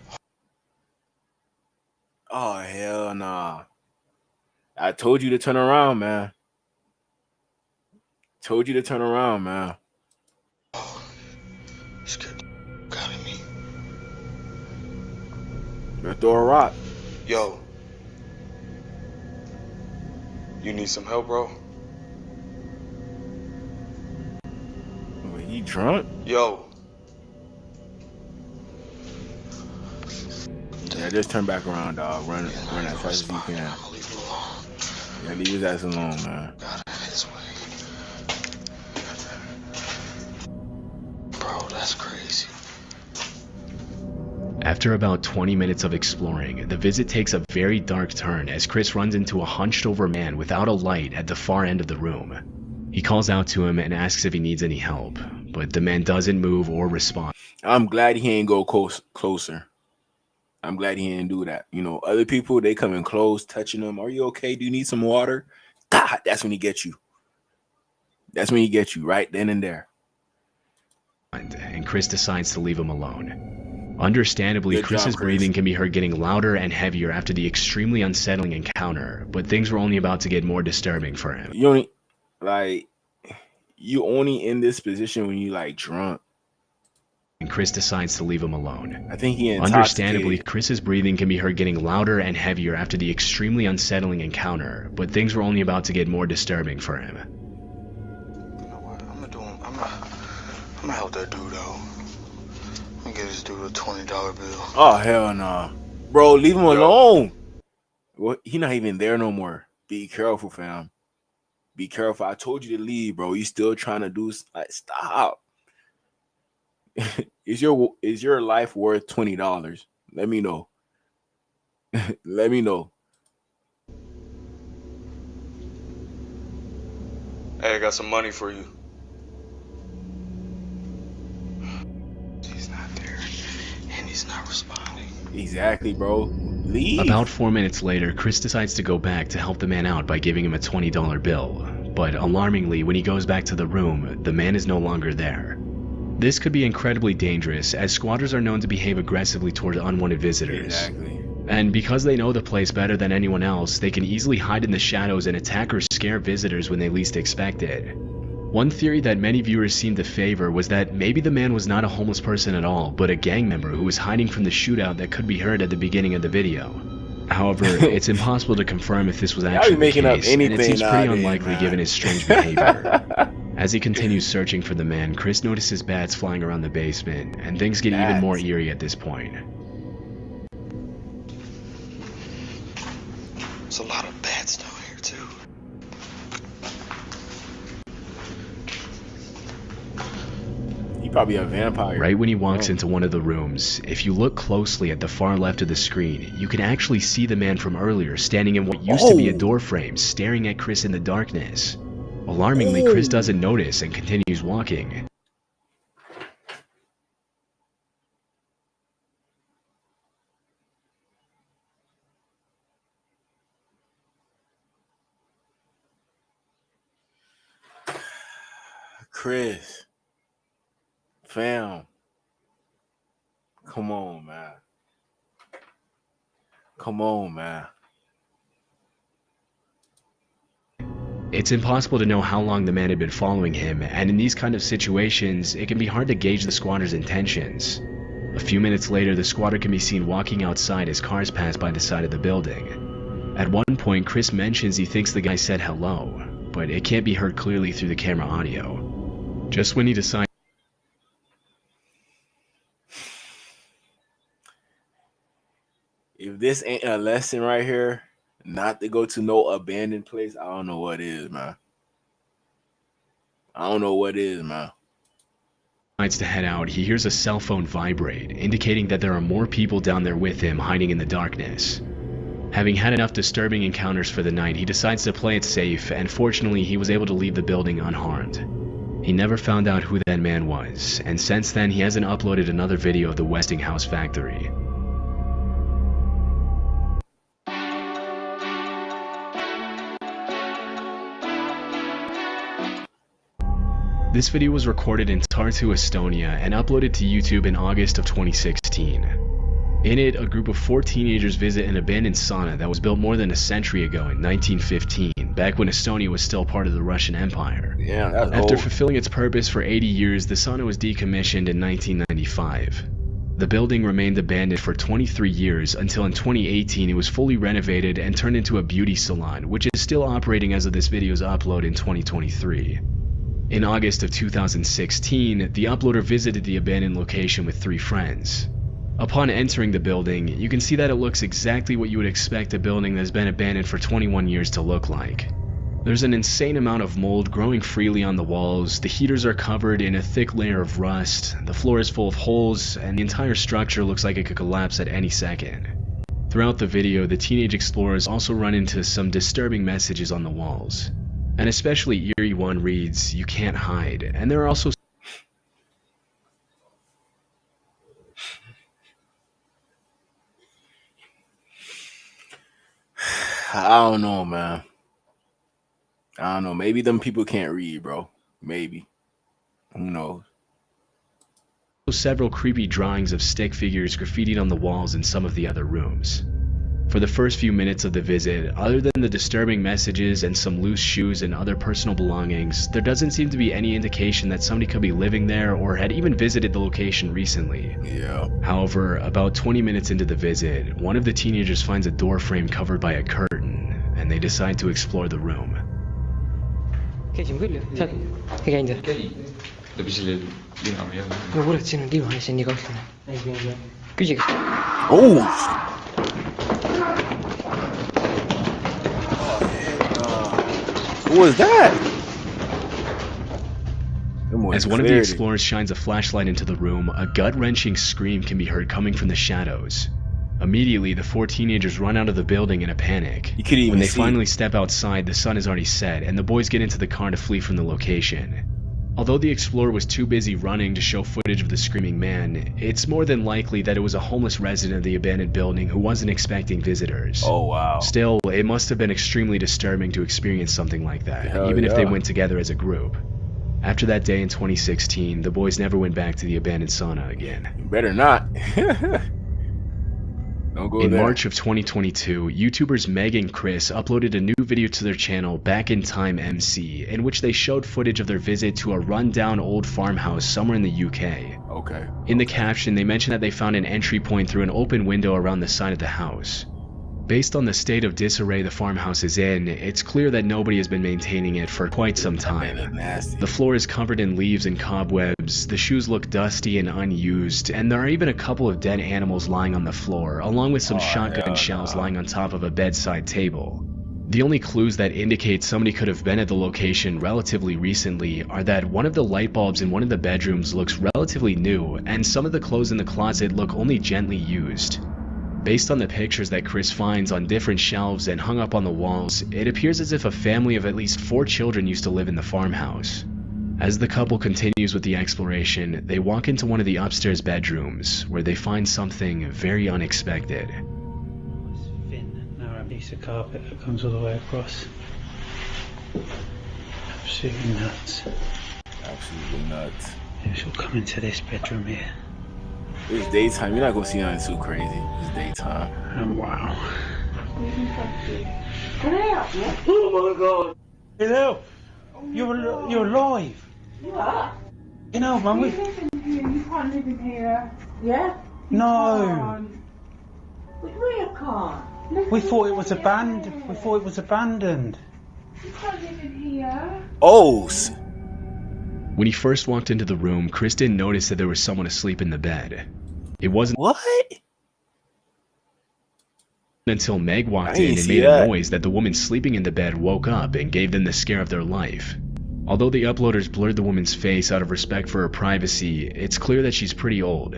Oh, hell nah. I told you to turn around, man. Told you to turn around, man. Scared the out of me. Better throw a rock. Yo. You need some help, bro? Wait, he drunk? Yo. Yeah, just turn back around, dog. Run as fast as you can. Yeah, leave his ass alone, man. Bro, that's crazy. After about 20 minutes of exploring, the visit takes a very dark turn as Chris runs into a hunched over man without a light at the far end of the room. He calls out to him and asks if he needs any help, but the man doesn't move or respond. I'm glad he ain't go closer. I'm glad he didn't do that. You know, other people, they come in close, touching them. Are you okay? Do you need some water? God, that's when he gets you. That's when he gets you, right then and there. And Chris decides to leave him alone. Understandably, Chris's breathing can be heard getting louder and heavier after the extremely unsettling encounter, but things were only about to get more disturbing for him. You only in this position when you like drunk. And Chris decides to leave him alone. I think he intoxicated. Understandably, Chris's breathing can be heard getting louder and heavier after the extremely unsettling encounter, but things were only about to get more disturbing for him. You know what? I'm gonna help that dude out. I'm gonna give this dude a $20 bill. Oh, hell no. Bro, leave him alone. Well, he not even there no more. Be careful, fam. Be careful. I told you to leave, bro. You still trying to do... Like, stop. Is your life worth $20? Let me know. Let me know. Hey, I got some money for you. He's not there, and he's not responding. Exactly, bro. Leave. About 4 minutes later, Chris decides to go back to help the man out by giving him a $20 bill. But alarmingly, when he goes back to the room, the man is no longer there. This could be incredibly dangerous, as squatters are known to behave aggressively toward unwanted visitors. Exactly. And because they know the place better than anyone else, they can easily hide in the shadows and attack or scare visitors when they least expect it. One theory that many viewers seemed to favor was that maybe the man was not a homeless person at all, but a gang member who was hiding from the shootout that could be heard at the beginning of the video. However, it's impossible to confirm if this was actually the case, and it seems pretty unlikely given his strange behavior. As he continues searching for the man, Chris notices bats flying around the basement, and things get even more eerie at this point. There's a lot of bats down here, too. He probably a vampire. Right when he walks into one of the rooms, if you look closely at the far left of the screen, you can actually see the man from earlier standing in what used to be a door frame, staring at Chris in the darkness. Alarmingly, Chris doesn't notice and continues walking. Chris. Fam. Come on, man. Come on, man. It's impossible to know how long the man had been following him, and in these kind of situations, it can be hard to gauge the squatter's intentions. A few minutes later, the squatter can be seen walking outside as cars pass by the side of the building. At one point, Chris mentions he thinks the guy said hello, but it can't be heard clearly through the camera audio. Just when he decides... If this ain't a lesson right here, not to go to no abandoned place, I don't know what is, man. I don't know what is, man. Decides to head out, he hears a cell phone vibrate, indicating that there are more people down there with him hiding in the darkness. Having had enough disturbing encounters for the night, he decides to play it safe, and fortunately he was able to leave the building unharmed. He never found out who that man was, and since then he hasn't uploaded another video of the Westinghouse factory. This video was recorded in Tartu, Estonia, and uploaded to YouTube in August of 2016. In it, a group of 4 teenagers visit an abandoned sauna that was built more than a century ago in 1915, back when Estonia was still part of the Russian Empire. Yeah, that's After old. fulfilling its purpose for 80 years, the sauna was decommissioned in 1995. The building remained abandoned for 23 years until in 2018 it was fully renovated and turned into a beauty salon, which is still operating as of this video's upload in 2023. In August of 2016, the uploader visited the abandoned location with 3 friends. Upon entering the building, you can see that it looks exactly what you would expect a building that's been abandoned for 21 years to look like. There's an insane amount of mold growing freely on the walls, the heaters are covered in a thick layer of rust, the floor is full of holes, and the entire structure looks like it could collapse at any second. Throughout the video, the teenage explorers also run into some disturbing messages on the walls. An especially eerie one reads, "You can't hide," and there are also I don't know, man. I don't know. Maybe them people can't read, bro. Maybe. Who knows? several creepy drawings of stick figures graffitied on the walls in some of the other rooms. For the first few minutes of the visit, other than the disturbing messages and some loose shoes and other personal belongings, there doesn't seem to be any indication that somebody could be living there or had even visited the location recently. Yeah. However, about 20 minutes into the visit, one of the teenagers finds a door frame covered by a curtain, and they decide to explore the room. Oh! What was that? As one of the explorers shines a flashlight into the room, a gut-wrenching scream can be heard coming from the shadows. Immediately, the four teenagers run out of the building in a panic. When they finally step outside, the sun is already set, and the boys get into the car to flee from the location. Although the explorer was too busy running to show footage of the screaming man, it's more than likely that it was a homeless resident of the abandoned building who wasn't expecting visitors. Oh, wow. Still, it must have been extremely disturbing to experience something like that, even if they went together as a group. After that day in 2016, the boys never went back to the abandoned sauna again. Better not. In March of 2022, YouTubers Meg and Chris uploaded a new video to their channel, Back in Time MC, in which they showed footage of their visit to a rundown old farmhouse somewhere in the UK. Okay. In the caption, they mentioned that they found an entry point through an open window around the side of the house. Based on the state of disarray the farmhouse is in, it's clear that nobody has been maintaining it for quite some time. The floor is covered in leaves and cobwebs, the shoes look dusty and unused, and there are even a couple of dead animals lying on the floor, along with some shotgun shells lying on top of a bedside table. The only clues that indicate somebody could have been at the location relatively recently are that one of the light bulbs in one of the bedrooms looks relatively new, and some of the clothes in the closet look only gently used. Based on the pictures that Chris finds on different shelves and hung up on the walls, it appears as if a family of at least 4 children used to live in the farmhouse. As the couple continues with the exploration, they walk into one of the upstairs bedrooms, where they find something very unexpected. Thin, narrow piece of carpet that comes all the way across. Absolutely nuts. Absolutely nuts. It will come into this bedroom here. It's daytime. You're not gonna see nothing too crazy. It's daytime. Oh, wow. Can I help you? Oh my God! Hello. You're alive. What? You know, man. You live in here. You can't live in here. Yeah? No. But we can't. We thought it was abandoned. We thought it was abandoned. You can't live in here. Oh. When he first walked into the room, Chris didn't notice that there was someone asleep in the bed. It wasn't until Meg walked in and made a noise that the woman sleeping in the bed woke up and gave them the scare of their life. Although the uploaders blurred the woman's face out of respect for her privacy, it's clear that she's pretty old.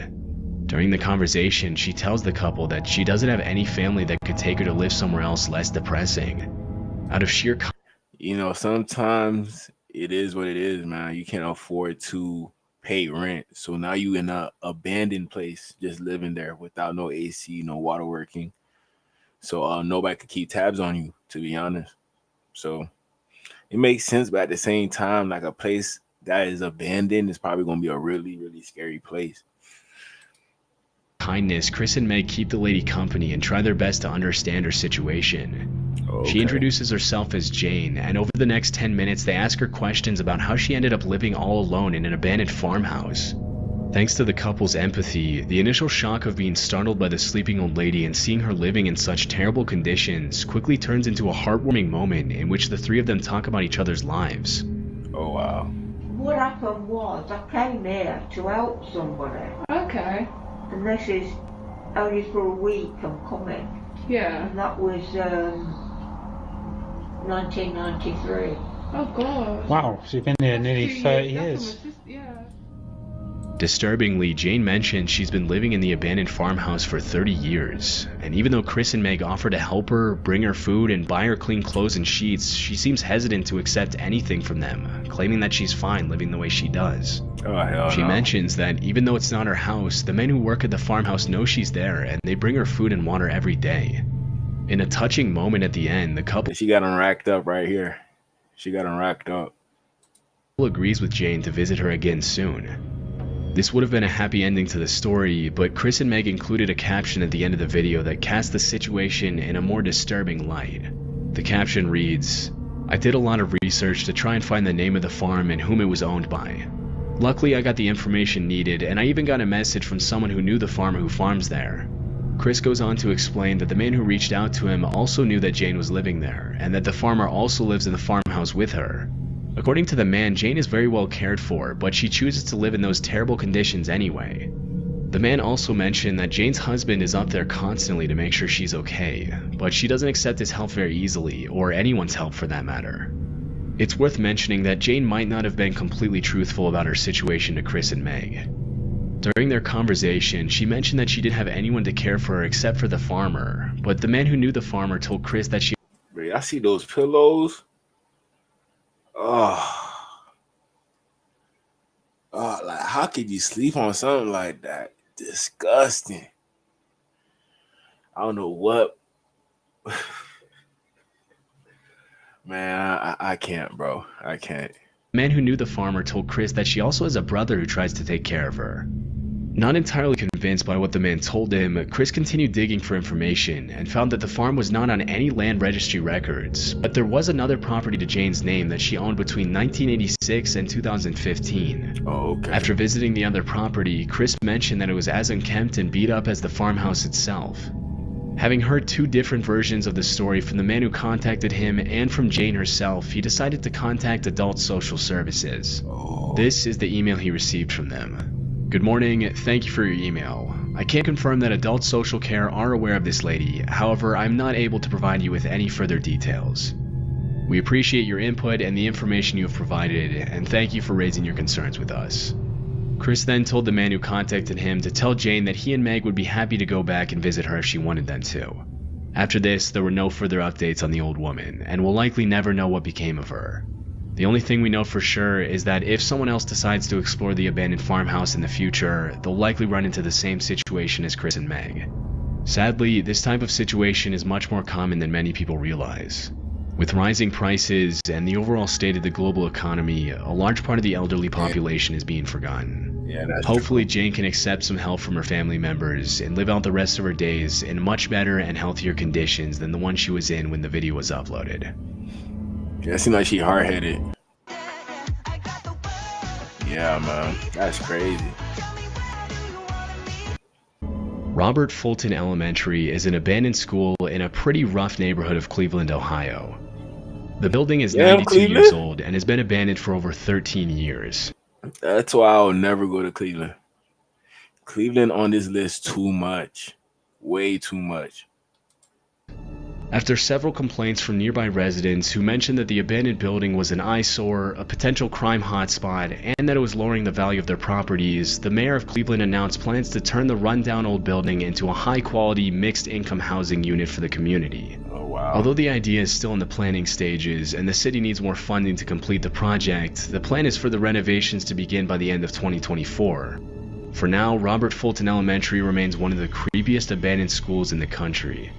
During the conversation, she tells the couple that she doesn't have any family that could take her to live somewhere else less depressing. Out of sheer sometimes it is what it is, man. You can't afford to pay rent. So now you in a abandoned place, just living there without no AC, no water working. So nobody could keep tabs on you, to be honest. So it makes sense, but at the same time, like a place that is abandoned is probably going to be a really, really scary place. Kindness, Chris and Meg keep the lady company and try their best to understand her situation. She introduces herself as Jane, and over the next 10 minutes they ask her questions about how she ended up living all alone in an abandoned farmhouse. Thanks to the couple's empathy, the initial shock of being startled by the sleeping old lady and seeing her living in such terrible conditions quickly turns into a heartwarming moment in which the three of them talk about each other's lives. Oh wow. What happened was I came here to help somebody. Okay. And this is only for a week I'm coming. Yeah. And that was 1993. Oh God. Wow, she's been here nearly 30 years. Disturbingly, Jane mentioned she's been living in the abandoned farmhouse for 30 years, and even though Chris and Meg offer to help her, bring her food, and buy her clean clothes and sheets, she seems hesitant to accept anything from them, claiming that she's fine living the way she does. Oh, hell She no. mentions that even though it's not her house, the men who work at the farmhouse know she's there, and they bring her food and water every day. In a touching moment at the end, the couple— She got them racked up right here. She got them racked up. agrees with Jane to visit her again soon. This would have been a happy ending to the story, but Chris and Meg included a caption at the end of the video that cast the situation in a more disturbing light. The caption reads, "I did a lot of research to try and find the name of the farm and whom it was owned by. Luckily I got the information needed, and I even got a message from someone who knew the farmer who farms there." Chris goes on to explain that the man who reached out to him also knew that Jane was living there, and that the farmer also lives in the farmhouse with her. According to the man, Jane is very well cared for, but she chooses to live in those terrible conditions anyway. The man also mentioned that Jane's husband is up there constantly to make sure she's okay, but she doesn't accept his help very easily, or anyone's help for that matter. It's worth mentioning that Jane might not have been completely truthful about her situation to Chris and Meg. During their conversation, she mentioned that she didn't have anyone to care for her except for the farmer, but the man who knew the farmer told Chris that she— I see those pillows. Like, how could you sleep on something like that? Disgusting. I don't know what. Man, I can't, bro. I can't. The man who knew the farmer told Chris that she also has a brother who tries to take care of her. Not entirely convinced by what the man told him, Chris continued digging for information and found that the farm was not on any land registry records, but there was another property to Jane's name that she owned between 1986 and 2015. Oh, okay. After visiting the other property, Chris mentioned that it was as unkempt and beat up as the farmhouse itself. Having heard two different versions of the story from the man who contacted him and from Jane herself, he decided to contact Adult Social Services. This is the email he received from them. "Good morning, thank you for your email. I can confirm that Adult Social Care are aware of this lady, however I'm not able to provide you with any further details. We appreciate your input and the information you have provided, and thank you for raising your concerns with us." Chris then told the man who contacted him to tell Jane that he and Meg would be happy to go back and visit her if she wanted them to. After this, there were no further updates on the old woman, and we'll likely never know what became of her. The only thing we know for sure is that if someone else decides to explore the abandoned farmhouse in the future, they'll likely run into the same situation as Chris and Meg. Sadly, this type of situation is much more common than many people realize. With rising prices and the overall state of the global economy, a large part of the elderly population is being forgotten. Yeah, that's Hopefully Jane can accept some help from her family members and live out the rest of her days in much better and healthier conditions than the one she was in when the video was uploaded. Yeah, it seems like she hard-headed. Yeah, man. That's crazy. Robert Fulton Elementary is an abandoned school in a pretty rough neighborhood of Cleveland, Ohio. The building is 92 years old and has been abandoned for over 13 years. That's why I'll never go to Cleveland. Cleveland on this list too much. Way too much. After several complaints from nearby residents who mentioned that the abandoned building was an eyesore, a potential crime hotspot, and that it was lowering the value of their properties, the mayor of Cleveland announced plans to turn the rundown old building into a high-quality, mixed-income housing unit for the community. Oh, wow. Although the idea is still in the planning stages and the city needs more funding to complete the project, the plan is for the renovations to begin by the end of 2024. For now, Robert Fulton Elementary remains one of the creepiest abandoned schools in the country.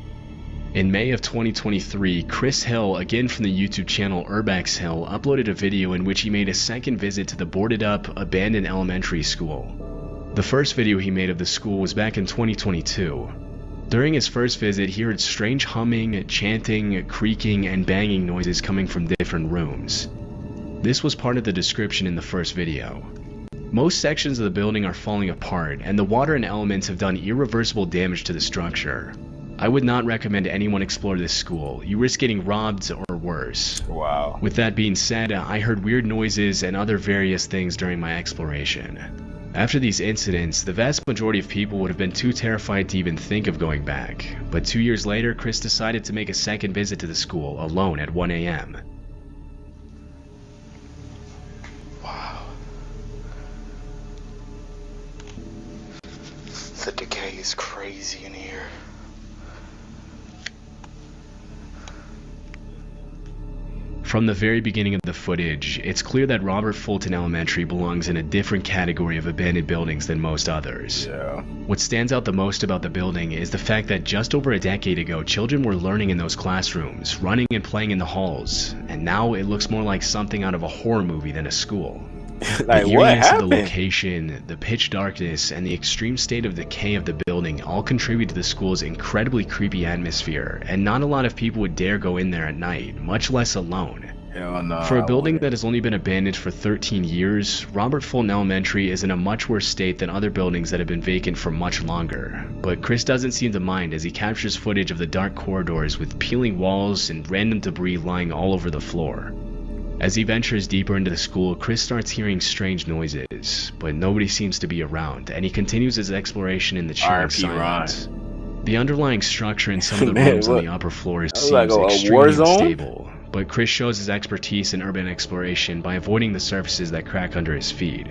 In May of 2023, Chris Hill, again from the YouTube channel Urbex Hill, uploaded a video in which he made a second visit to the boarded-up, abandoned elementary school. The first video he made of the school was back in 2022. During his first visit, he heard strange humming, chanting, creaking, and banging noises coming from different rooms. This was part of the description in the first video. Most sections of the building are falling apart, and the water and elements have done irreversible damage to the structure. I would not recommend anyone explore this school. You risk getting robbed or worse. Wow. With that being said, I heard weird noises and other various things during my exploration. After these incidents, the vast majority of people would have been too terrified to even think of going back. But 2 years later, Chris decided to make a second visit to the school alone at 1 a.m. Wow. The decay is crazy in here. From the very beginning of the footage, it's clear that Robert Fulton Elementary belongs in a different category of abandoned buildings than most others. Yeah. What stands out the most about the building is the fact that just over a decade ago, children were learning in those classrooms, running and playing in the halls, and now it looks more like something out of a horror movie than a school. Like, the what eeriness of happened? the location, the pitch darkness, and the extreme state of decay of the building all contribute to the school's incredibly creepy atmosphere, and not a lot of people would dare go in there at night, much less alone. Hell no. For a building that has only been abandoned for 13 years, Robert Fulton Elementary is in a much worse state than other buildings that have been vacant for much longer. But Chris doesn't seem to mind as he captures footage of the dark corridors with peeling walls and random debris lying all over the floor. As he ventures deeper into the school, Chris starts hearing strange noises, but nobody seems to be around, and he continues his exploration in the chilling silence. The underlying structure in some of the rooms on the upper floors seems like a war extremely zone? unstable, but Chris shows his expertise in urban exploration by avoiding the surfaces that crack under his feet.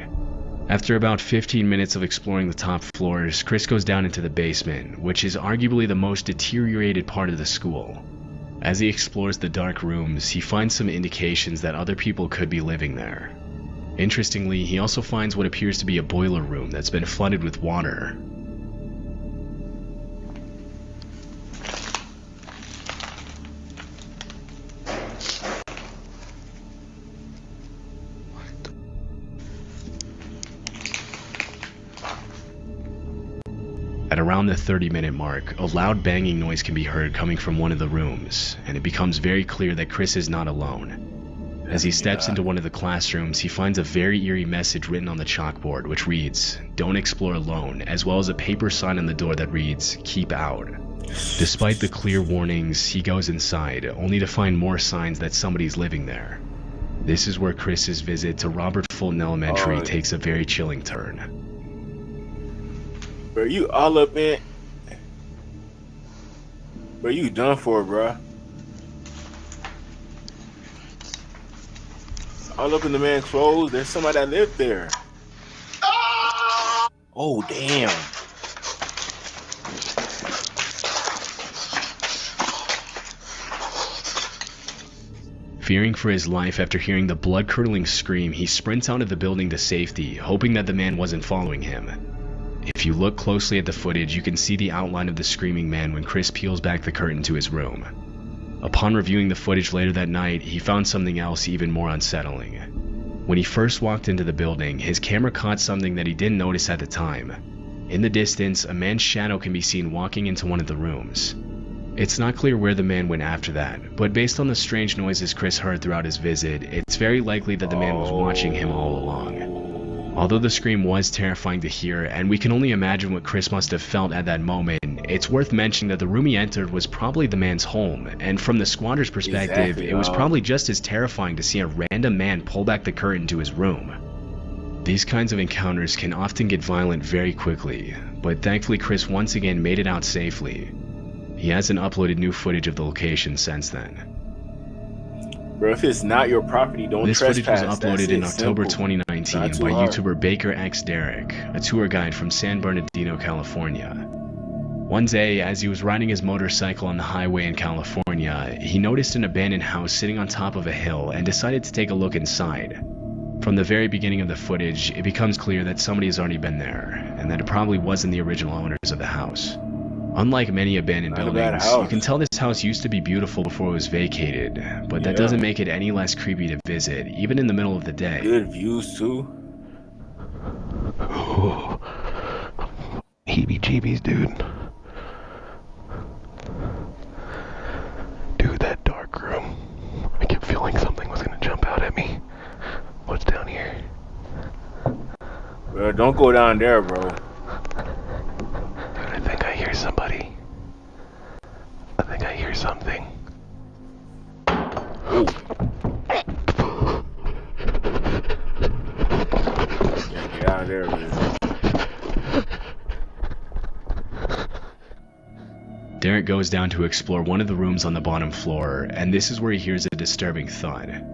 After about 15 minutes of exploring the top floors, Chris goes down into the basement, which is arguably the most deteriorated part of the school. As he explores the dark rooms, he finds some indications that other people could be living there. Interestingly, he also finds what appears to be a boiler room that's been flooded with water. At around the 30-minute mark, a loud banging noise can be heard coming from one of the rooms, and it becomes very clear that Chris is not alone. As he steps into one of the classrooms, he finds a very eerie message written on the chalkboard, which reads, "Don't explore alone," as well as a paper sign on the door that reads, "Keep out." Despite the clear warnings, he goes inside, only to find more signs that somebody's living there. This is where Chris's visit to Robert Fulton Elementary takes a very chilling turn. Bro, you all up in. Bro, you done for, bro. All up in the man's clothes. There's somebody that lived there. Oh, damn. Fearing for his life after hearing the blood-curdling scream, he sprints out of the building to safety, hoping that the man wasn't following him. If you look closely at the footage, you can see the outline of the screaming man when Chris peels back the curtain to his room. Upon reviewing the footage later that night, he found something else even more unsettling. When he first walked into the building, his camera caught something that he didn't notice at the time. In the distance, a man's shadow can be seen walking into one of the rooms. It's not clear where the man went after that, but based on the strange noises Chris heard throughout his visit, it's very likely that the man was watching him all along. Although the scream was terrifying to hear, and we can only imagine what Chris must have felt at that moment, it's worth mentioning that the room he entered was probably the man's home, and from the squatter's perspective, it was probably just as terrifying to see a random man pull back the curtain to his room. These kinds of encounters can often get violent very quickly, but thankfully Chris once again made it out safely. He hasn't uploaded new footage of the location since then. Bro, if it's not your property, don't trespass. This footage was uploaded in October 2019 by YouTuber Baker X Derek, a tour guide from San Bernardino, California. One day, as he was riding his motorcycle on the highway in California, he noticed an abandoned house sitting on top of a hill and decided to take a look inside. From the very beginning of the footage, it becomes clear that somebody has already been there, and that it probably wasn't the original owners of the house. Unlike many abandoned buildings, you can tell this house used to be beautiful before it was vacated, but that doesn't make it any less creepy to visit, even in the middle of the day. Good views too. Heebie-jeebies, dude. Dude, that dark room. I kept feeling something was gonna jump out at me. What's down here? Bro, don't go down there, bro. I think I hear somebody. I think I hear something. Ooh. Get out of there, man. Derek goes down to explore one of the rooms on the bottom floor, and this is where he hears a disturbing thud.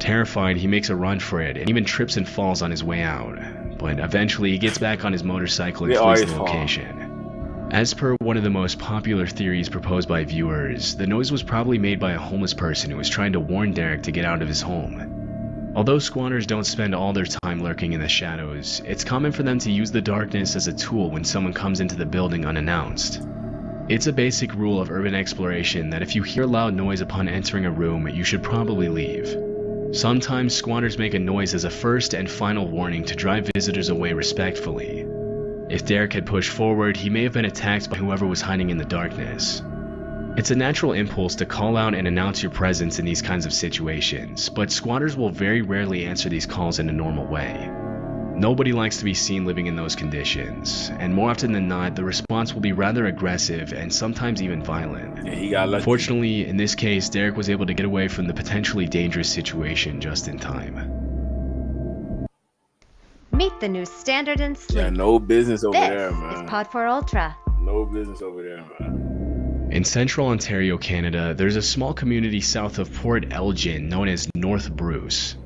Terrified, he makes a run for it and even trips and falls on his way out, but eventually he gets back on his motorcycle and flees the location. As per one of the most popular theories proposed by viewers, the noise was probably made by a homeless person who was trying to warn Derek to get out of his home. Although squatters don't spend all their time lurking in the shadows, it's common for them to use the darkness as a tool when someone comes into the building unannounced. It's a basic rule of urban exploration that if you hear loud noise upon entering a room, you should probably leave. Sometimes squatters make a noise as a first and final warning to drive visitors away respectfully. If Derek had pushed forward, he may have been attacked by whoever was hiding in the darkness. It's a natural impulse to call out and announce your presence in these kinds of situations, but squatters will very rarely answer these calls in a normal way. Nobody likes to be seen living in those conditions, and more often than not, the response will be rather aggressive and sometimes even violent. Yeah, he got lucky. Fortunately, in this case, Derek was able to get away from the potentially dangerous situation just in time. Meet the new standard in sleep. Yeah, no business over this there, man. Is Pod 4 Ultra. No business over there, man. In central Ontario, Canada, there's a small community south of Port Elgin known as North Bruce.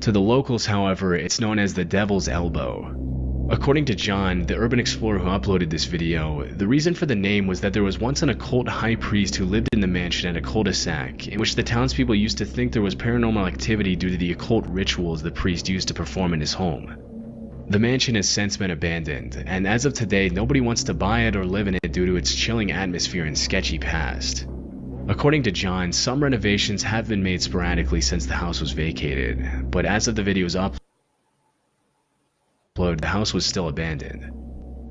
To the locals, however, it's known as the Devil's Elbow. According to John, the urban explorer who uploaded this video, the reason for the name was that there was once an occult high priest who lived in the mansion at a cul-de-sac, in which the townspeople used to think there was paranormal activity due to the occult rituals the priest used to perform in his home. The mansion has since been abandoned, and as of today, nobody wants to buy it or live in it due to its chilling atmosphere and sketchy past. According to John, some renovations have been made sporadically since the house was vacated, but as of the video's upload, the house was still abandoned.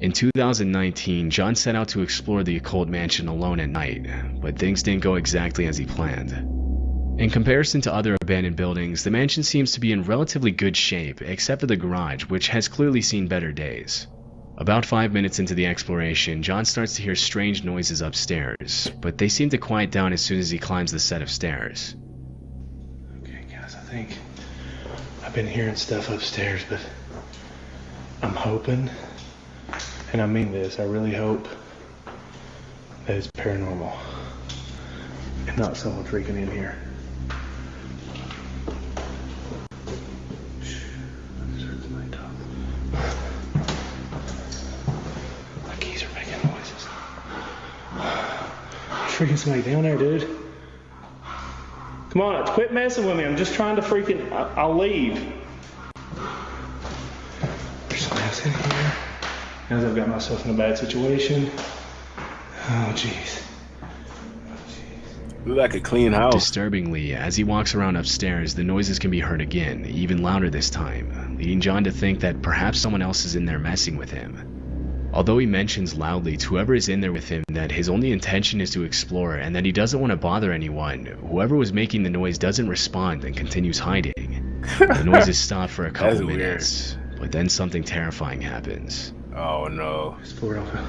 In 2019, John set out to explore the occult mansion alone at night, but things didn't go exactly as he planned. In comparison to other abandoned buildings, the mansion seems to be in relatively good shape, except for the garage, which has clearly seen better days. About 5 minutes into the exploration, John starts to hear strange noises upstairs, but they seem to quiet down as soon as he climbs the set of stairs. Okay guys, I think I've been hearing stuff upstairs, but I'm hoping, and I mean this, I really hope that it's paranormal and not someone freaking in here. Freaking somebody down there, dude. Come on, quit messing with me. I'm just trying to freaking... I'll leave. There's somebody else in here. Now I've got myself in a bad situation. Oh, jeez. Look like a clean house. Disturbingly, as he walks around upstairs, the noises can be heard again, even louder this time, leading John to think that perhaps someone else is in there messing with him. Although he mentions loudly to whoever is in there with him that his only intention is to explore and that he doesn't want to bother anyone, whoever was making the noise doesn't respond and continues hiding. The noises stop for a couple minutes, but then something terrifying happens. Oh no. It's Philadelphia.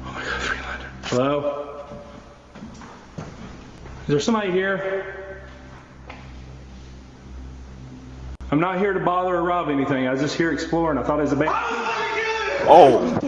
Oh my god, Freelander. Hello? Is there somebody here? I'm not here to bother or rob anything. I was just here exploring. I thought it was a band. Oh.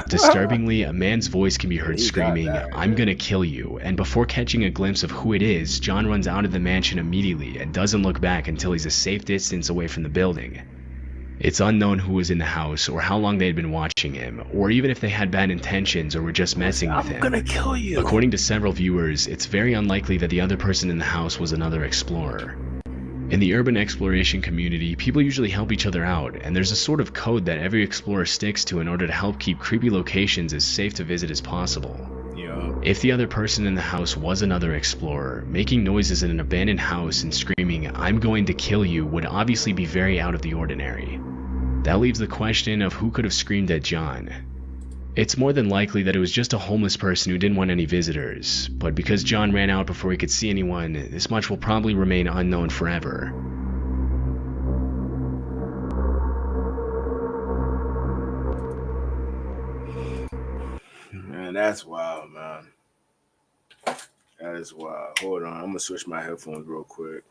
Disturbingly, a man's voice can be heard screaming, "I'm gonna kill you," and before catching a glimpse of who it is, John runs out of the mansion immediately and doesn't look back until he's a safe distance away from the building. It's unknown who was in the house, or how long they had been watching him, or even if they had bad intentions or were just messing with him. I'm gonna kill you. According to several viewers, it's very unlikely that the other person in the house was another explorer. In the urban exploration community, people usually help each other out, and there's a sort of code that every explorer sticks to in order to help keep creepy locations as safe to visit as possible. Yeah. If the other person in the house was another explorer, making noises in an abandoned house and screaming, "I'm going to kill you," would obviously be very out of the ordinary. That leaves the question of who could have screamed at John. It's more than likely that it was just a homeless person who didn't want any visitors, but because John ran out before he could see anyone, this much will probably remain unknown forever. Man, that's wild, man. That is wild. Hold on, I'm gonna switch my headphones real quick.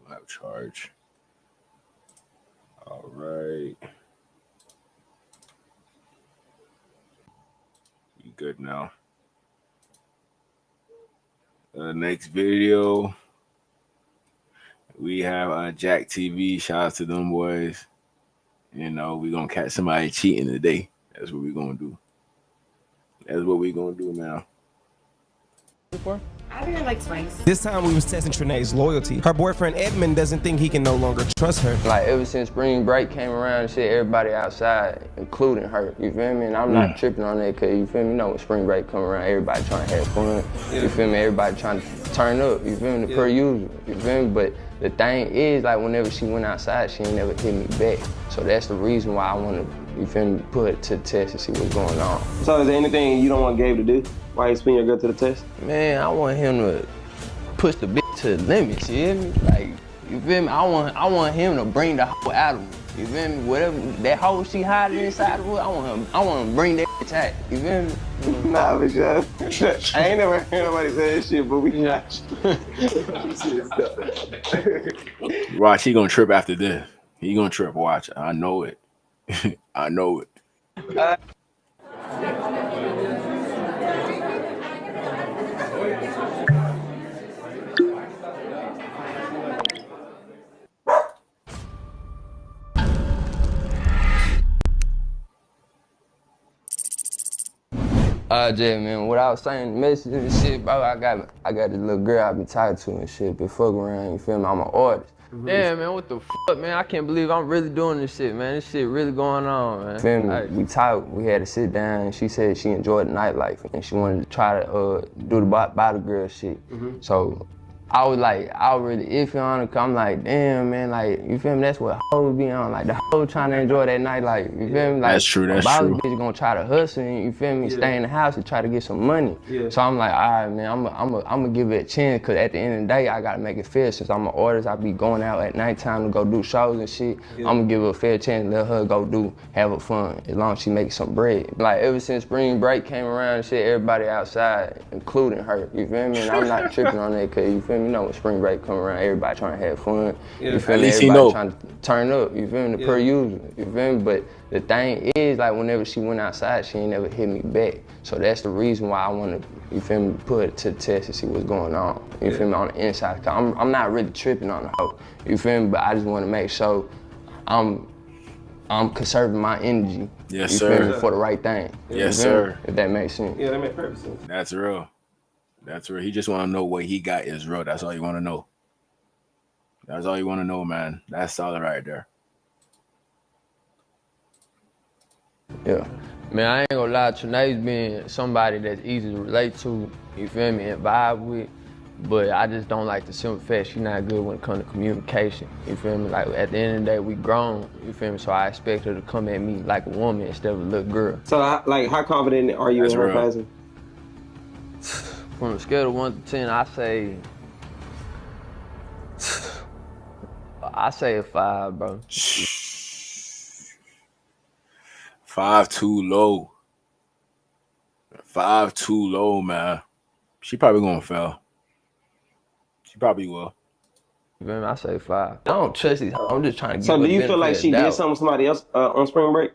Have charge. All right. You good now? Next video, we have Jack TV. Shout out to them boys. You know, we're gonna catch somebody cheating today. That's what we're gonna do. That's what we're gonna do now. I really like spice. This time we was testing Trinae's loyalty. Her boyfriend Edmund doesn't think he can no longer trust her. Like ever since spring break came around and shit, everybody outside, including her. You feel me? And I'm not tripping on that because you feel me? You know when spring break come around, everybody trying to have fun. Yeah. You feel me? Everybody trying to turn up. You feel me? Per usual. You feel me? But the thing is, like whenever she went outside, she ain't never hit me back. So that's the reason why I want to, you feel me, put it to the test and see what's going on. So is there anything you don't want Gabe to do? Why he's putting your girl to the test? Man, I want him to push the bitch to the limits, you hear me? Like, you feel me? I want him to bring the hoe out of me. You feel me? Whatever that hoe she hiding inside of her, I want him to bring that bitch out. You feel me? Nah, for sure. I ain't never heard nobody say that shit, but we got you. Watch, he gonna trip after this. He gonna trip. Watch, I know it. I know it. Jay, man, what I was saying, message and shit, bro, I got this little girl I be tied to and shit, but fuck around, you feel me? I'm an artist. Damn, man, what the fuck, man? I can't believe I'm really doing this shit, man. This shit really going on, man. Feel me? We talked, we had to sit down, and she said she enjoyed the nightlife, and she wanted to try to do the body girl shit. So I was really iffy on her, cause I'm like, damn, man, like, you feel me? That's what hoes be on, like, the hoe trying to enjoy that nightlife, you feel me? Like, that's true, that's true. Bitch Bitch gonna try to hustle and, you feel me, stay in the house and try to get some money. So I'm like, all right, man, I'm gonna give it a chance, cause at the end of the day, I gotta make it fair. Since I'm an artist, I be going out at nighttime to go do shows and shit. I'm gonna give her a fair chance, let her go have her fun, as long as she makes some bread. Like, ever since spring break came around and shit, everybody outside, including her, you feel me? And I'm not tripping on that, cause you feel me, you know when spring break come around, everybody trying to have fun. You feel me? Everybody trying to turn up. You feel me? Per usual. You feel me? But the thing is, like whenever she went outside, she ain't never hit me back. So that's the reason why I want to, you feel me, put it to the test and see what's going on. You feel me? On the inside, cause I'm not really tripping on the hoe. You feel me? But I just want to make sure I'm conserving my energy. Yes, you sir. Feel me, for the right thing. Yes, sir. If that makes sense. Yeah, that makes perfect sense. That's real. That's real. He just want to know what he got is real. That's all you want to know. That's all you want to know, man. That's solid right there. Yeah. Man, I ain't gonna lie, Trinae's been somebody that's easy to relate to, you feel me, and vibe with. But I just don't like the simple fact she's not good when it comes to communication. You feel me? Like at the end of the day, we grown, you feel me? So I expect her to come at me like a woman instead of a little girl. So like, how confident are you in her passing? From a scale of 1 to 10, I say a 5, bro. 5 too low. 5 too low, man. She probably gonna fail. She probably will. You feel me? I say 5. I don't trust these. I'm just trying to get. So do you feel like she did something with somebody else on spring break?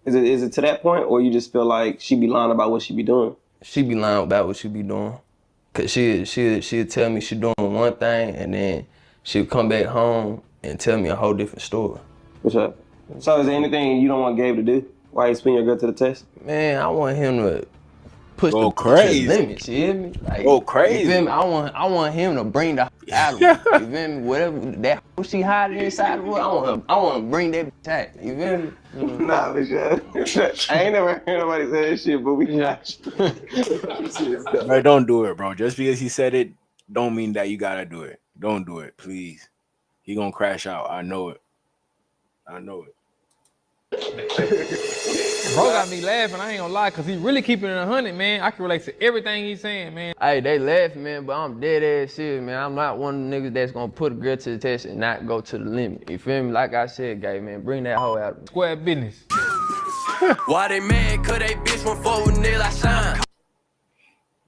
Is it to that point, or you just feel like she be lying about what she be doing? She be lying about what she be doing. Cause she'll tell me she doing one thing, and then she'll come back home and tell me a whole different story. What's up? So is there anything you don't want Gabe to do? Why you putting your girl to the test? Man, I want him to push go the crazy. Limits, you hear me? Like, go crazy. You feel me? I want him to bring the out of me. You feel me? Whatever that she hiding inside of her, I want to bring that bitch out. You feel me? Nah, for sure. I ain't never heard nobody say that shit, but we got you. Bro, don't do it, bro. Just because he said it, don't mean that you gotta do it. Don't do it, please. He gonna crash out. I know it. I know it. Bro got me laughing, I ain't gonna lie, cause he really keeping it 100, man. I can relate to everything he's saying, man. Hey, they laughing, man, but I'm dead ass serious, man. I'm not one of the niggas that's gonna put a girl to the test and not go to the limit. You feel me? Like I said, gay man, bring that hoe out. Square business. Why they mad? Cause they bitch went forward until I shine.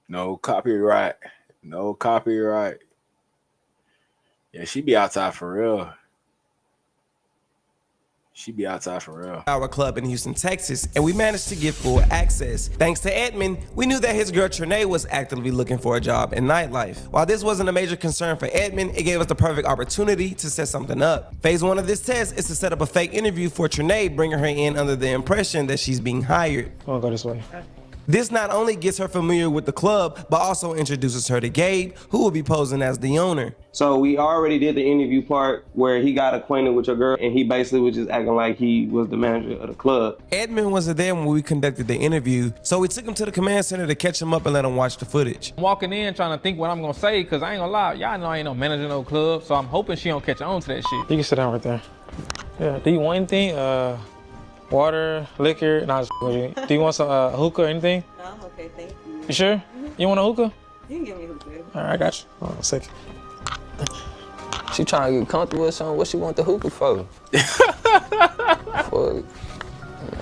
No copyright. No copyright. Yeah, she be outside for real. She be outside for real. Our club in Houston, Texas, and we managed to get full access. Thanks to Edmund, we knew that his girl Trinae was actively looking for a job in nightlife. While this wasn't a major concern for Edmund, it gave us the perfect opportunity to set something up. Phase 1 of this test is to set up a fake interview for Trinae, bringing her in under the impression that she's being hired. I'll go this way. This not only gets her familiar with the club, but also introduces her to Gabe, who will be posing as the owner. So we already did the interview part where he got acquainted with your girl and he basically was just acting like he was the manager of the club. Edmund wasn't there when we conducted the interview, so we took him to the command center to catch him up and let him watch the footage. I'm walking in trying to think what I'm gonna say, cause I ain't gonna lie, y'all know I ain't no manager of no club, so I'm hoping she don't catch on to that shit. You can sit down right there. Yeah, do you want anything? Water, liquor, nah, just with you. Do you want some hookah or anything? No, I'm okay, thank you. You sure? You want a hookah? You can give me hookah. All right, I got you. Hold on a second. She trying to get comfortable or something. What she want the hookah for? Fuck.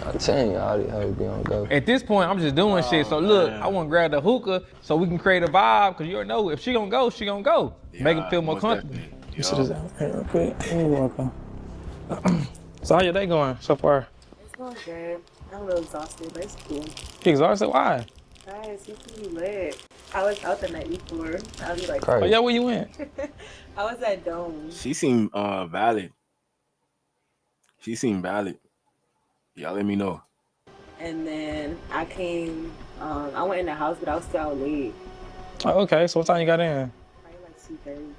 I'm telling you, all these hoes be on go. At this point, I'm just doing shit. So look, I want to grab the hookah so we can create a vibe. Cause you already know if she gonna go, she gonna go. Yeah, make him feel more comfortable. You sit this down here real quick. You're welcome. So how your day going so far? It's going good. I'm a little exhausted, but it's cool. You exhausted? Why? Guys, you can be lit. I was out the night before. I'll be like, oh yeah, where you went? I was at Dome. She seemed valid. She seemed valid. Y'all let me know. And then I came, I went in the house, but I was still out late. Oh, okay, so what time you got in? Probably like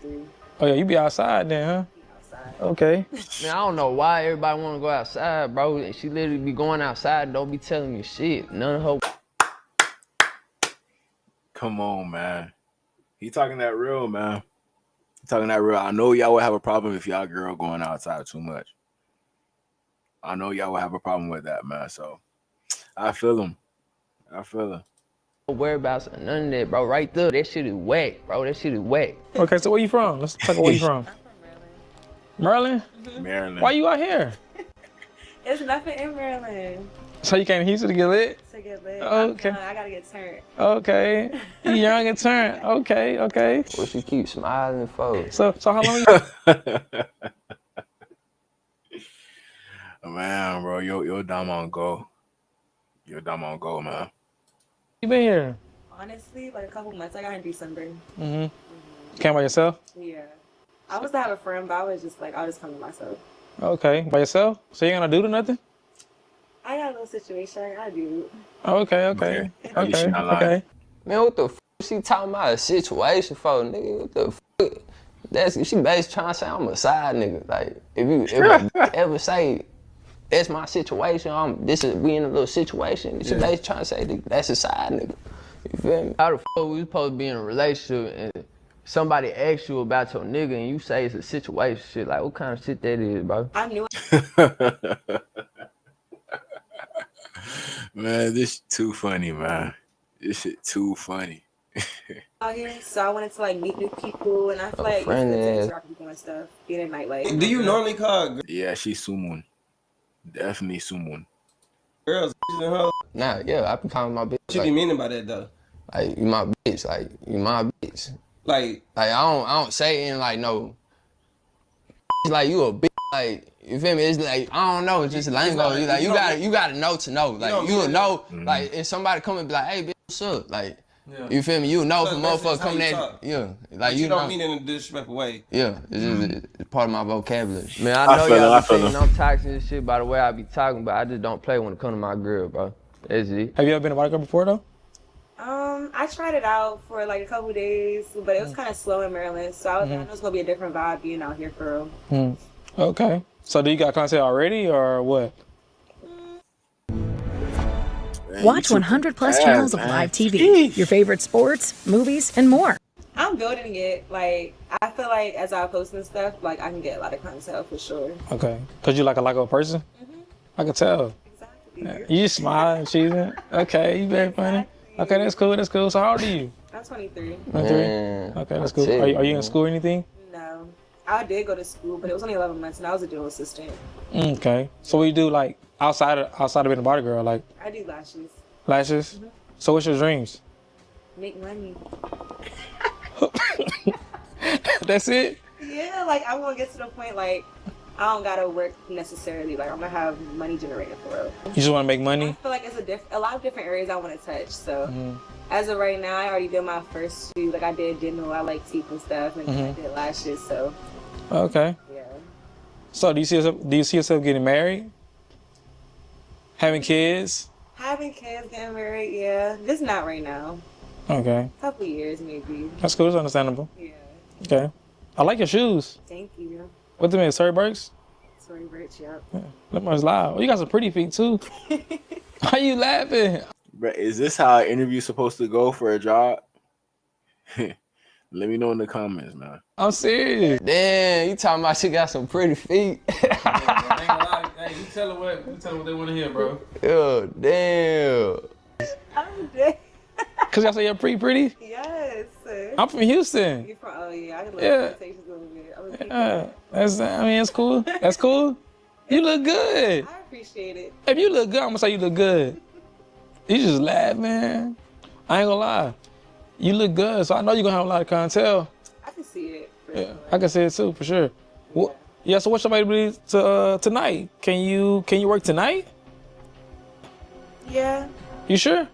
2:33. Oh yeah, you be outside then, huh? Okay. Man, I don't know why everybody want to go outside, bro. She literally be going outside and don't be telling me shit. None of her. Come on, man. He talking that real, man. He talking that real. I know y'all would have a problem if y'all girl going outside too much. I know y'all would have a problem with that, man. So I feel him. I feel him. Don't worry about none of that, bro. Right there, that shit is whack, bro. That shit is whack. Okay, so where you from? Let's talk about where you from. Maryland? Maryland. Why you out here? It's nothing in Maryland. So you came to Houston to get lit? To get lit. Okay. I gotta get turned. Okay. You young and turned. Okay, okay. What you keep smiling for? So how long you? Man, bro, you're dumb on go. You're dumb on go, man. You been here? Honestly, like a couple months. I got in December. Came by yourself? Yeah. I was to have a friend, but I was just like, I'll just come to myself. Okay, by yourself? So you ain't gonna do nothing? I got a little situation. I do. Okay. Okay. Man, what the f she talking about a situation for, nigga? What the f? That's she basically trying to say I'm a side nigga. Like if I ever say that's my situation, we in a little situation. She basically trying to say that's a side nigga. You feel me? How the f we supposed to be in a relationship and somebody asks you about your nigga and you say it's a situation shit? Like what kind of shit that is, bro? I knew Man, this too funny, man. This shit too funny. out here, so I wanted to like meet new people, and I feel like it's good people and stuff, being in nightlife. Do you normally call? Yeah, she's someone. Definitely someone. Girls and hoes. Nah, yeah, I be calling my bitch. What you be meaning by that though? Like you my bitch, like you my bitch. Like I don't say it in like no. Like you a bitch, like you feel me? It's like I don't know, it's just lingo. Like you gotta know to know. Like you will know. Like if somebody come and be like, hey bitch, what's up? Like you feel me? You know if a motherfucker coming at you, like you don't mean it in a disrespectful way. Yeah, it's just it's part of my vocabulary. Man, I know y'all be thinking I'm toxic and shit by the way I be talking, but I just don't play when it come to my girl, bro. That's it. Have you ever been a bodyguard before though? I tried it out for like a couple days, but it was kind of slow in Maryland, so I was like, I know it's gonna be a different vibe being out here for real. Okay. So do you got content already or what? Watch 100 plus channels of live TV, your favorite sports, movies, and more. I'm building it. Like I feel like as I post and stuff, like I can get a lot of content for sure. Okay. Cause you like a likable person? I can tell. Exactly. You just smile and cheesing. Okay, you very funny. Okay, that's cool. That's cool. So how old are you? I'm 23. 23? Okay, that's cool. Are you in school or anything? No. I did go to school, but it was only 11 months, and I was a dental assistant. Okay. So what do you do, like, outside of being a body girl? Like, I do lashes. Lashes? So what's your dreams? Make money. That's it? Yeah, like I'm gonna get to the point like I don't gotta work necessarily. Like I'm gonna have money generated for real. You just want to make money? I feel like it's a lot of different areas I want to touch. So as of right now, I already did my first shoot. Like I did dental, I like teeth and stuff, and I did lashes. So okay. Yeah. So do you see yourself getting married? Having kids? Having kids, getting married, yeah. Just not right now. Okay. A couple years maybe. That's cool. It's understandable. Yeah. Okay. I like your shoes. Thank you. What the mean? Surrey Burks? Sorry, Rich. Yep. Yeah. That much loud. Oh, you got some pretty feet too. Why you laughing? Bro, is this how an interview's supposed to go for a job? Let me know in the comments, man. I'm serious. Damn, you talking about she got some pretty feet? Hey, you tell them what they want to hear, bro. Yo, damn. I'm dead. Cause y'all say you're pretty? Yes. I'm from Houston. You're from, oh yeah, I can love conversations a little bit. It's cool. That's cool. You look good. I appreciate it. If you look good, I'm gonna say you look good. You just laugh, man. I ain't gonna lie. You look good, so I know you're gonna have a lot of clientele. I can see it. Yeah, I can see it too, for sure. Yeah, so what's your availability tonight? Can you work tonight? Yeah. You sure?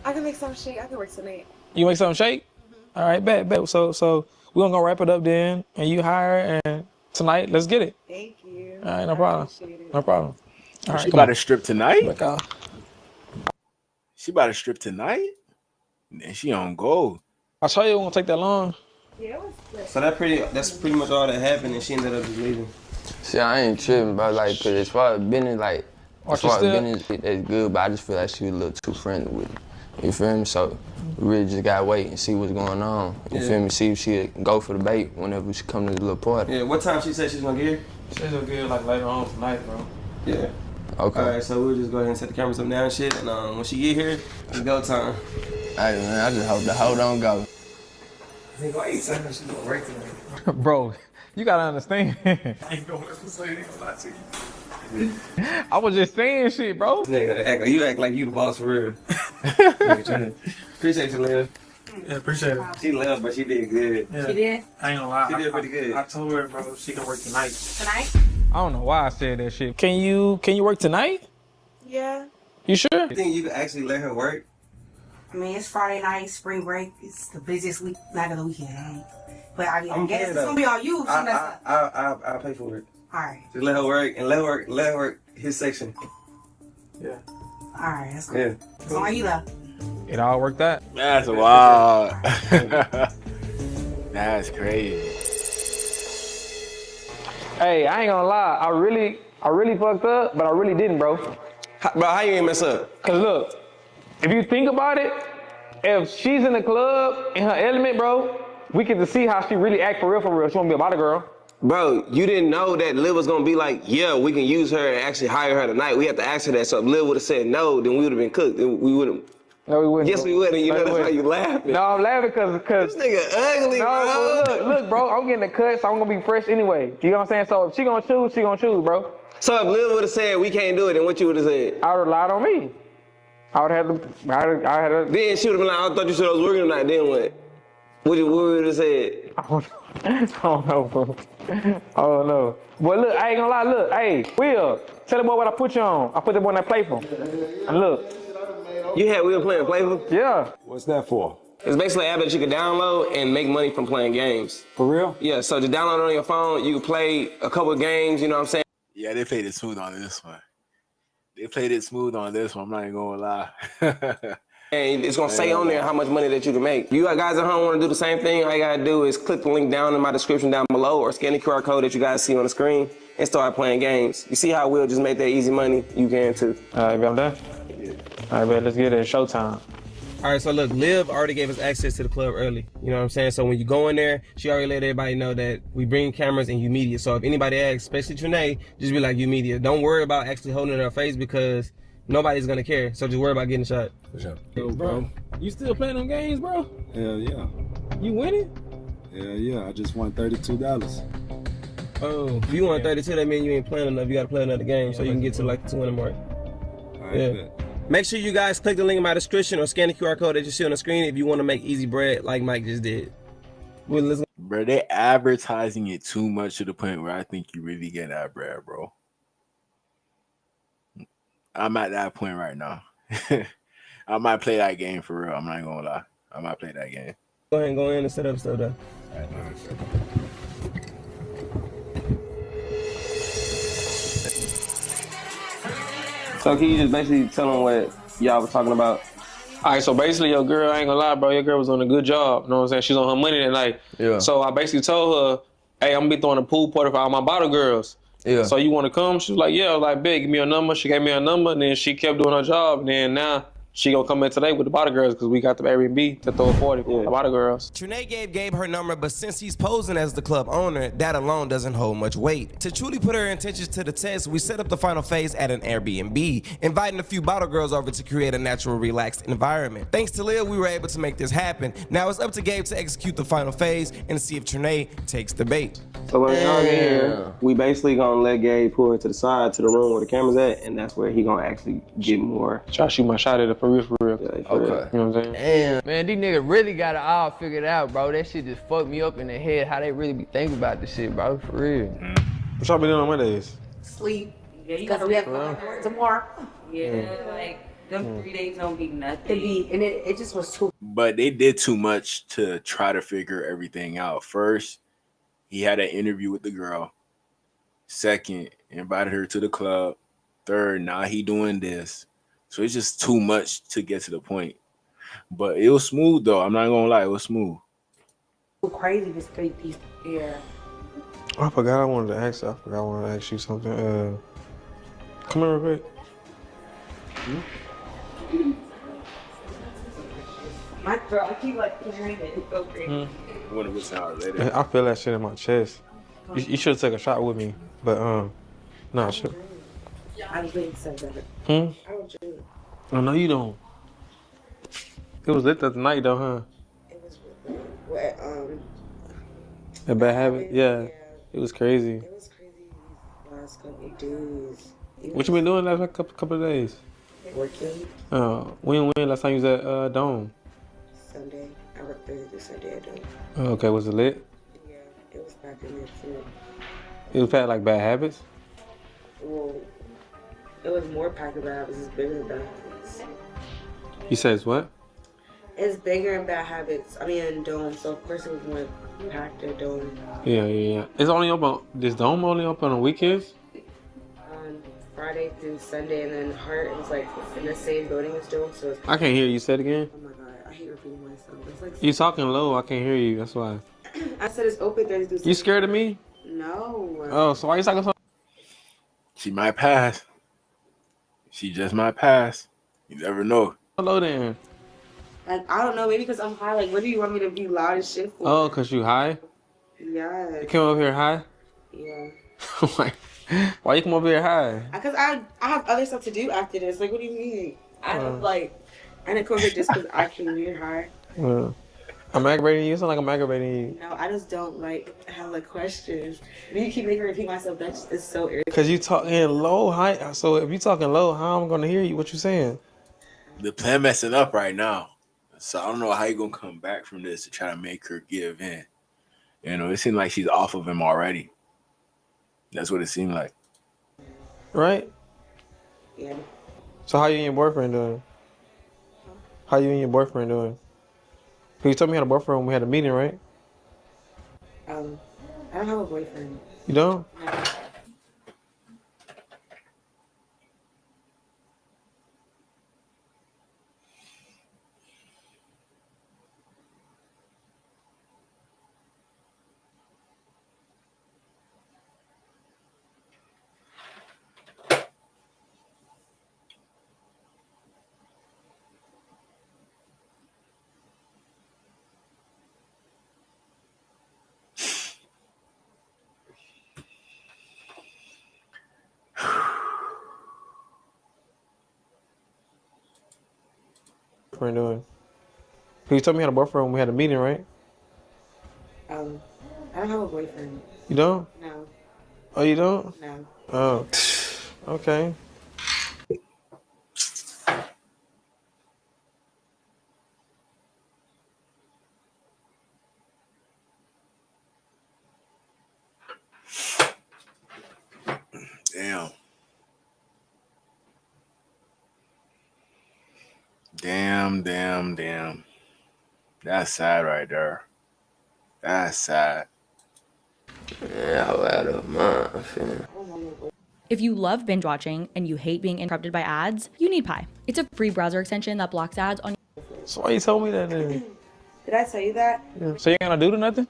I can make something shake. I can work tonight. You make something shake? All right, bet. So we're gonna go wrap it up then, and you hire, and tonight, let's get it. Thank you. All right, no problem. No problem. All right, She about to strip tonight? She about to strip tonight? And she on gold. I saw you it won't take that long. Yeah, So that's pretty much all that happened, and she ended up just leaving. See, I ain't tripping, but like, cause as far as business, like, as far as business, that's good, but I just feel like she was a little too friendly with it. You feel me? So we really just gotta wait and see what's going on. You feel me? See if she'll go for the bait whenever she come to the little party. Yeah, what time she said she's gonna get here? She's gonna get here like later on tonight, bro. Yeah. Okay. All right, so we'll just go ahead and set the cameras up now and shit, and when she get here, it's go time. Hey man, I just hope the hoe don't go. Why you saying she's gonna break tonight? Bro, you gotta understand. I ain't gonna say it, lie to you. I was just saying shit, bro. Nigga, you act like you the boss for real. Appreciate you, Liv. Yeah, appreciate it. She left, but she did good. Yeah. She did? I ain't gonna lie. She did pretty good. I told her, bro, she can work tonight. Tonight? I don't know why I said that shit. Can you work tonight? Yeah. You sure? You think you could actually let her work? I mean, it's Friday night, spring break. It's the busiest week, night of the weekend. But I guess it's gonna be on you. I'll pay for it. All right. Just let her work and let her work his section. Yeah. All right, that's cool. Yeah. It's on you though. It all worked out. That's wild. That's crazy. Hey, I ain't gonna lie. I really fucked up, but I really didn't, bro. How you ain't mess up? Cause look, if you think about it, if she's in the club in her element, bro, we get to see how she really act for real. She wanna be a body girl. Bro, you didn't know that Liv was gonna be like, yeah, we can use her and actually hire her tonight. We have to ask her that. So if Liv would have said no, then we would have been cooked. We wouldn't. No, we wouldn't. Yes, we would. And you know that's why you laughing. No, I'm laughing because this nigga ugly, bro. Look, bro, I'm getting the cut, so I'm gonna be fresh anyway. You know what I'm saying? So if she gonna choose, bro. So if Liv would have said we can't do it, then what you would have said? I would have lied on me. I would have had to. Then she would have been like, I thought you said I was working tonight. Then what? What would have said? I don't know, bro. I don't know. But look, I ain't gonna lie. Look, hey, Will, tell the boy what I put you on. I put the boy on that Playful. And look. You had Will playing Playful? Yeah. What's that for? It's basically an app that you can download and make money from playing games. For real? Yeah, so to download it on your phone, you can play a couple of games, you know what I'm saying? Yeah, they played it smooth on this one. I'm not even gonna lie. And it's gonna say on there how much money that you can make. You guys at home wanna do the same thing, all you gotta do is click the link down in my description down below or scan the QR code that you guys see on the screen and start playing games. You see how Will just made that easy money? You can too. All right, I'm done? Yeah. All right, man, let's get it. It's showtime. All right, so look, Liv already gave us access to the club early. You know what I'm saying? So when you go in there, she already let everybody know that we bring cameras and you media. So if anybody asks, especially Trinae, just be like, you media. Don't worry about actually holding it in her face because nobody's gonna care. So just worry about getting shot. For sure. Yo, bro, you still playing them games, bro? Hell yeah. You winning? Hell yeah, I just won $32. Oh. If you won 32, that means you ain't playing enough. You gotta play another game so you can get to like the 200 mark. All right, Yeah. bet. Make sure you guys click the link in my description or scan the QR code that you see on the screen if you want to make easy bread like Mike just did. Bro, they advertising it too much to the point where I think you really get that bread, bro. I'm at that point right now. I might play that game for real. I'm not gonna lie. I might play that game. Go ahead and go in and set up stuff though. So can you just basically tell them what y'all was talking about? All right, so basically your girl, I ain't gonna lie, bro, your girl was doing a good job. You know what I'm saying? She's on her money that night. Yeah. So I basically told her, hey, I'm gonna be throwing a pool party for all my bottle girls. Yeah. So you wanna come? She was like, yeah. I was like, big, give me your number. She gave me her number, and then she kept doing her job. And then now she gonna come in today with the bottle girls because we got the Airbnb to throw a party for the bottle girls. Trinae gave Gabe her number, but since he's posing as the club owner, that alone doesn't hold much weight. To truly put her intentions to the test, we set up the final phase at an Airbnb, inviting a few bottle girls over to create a natural, relaxed environment. Thanks to Liv, we were able to make this happen. Now it's up to Gabe to execute the final phase and see if Trinae takes the bait. So when y'all get here, we basically gonna let Gabe pull her to the side to the room where the camera's at, and that's where he gonna actually get more. Try to shoot my shot at it for real, for real. Yeah, Okay. You know what I'm saying? Damn. Man, these niggas really got it all figured out, bro. That shit just fucked me up in the head, how they really be thinking about this shit, bro, for real. What y'all been doing on Mondays? Sleep. Yeah, because we have to work tomorrow. Yeah, like them 3 days don't be nothing. And it just was too. But they did too much to try to figure everything out. First, he had an interview with the girl. Second, invited her to the club. Third, now he doing this. So it's just too much to get to the point. But it was smooth though. I'm not gonna lie, it was smooth. Crazy this 3 piece. Yeah. I forgot I wanted to ask. I forgot I wanted to ask you something. Come here real quick. My throat, I keep like clearing it. It's so crazy. I wonder what's out later. I feel that shit in my chest. You should have taken a shot with me, but nah, sure. I was waiting to say that. Hmm? I don't drink. Oh no, you don't. It was lit that night though, huh? It was what? A bad habit? Yeah. It was crazy. It was crazy these last couple of days. What you been doing last couple of days? Working. When last time you was at Dome? Sunday. I worked Thursday, Sunday at Dome. Oh, okay, was it lit? Yeah, it was back in there too. It was bad, like bad habits? Well, it was more packed than bad habits. It's bigger than bad habits. You said it's what? It's bigger than bad habits. I mean, in Dome, so of course it was more packed at Dome. Yeah. It's only open. This Dome only open on weekends? On Friday through Sunday, and then Heart is like in the same building as Dome, so it's. I can't hear you. Say it again. Oh my god, I hate repeating myself. It's like. You talking low. I can't hear you. That's why. I said it's open Thursday through Sunday. You scared of me? No. Oh, so why you talking so? She might pass. She just might pass. You never know. Hello then. Like, I don't know, maybe because I'm high. Like, what do you want me to be loud as shit for? Oh, cause you high? Yeah. You came over here high? Yeah. Why you come over here high? Because I have other stuff to do after this. Like, what do you mean? I don't I didn't come here just because I came here high. I'm aggravating you. You sound like I'm aggravating you. No, I just don't have questions. You keep making me repeat myself. That's just so irritating. Cause you talking low, high. So if you talking low, how am I gonna hear you? What you saying? The plan messing up right now. So I don't know how you gonna come back from this to try to make her give in. You know, it seems like she's off of him already. That's what it seemed like. Right? Yeah. So how you and your boyfriend doing? How you and your boyfriend doing? You told me you had a boyfriend when we had a meeting, right? I don't have a boyfriend. You don't? No. Doing? You told me you had a boyfriend when we had a meeting, right? I don't have a boyfriend. You don't? No. Oh, you don't? No. Oh. Okay. Damn. Damn. That's sad right there. That's sad. Yeah, I out of mind, fam. If you love binge watching and you hate being interrupted by ads, you need Pi. It's a free browser extension that blocks ads on. So why you told me that then? Did I tell you that? Yeah. So you ain't gonna do nothing?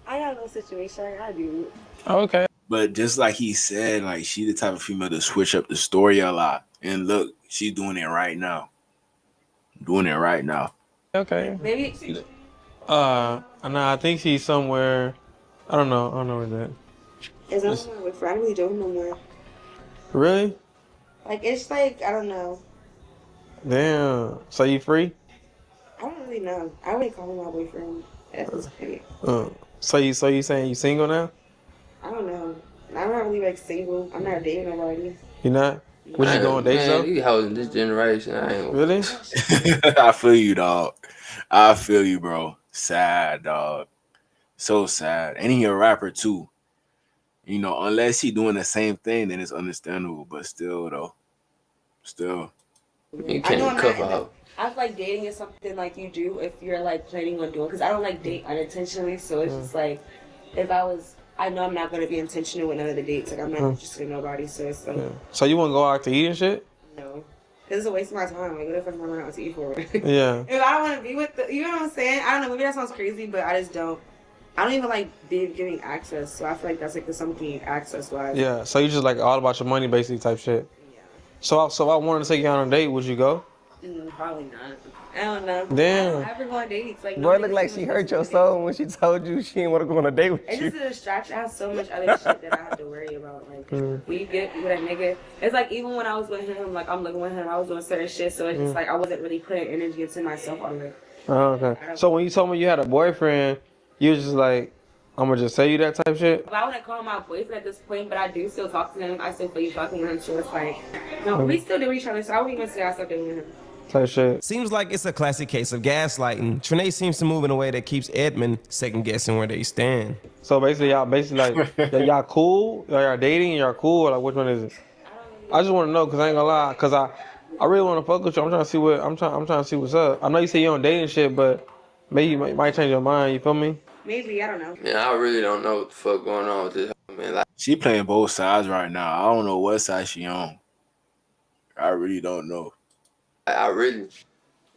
I got no situation. I do. Oh, okay. But just like he said, like she the type of female to switch up the story a lot. And look, she's doing it right now. Okay. Maybe. I think she's somewhere. I don't know where that. It's not my boyfriend. I really don't know more. Really? Like, it's like, I don't know. Damn. So you free? I don't really know. I wouldn't call him my boyfriend at this point. So you saying you single now? I don't know. I'm not really like single. I'm not dating nobody. You not? Would you go on dates though? You holding this generation. I ain't really. I feel you, dog. I feel you, bro. Sad, dog. So sad. And he a rapper too. You know, unless he doing the same thing, then it's understandable. But still, though. You can't cover up. I feel like dating is something like you do if you're like planning on doing. Because I don't like date unintentionally. So it's just like, if I know I'm not going to be intentional with none of the dates. Like, I'm not interested in nobody. So it's like. Yeah. So you want to go out to eat and shit? No. It's a waste of my time. Like, what if I'm going out to eat for it? Yeah. If I don't want to be with you know what I'm saying? I don't know. Maybe that sounds crazy, but I just don't. I don't even like giving access. So I feel like that's like something access-wise. Yeah. So you just like all about your money, basically, type shit. Yeah. So I wanted to take you on a date. Would you go? Probably not. I don't know. Damn. I don't ever go on dates. Like, Boy, it look like she hurt your soul when she told you she didn't want to go on a date with it's you. just a distraction. I have so much other shit that I have to worry about. Like, when you get with a nigga, it's like even when I was with him, like I'm living with him, I was doing certain shit. So it's just like I wasn't really putting energy into myself on it. Oh, okay. So when you told me you had a boyfriend, you was just like, I'm gonna just say you that type shit? But I wouldn't call him my boyfriend at this point, but I do still talk to him. I still feel you fucking with him. So it's like, no, we still do each other. So I wouldn't even say I stopped doing him. Type shit. Seems like it's a classic case of gaslighting. Trinae seems to move in a way that keeps Edmund second guessing where they stand. So basically like y'all cool? Y'all dating? Y'all cool? Or like which one is it? I just want to know because I ain't gonna lie, because I really want to fuck with you. I'm trying to see I'm trying to see what's up. I know you say you don't date and shit, but maybe you might change your mind. You feel me? Maybe, I don't know. Man, I really don't know what the fuck going on with this man. Like, She playing both sides right now. I don't know what side she on. I really don't know. I really,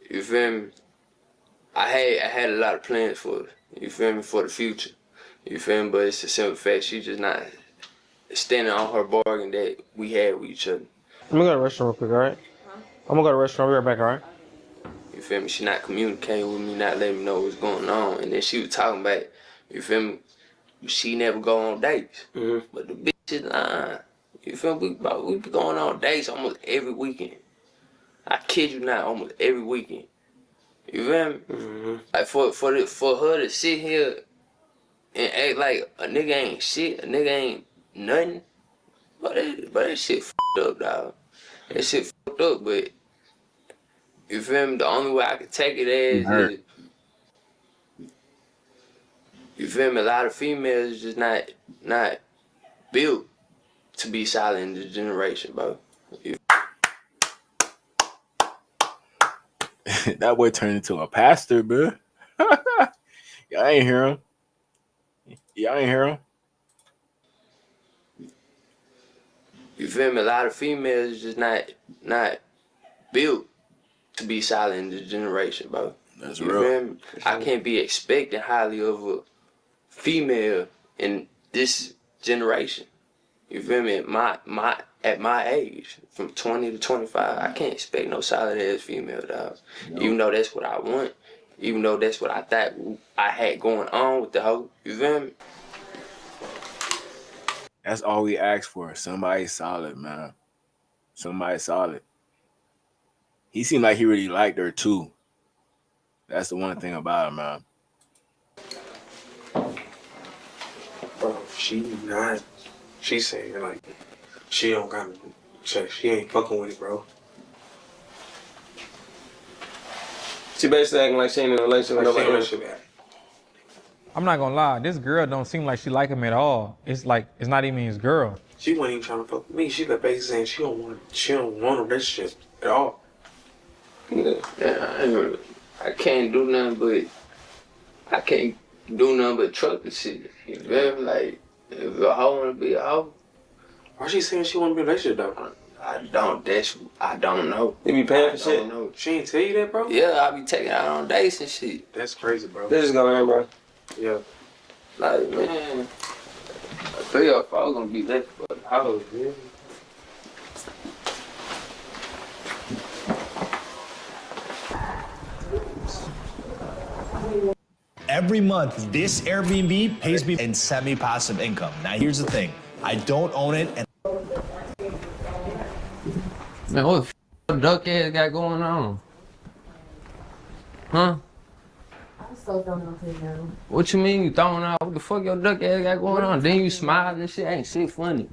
you feel me? I had a lot of plans for it, you feel me, for the future. You feel me? But it's a simple fact, she just not standing on her bargain that we had with each other. I'm gonna go to the restaurant real quick, alright? I'm gonna go to the restaurant, we'll be right back, alright? You feel me? She not communicating with me, not letting me know what's going on. And then she was talking about, you feel me? She never go on dates. But the bitch is lying. You feel me? We be going on dates almost every weekend. I kid you not, almost every weekend. You feel me? Like for her to sit here and act like a nigga ain't shit, a nigga ain't nothing. But that shit fucked up, dog. That shit fucked up, but you feel me? The only way I can take it as is, you feel me? A lot of females just not built to be solid in this generation, bro. That boy turned into a pastor, bro. Y'all ain't hear him. You feel me? A lot of females just not built to be solid in this generation, bro. That's you real. Feel me? I can't be expecting highly of a female in this generation. You feel me? At my age, from 20 to 25, I can't expect no solid ass female, dog. No. Even though that's what I want, even though that's what I thought I had going on with the hoe. You feel me? That's all we ask for. Somebody solid, man. Somebody solid. He seemed like he really liked her too. That's the one thing about him, man. Bro, she's saying like, she don't got me. She ain't fucking with it, bro. She basically acting like she ain't in a relationship with nobody else. I'm not gonna lie, this girl don't seem like she like him at all. It's like, it's not even his girl. She wasn't even trying to fuck with me. She like basically saying she don't want a relationship at all. Yeah, I can't do nothing but truck the shit. You feel me? Like, if a hoe wanna be a hoe. Why she saying she wanna be in a relationship though? I don't know. You be paying for shit? I don't know. She ain't tell you that, bro? Yeah, I be taking out on dates and shit. That's crazy, bro. Let's just go in, bro. Yeah. Like, man, 3 or 4 gonna be left for the house, man. Every month, this Airbnb pays me in semi-passive income. Now, here's the thing. I don't own it, and Man, what the duck ass got going on? Huh? I'm so throwing off right now. What you mean you throwing out? What the fuck your duck ass got going on? Then you smile and shit. Ain't shit funny.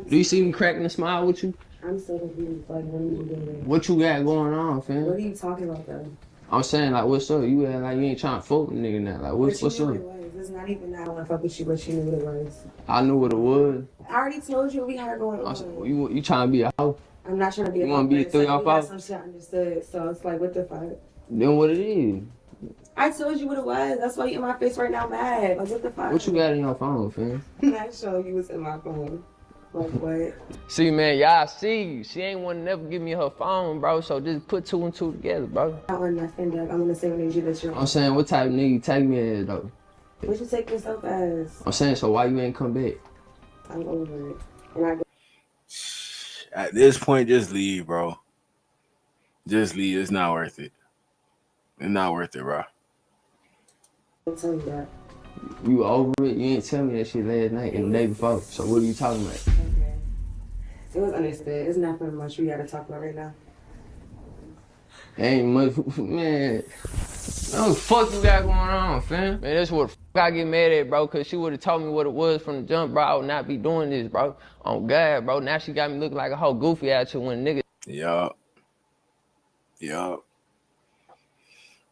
Do you see me cracking a smile with you? I'm so confused. Like, what are you doing? What you got going on, fam? What are you talking about, though? I'm saying, like, what's up? You act like you ain't trying to fuck with a nigga now. Like, what's up? What it was. It's not even that I want to fuck with you, but you knew what it was. I knew what it was. I already told you what we had going on. Said, well, you trying to be a hoe? I'm not trying to be a hoe. You want to be a 3 off out? Some shit I understood. So it's like, what the fuck? Then what it is? I told you what it was. That's why you in my face right now mad. Like, what the fuck? What you got in your phone, fam? I'm not showing you what's in my phone. Like, what? See, man, y'all see you. She ain't want to never give me her phone, bro, so just put 2 and 2 together, bro. I want nothing, Doug. I'm going to say what you that you're I'm saying, what type of nigga you take me as, though? What you take yourself as? I'm saying, so why you ain't come back? I'm over it. And I At this point, just leave, bro. Just leave. It's not worth it. It's not worth it, bro. I'll tell you that. You over it? You ain't tell me that shit last night and the day before. So what are you talking about? Okay. It was understood. It's nothing much we gotta talk about right now. Ain't much, man. What the fuck you got going on, fam? Man, that's what the fuck I get mad at, bro, cause she would've told me what it was from the jump, bro. I would not be doing this, bro. On God, bro. Now she got me looking like a whole goofy out here when nigga. Yup.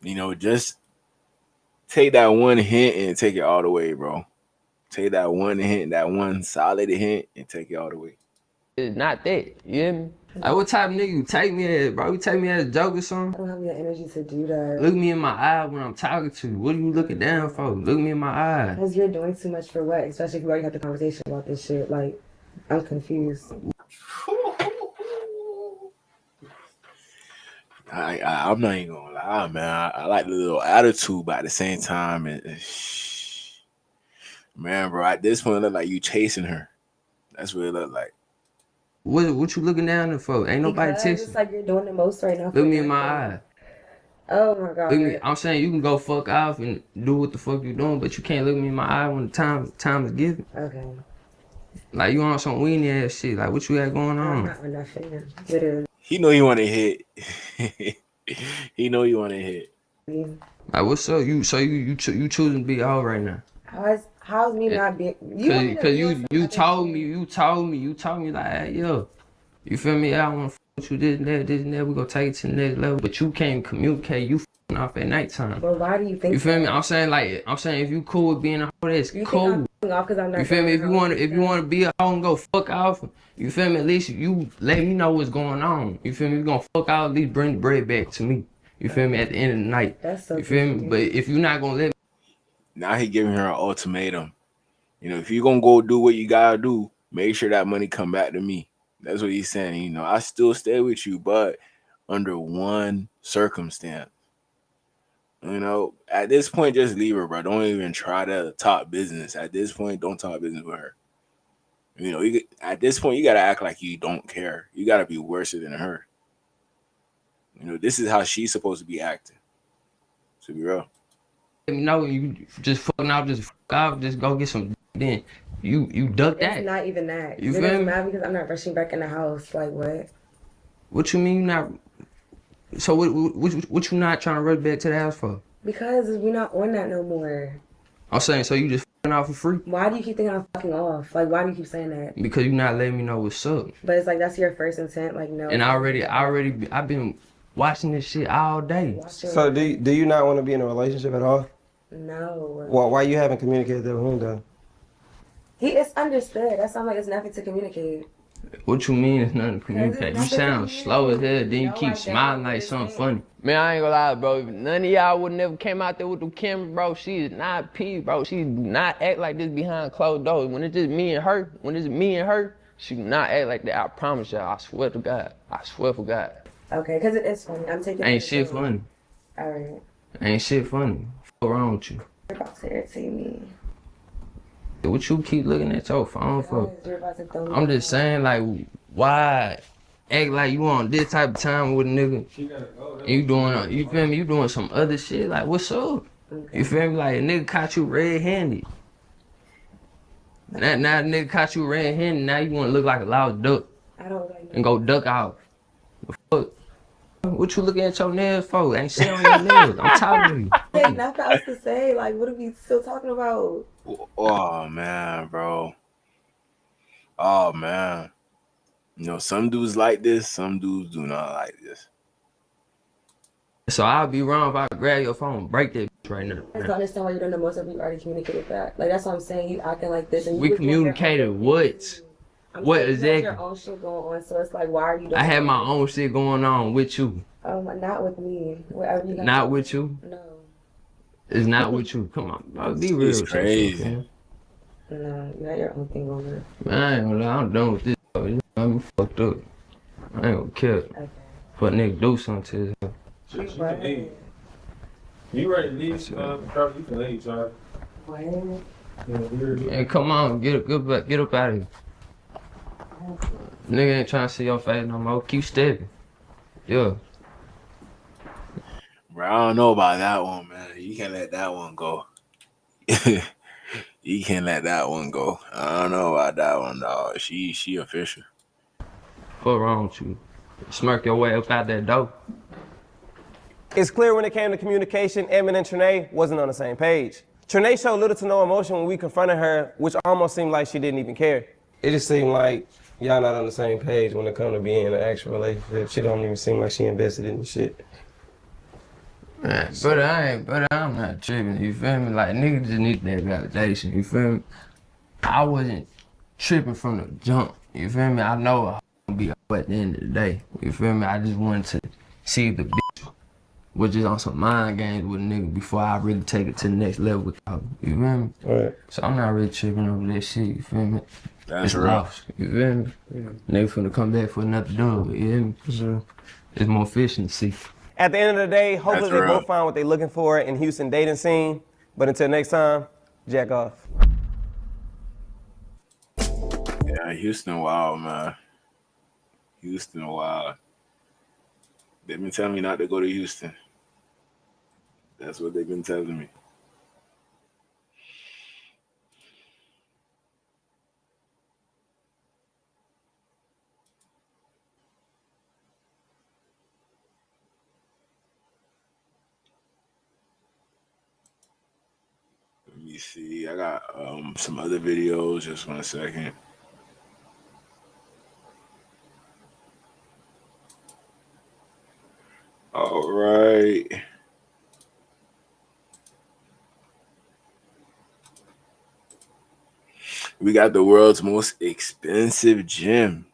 You know, just take that one hint and take it all the way, bro. Take that one hint, that one solid hint, and take it all the way. It's not that, you hear me? Like, what type of nigga you take me as, bro? You take me as a joke or something? I don't have the energy to do that. Look me in my eye when I'm talking to you. What are you looking down for? Look me in my eye. Because you're doing too much for what? Especially if you already had the conversation about this shit. Like, I'm confused. I'm not even gonna lie, man. I like the little attitude, but at the same time, man, bro, at this point, it look like you chasing her. That's what it look like. What you looking down there for? Ain't nobody Because texting. it's like you're doing the most right now. Look me in my eye. Oh my God. Look me, I'm saying you can go fuck off and do what the fuck you doing, but you can't look me in my eye when the time is given. Okay. Like you on some weenie ass shit. Like what you got going I'm on? not on that fan. Literally. He know you want to hit. He know you want to hit. Like what's up? You choosing to be out right now? How's me not being? Cause you told me like, hey, yo, you feel me? I want to fuck with you this and that. We gonna take it to the next level, but you can't communicate. You fucking off at nighttime. But why do you think? You feel me? I'm saying if you cool with being a hoe, that's cool. Off I'm not you feel me? If you want to be a hoe and go fuck off, you feel me? At least you let me know what's going on. You feel me? You gonna fuck out, at least bring the bread back to me. You feel me? At the end of the night. That's so. You feel me? But if you're not gonna let me. Now he giving her an ultimatum. You know, if you're gonna go do what you gotta do, make sure that money come back to me. That's what he's saying. You know, I still stay with you, but under one circumstance. You know, at this point, just leave her, bro. Don't even try to talk business. At this point, don't talk business with her. You know, at this point, you gotta act like you don't care. You gotta be worse than her. You know, this is how she's supposed to be acting. To be real. Let me know you just fucking out, just go get some. Then you duck that. It's not even that. You it feel doesn't me? matter because I'm not rushing back in the house. Like what? What you mean you not? So what you not trying to rush back to the house for? Because we're not on that no more. I'm saying so you just fucking off for free? Why do you keep thinking I'm fucking off? Like why do you keep saying that? Because you not letting me know what's up. But it's like that's your first intent. Like no. And I've been watching this shit all day. So do you not want to be in a relationship at all? No. Why you haven't communicated that with him though? It's understood. That sounds like it's nothing to communicate. What you mean it's nothing to communicate? You sound slow as hell, then you keep smiling like something funny. Man, I ain't gonna lie, bro. None of y'all would never came out there with the camera, bro. She is not P, bro. She do not act like this behind closed doors. When it's just me and her, she do not act like that. I promise y'all. I swear to God. I swear for God. Okay, because it is funny. I'm taking Ain't shit funny. All right. Ain't shit funny. What's wrong with you? You're about to irritate me. What you keep looking at your phone for? You're about to throw me I'm just saying, like, why act like you on this type of time with a nigga? You doing, you feel me? You doing some other shit? Like, what's up? You feel me? Like, a nigga caught you red-handed. Now the nigga caught you red-handed, now you wanna look like a loud duck. I don't like and go duck out. The fuck? What you looking at your nails for? Ain't shit on your nails. I'm talking to you. There's nothing else to say. Like, what are we still talking about? Oh man, bro. Oh man. You know, some dudes like this, some dudes do not like this. So I'll be wrong if I grab your phone and break that bitch right now. I don't understand why you don't know most of you already communicated that. Like, that's what I'm saying. You acting like this. And we communicated what? What exactly? Your own shit going on, so it's like, why are you? I had my own shit going on with you. Not with me. Whatever you not with you. No. It's not with you. Come on, bro. Be real. It's crazy. No, you got your own thing on there. Man, I ain't gonna lie. I'm done with this. Bro. I'm fucked up. I ain't gonna care. Okay. But nigga do something to his You can leave. You ready to leave? You can leave, sorry. Hey, come on, get up out of here. Nigga ain't trying to see your face no more. Keep stepping. Yeah. Bro, I don't know about that one, man. You can't let that one go. You can't let that one go. I don't know about that one, dog. She official. What's wrong with you? Smirk your way up out that door. It's clear when it came to communication, Edmund and Trinae wasn't on the same page. Trinae showed little to no emotion when we confronted her, which almost seemed like she didn't even care. It just seemed like y'all not on the same page when it comes to being in an actual relationship. She don't even seem like she invested in the shit. Man, but I'm not tripping, you feel me? Like, niggas just need that validation, you feel me? I wasn't tripping from the jump, you feel me? I know I'm gonna be up at the end of the day, you feel me? I just wanted to see if the bitch was just on some mind games with a nigga before I really take it to the next level with her, you feel me? Right. So I'm not really tripping over that shit, you feel me? That's it's lost, you feel me? Yeah. Nigga finna come back for another dub, you hear me? Sure. There's more fish in the sea. At the end of the day, hopefully they both find what they're looking for in Houston dating scene. But until next time, jack off. Yeah, Houston wild, man. Houston wild. They've been telling me not to go to Houston. That's what they've been telling me. Let me see. I got some other videos. Just 1 second. All right. We got the world's most expensive gym.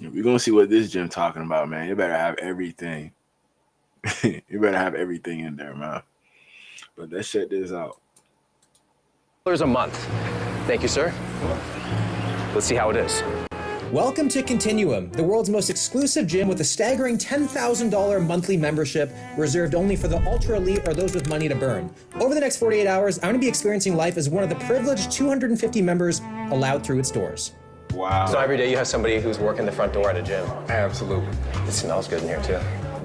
We're going to see what this gym talking about, man. You better have everything. You better have everything in there, man. But let's check this out. $1 a month. Thank you, sir. Let's see how it is. Welcome to Continuum, the world's most exclusive gym with a staggering $10,000 monthly membership reserved only for the ultra elite or those with money to burn. Over the next 48 hours, I'm going to be experiencing life as one of the privileged 250 members allowed through its doors. Wow. So every day you have somebody who's working the front door at a gym? Absolutely. It smells good in here, too.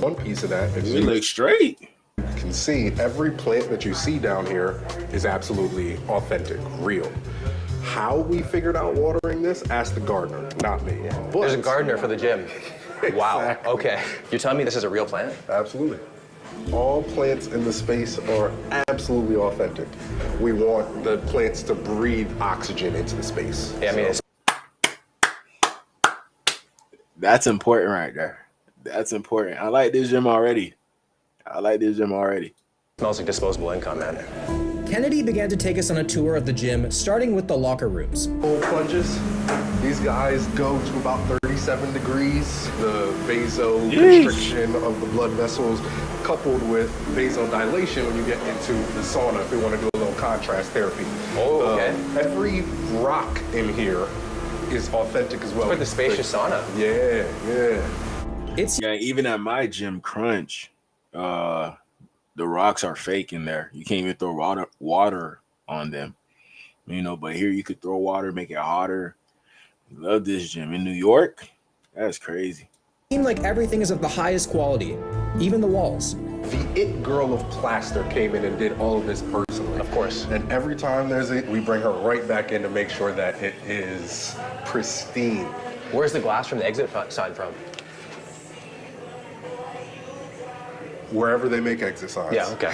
One piece of that is you look straight. You can see every plant that you see down here is absolutely authentic, real. How we figured out watering this, ask the gardener, not me. But there's a gardener for the gym. Wow, Exactly. Okay. You're telling me this is a real plant? Absolutely. All plants in the space are absolutely authentic. We want the plants to breathe oxygen into the space. Yeah, I mean, That's important right there. That's important. I like this gym already. Smells like disposable income, man. Kennedy began to take us on a tour of the gym, starting with the locker rooms. Full plunges. These guys go to about 37 degrees. The vasoconstriction of the blood vessels coupled with vasodilation when you get into the sauna if we want to do a little contrast therapy. Oh, okay. Every rock in here is authentic as well. It's quite the spacious sauna. Yeah. Even at my gym Crunch, the rocks are fake in there. You can't even throw water on them. You know, but here you could throw water, make it hotter. Love this gym. In New York, that's crazy. Seemed like everything is of the highest quality, even the walls. The it girl of plaster came in and did all of this personally. Of course. And every time there's it, we bring her right back in to make sure that it is pristine. Where's the glass from the exit sign from? Wherever they make exit signs. Yeah, okay.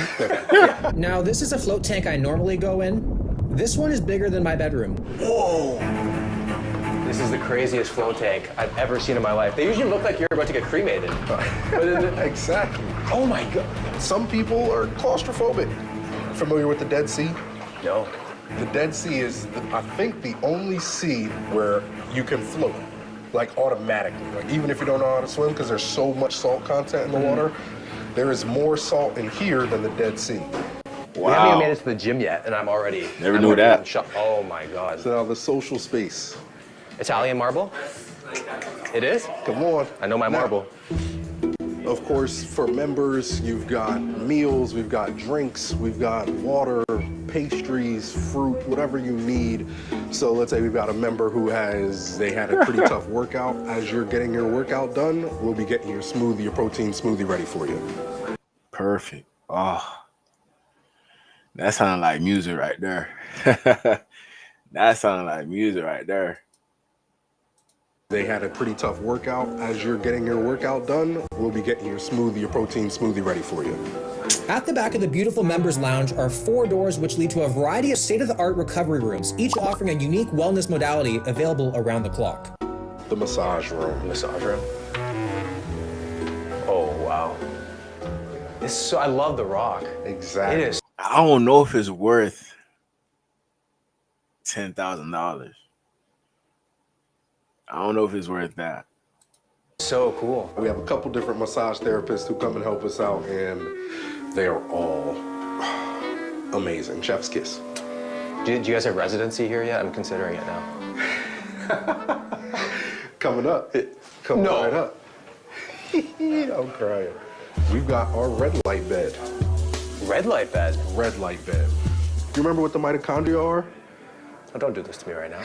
Now, this is a float tank I normally go in. This one is bigger than my bedroom. Whoa! This is the craziest float tank I've ever seen in my life. They usually look like you're about to get cremated. Exactly. Oh my God. Some people are claustrophobic. Familiar with the Dead Sea? No. The Dead Sea is, I think, the only sea where you can float, like automatically. Like even if you don't know how to swim, because there's so much salt content in the water, there is more salt in here than the Dead Sea. We haven't even made it to the gym yet, and I'm already... Never knew that. Oh my God. So now the social space. Italian marble? It is? Come on. I know my marble. Of course, for members, you've got meals, we've got drinks, we've got water, pastries, fruit, whatever you need. So let's say we've got a member who they had a pretty tough workout. As you're getting your workout done, we'll be getting your smoothie, your protein smoothie ready for you. Perfect. Oh, that sounded like music right there. That sounded like music right there. They had a pretty tough workout. As you're getting your workout done, we'll be getting your smoothie, your protein smoothie ready for you. At the back of the beautiful members lounge are 4 doors which lead to a variety of state-of-the-art recovery rooms, each offering a unique wellness modality available around the clock. The massage room. Massage room? Oh, wow. I love The Rock. Exactly. It is. I don't know if it's worth $10,000. I don't know if it's worth that. So cool. We have a couple different massage therapists who come and help us out, and they are all amazing. Chef's kiss. Do you guys have residency here yet? I'm considering it now. Coming up. Coming right up. I'm crying. We've got our red light bed. Red light bed? Red light bed. You remember what the mitochondria are? Oh, don't do this to me right now.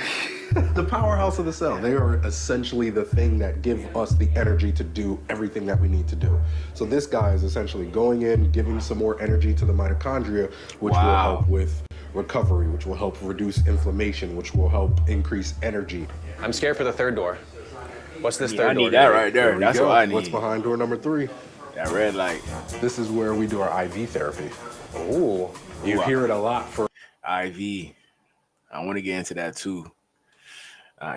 The powerhouse of the cell. They are essentially the thing that give us the energy to do everything that we need to do. So this guy is essentially going in, giving some more energy to the mitochondria, which will help with recovery, which will help reduce inflammation, which will help increase energy. I'm scared for the third door. What's this third door? I need that right there. That's what I need. What's behind door number 3? That red light. This is where we do our IV therapy. Ooh. You hear it a lot for IV. I want to get into that too.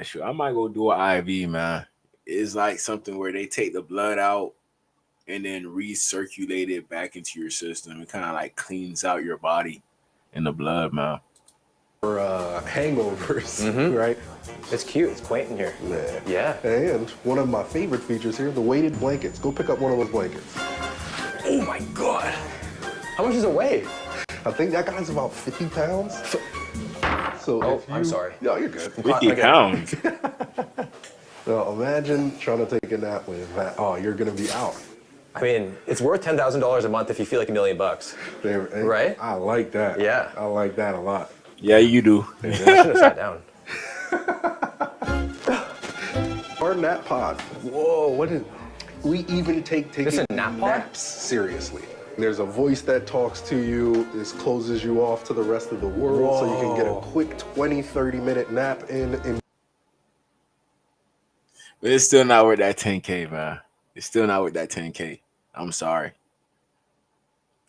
Sure. I might go do an IV, man. It's like something where they take the blood out and then recirculate it back into your system. It kind of like cleans out your body and the blood, man. For hangovers, right? It's cute. It's quaint in here. Yeah. And one of my favorite features here, the weighted blankets. Go pick up one of those blankets. Oh my God. How much does it weigh? I think that guy's about 50 pounds. So I'm sorry. No, you're good. 50 pounds. Now imagine trying to take a nap with that. Oh, you're gonna be out. I mean, it's worth $10,000 a month if you feel like $1 million. Right? I like that. Yeah. I like that a lot. Yeah, you do. I should have sat down. Our nap pod. Whoa, what is... We even take This a nap pod? naps seriously. There's a voice that talks to you. This closes you off to the rest of the world, so you can get a quick 20, 30-minute nap in. But it's still not worth that 10K, man. It's still not worth that 10K. I'm sorry.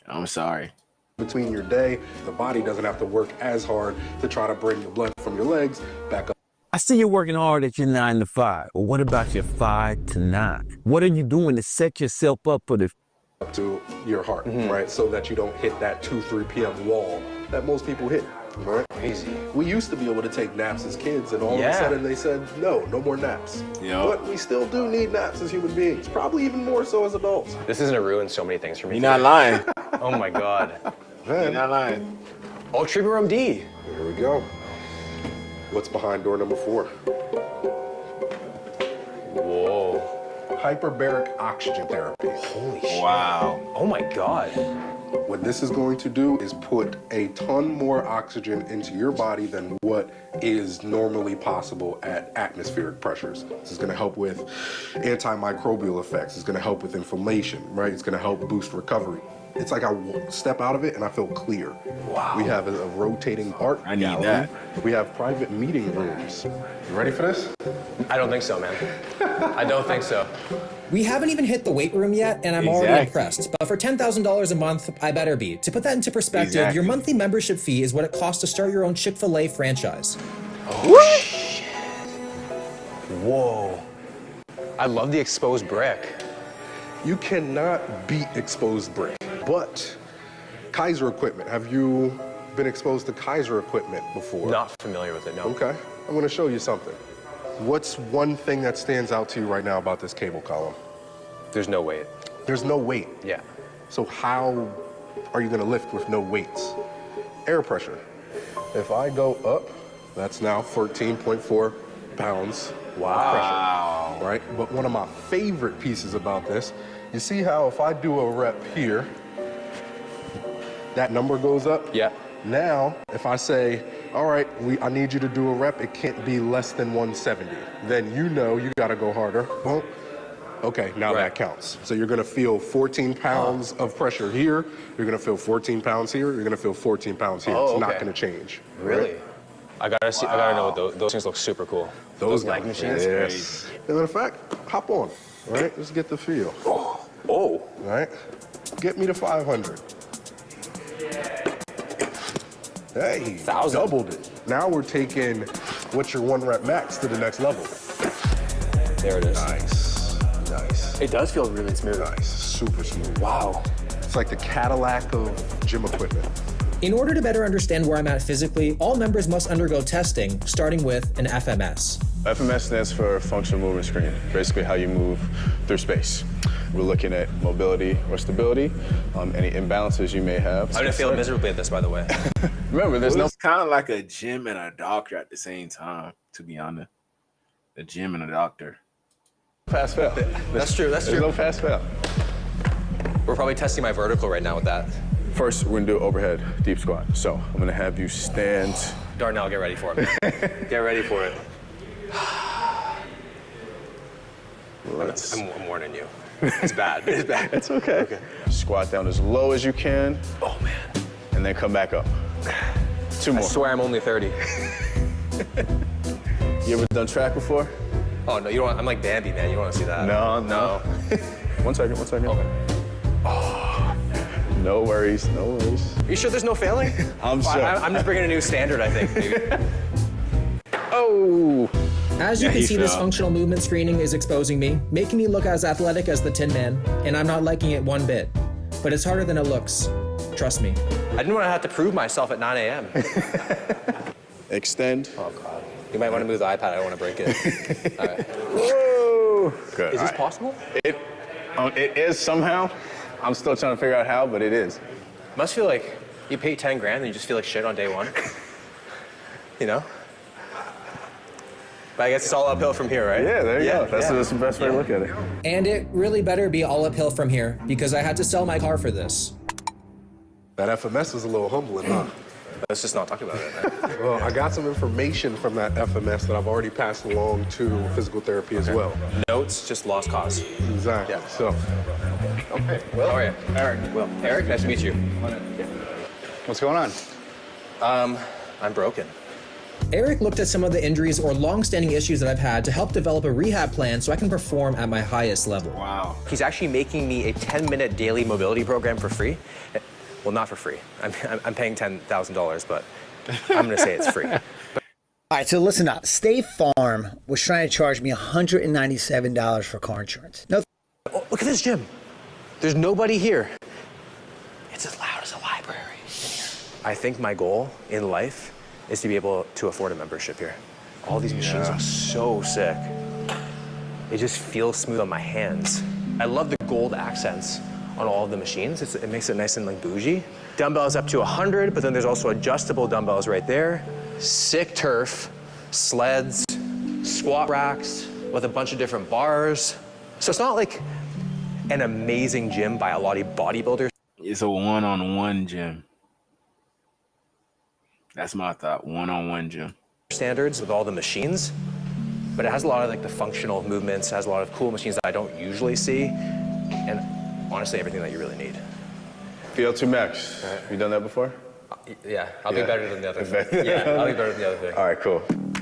I'm sorry. Between your day, the body doesn't have to work as hard to try to bring the blood from your legs back up. I see you're working hard at your 9 to 5. Well, what about your 5 to 9? What are you doing to set yourself up for the up to your heart, right? So that you don't hit that 2-3 p.m. wall that most people hit, right? Crazy. We used to be able to take naps as kids, and all of a sudden they said, no more naps. Yeah. But we still do need naps as human beings, probably even more so as adults. This is gonna ruin so many things for me. You're not lying. Oh my God. Man. You're not lying. Oh, treatment room D. Here we go. What's behind door number 4? Whoa. Hyperbaric oxygen therapy. Holy shit. Wow. Oh my God. What this is going to do is put a ton more oxygen into your body than what is normally possible at atmospheric pressures. This is going to help with antimicrobial effects. It's going to help with inflammation, right? It's going to help boost recovery. It's like I step out of it and I feel clear. Wow. We have a rotating art I need gallery. that. We have private meeting rooms. You ready for this? I don't think so, man. I don't think so. We haven't even hit the weight room yet, and I'm already impressed. But for $10,000 a month, I better be. To put that into perspective, your monthly membership fee is what it costs to start your own Chick-fil-A franchise. Oh, shit. Whoa. I love the exposed brick. You cannot beat exposed brick, but Kaiser equipment. Have you been exposed to Kaiser equipment before? Not familiar with it, no. Okay, I'm gonna show you something. What's one thing that stands out to you right now about this cable column? There's no weight. There's no weight. Yeah. So how are you gonna lift with no weights? Air pressure. If I go up, that's now 13.4 pounds of pressure, right? But one of my favorite pieces about this, you see how if I do a rep here, that number goes up? Yeah. Now, if I say, all right, I need you to do a rep, it can't be less than 170. Then you know you gotta go harder. Boom. Okay, now that counts. So you're gonna feel 14 pounds of pressure here, you're gonna feel 14 pounds here, you're gonna feel 14 pounds here. It's not gonna change. Really? Right? I gotta know what those things look super cool. Those leg machines? Yes. As a matter of fact, hop on, right? Let's get the feel. Oh. Right? Get me to 500. Hey, doubled it. Now we're taking what's your 1 rep max to the next level. There it is. Nice, nice. It does feel really smooth. Nice, super smooth. Wow. It's like the Cadillac of gym equipment. In order to better understand where I'm at physically, all members must undergo testing, starting with an FMS. FMS stands for Functional Movement Screen, basically how you move through space. We're looking at mobility or stability, any imbalances you may have. I'm gonna fail miserably at this, by the way. Remember, it's kind of like a gym and a doctor at the same time, to be honest. A gym and a doctor. Pass fail. That's true, that's true. There's no pass fail. We're probably testing my vertical right now with that. First, we're gonna do overhead deep squat. So I'm gonna have you stand. Darnell, get ready for it. Get ready for it. I'm warning you. It's bad. It's bad. It's okay. Squat down as low as you can. Oh, man. And then come back up. 2 more. I swear I'm only 30. You ever done track before? Oh, no, you don't. I'm like Bambi, man. You don't want to see that. No. 1 second. Okay. Oh, no worries. Are you sure there's no failing? I'm sure. I'm just bringing a new standard, I think, maybe. Oh. As you can see, this functional movement screening is exposing me, making me look as athletic as the Tin Man, and I'm not liking it one bit. But it's harder than it looks. Trust me. I didn't want to have to prove myself at 9 a.m. Extend. Oh, God. You might want to move the iPad. I don't want to break it. All right. Whoa. Good. Is this possible? It is somehow. I'm still trying to figure out how, but it is. Must feel like you pay 10 grand and you just feel like shit on day one. You know? But I guess it's all uphill from here, right? Yeah, there you go. That's the best way to look at it. And it really better be all uphill from here, because I had to sell my car for this. That FMS is a little humbling, huh? Let's just not talk about it, man. Well, I got some information from that FMS that I've already passed along to physical therapy as well. Notes, just lost cause. Exactly. Yeah. So, okay. Will. How are you? Eric. Will. Eric, nice to meet you. What's going on? I'm broken. Eric looked at some of the injuries or long-standing issues that I've had to help develop a rehab plan so I can perform at my highest level. Wow. He's actually making me a 10-minute daily mobility program for free. Well, not for free. I'm paying $10,000, but I'm gonna say it's free. All right, so listen up. State Farm was trying to charge me $197 for car insurance. No. Oh, look at this gym. There's nobody here. It's as loud as a library in here. I think my goal in life is to be able to afford a membership here. All these machines are so sick. They just feel smooth on my hands. I love the gold accents on all of the machines. It makes it nice and like bougie. Dumbbells up to 100, but then there's also adjustable dumbbells right there. Sick turf, sleds, squat racks with a bunch of different bars. So it's not like an amazing gym by a lot of bodybuilders. It's a one-on-one gym. That's my thought, one-on-one gym. Standards with all the machines, but it has a lot of like the functional movements, has a lot of cool machines that I don't usually see, and honestly, everything that you really need. VO2 max. Have you done that before? Yeah, I'll be better than the other thing. Yeah, I'll be better than the other thing. All right, cool.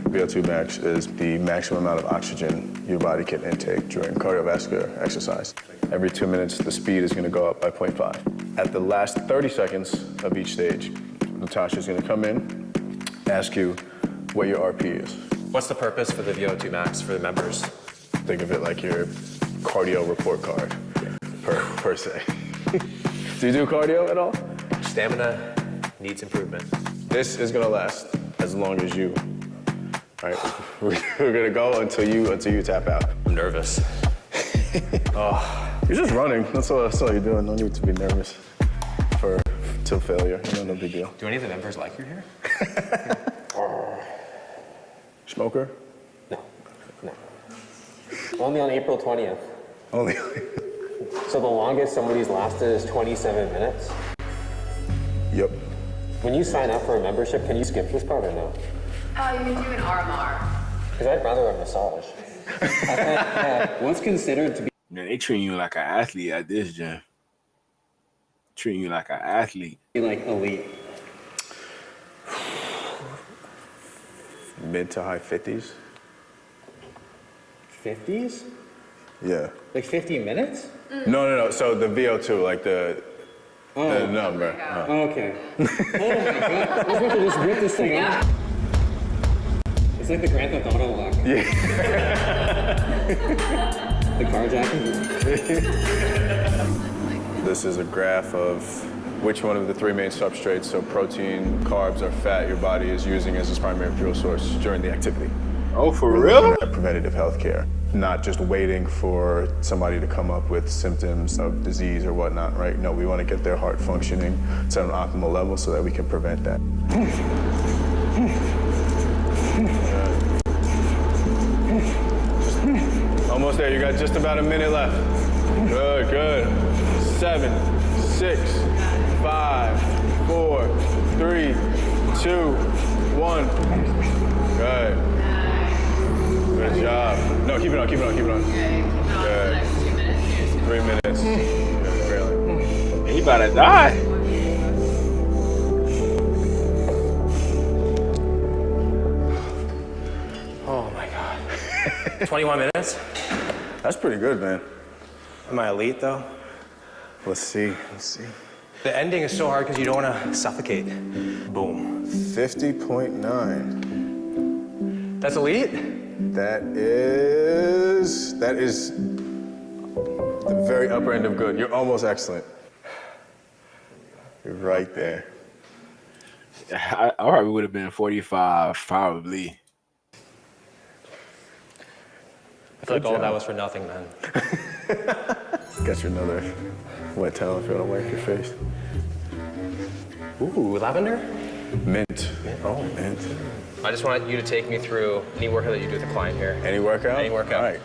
VO2 max is the maximum amount of oxygen your body can intake during cardiovascular exercise. Every 2 minutes, the speed is going to go up by 0.5. At the last 30 seconds of each stage, Natasha's going to come in, ask you what your RP is. What's the purpose for the VO2 max for the members? Think of it like your cardio report card, per se. Do you do cardio at all? Stamina needs improvement. This is going to last as long as you. All right, we're going to go until you tap out. I'm nervous. You're just running. That's all you're doing. No need to be nervous till failure. No big deal. Do any of the members like your hair? Smoker? No. Only on April 20th. Only. So the longest somebody's lasted is 27 minutes? Yep. When you sign up for a membership, can you skip this part or no? You can do an RMR. Because I'd rather a massage. What's considered to be... Man, they treat you like an athlete at this gym. Treating you like an athlete. Like elite. Mid to high 50s. 50s? Yeah. Like 50 minutes? No. So the VO2, like the number. Okay. Oh my god. I was about to just rip this thing out. It's like the Grand Theft Auto lock. Yeah. The carjacking. This is a graph of which one of the three main substrates, so protein, carbs, or fat, your body is using as its primary fuel source during the activity. Oh, for real? Preventative health care. Not just waiting for somebody to come up with symptoms of disease or whatnot, right? No, we want to get their heart functioning to an optimal level so that we can prevent that. Almost there, you got just about a minute left. Good. 7, 6, 5, 4, 3, 2, 1. Good. Good job. No, keep it on. Good. 3 minutes. Really. He about to die. Oh my god. 21 minutes? That's pretty good, man. Am I elite though? Let's see. The ending is so hard because you don't want to suffocate. Boom. 50.9. That's elite? That is the very upper end of good. You're almost excellent. You're right there. I probably would have been 45, probably. I feel like all that was for nothing, man. Got you another wet towel if you want to wipe your face. Ooh, lavender? Mint. Oh, mint. I just want you to take me through any workout that you do with the client here. Any workout? Any workout. All right.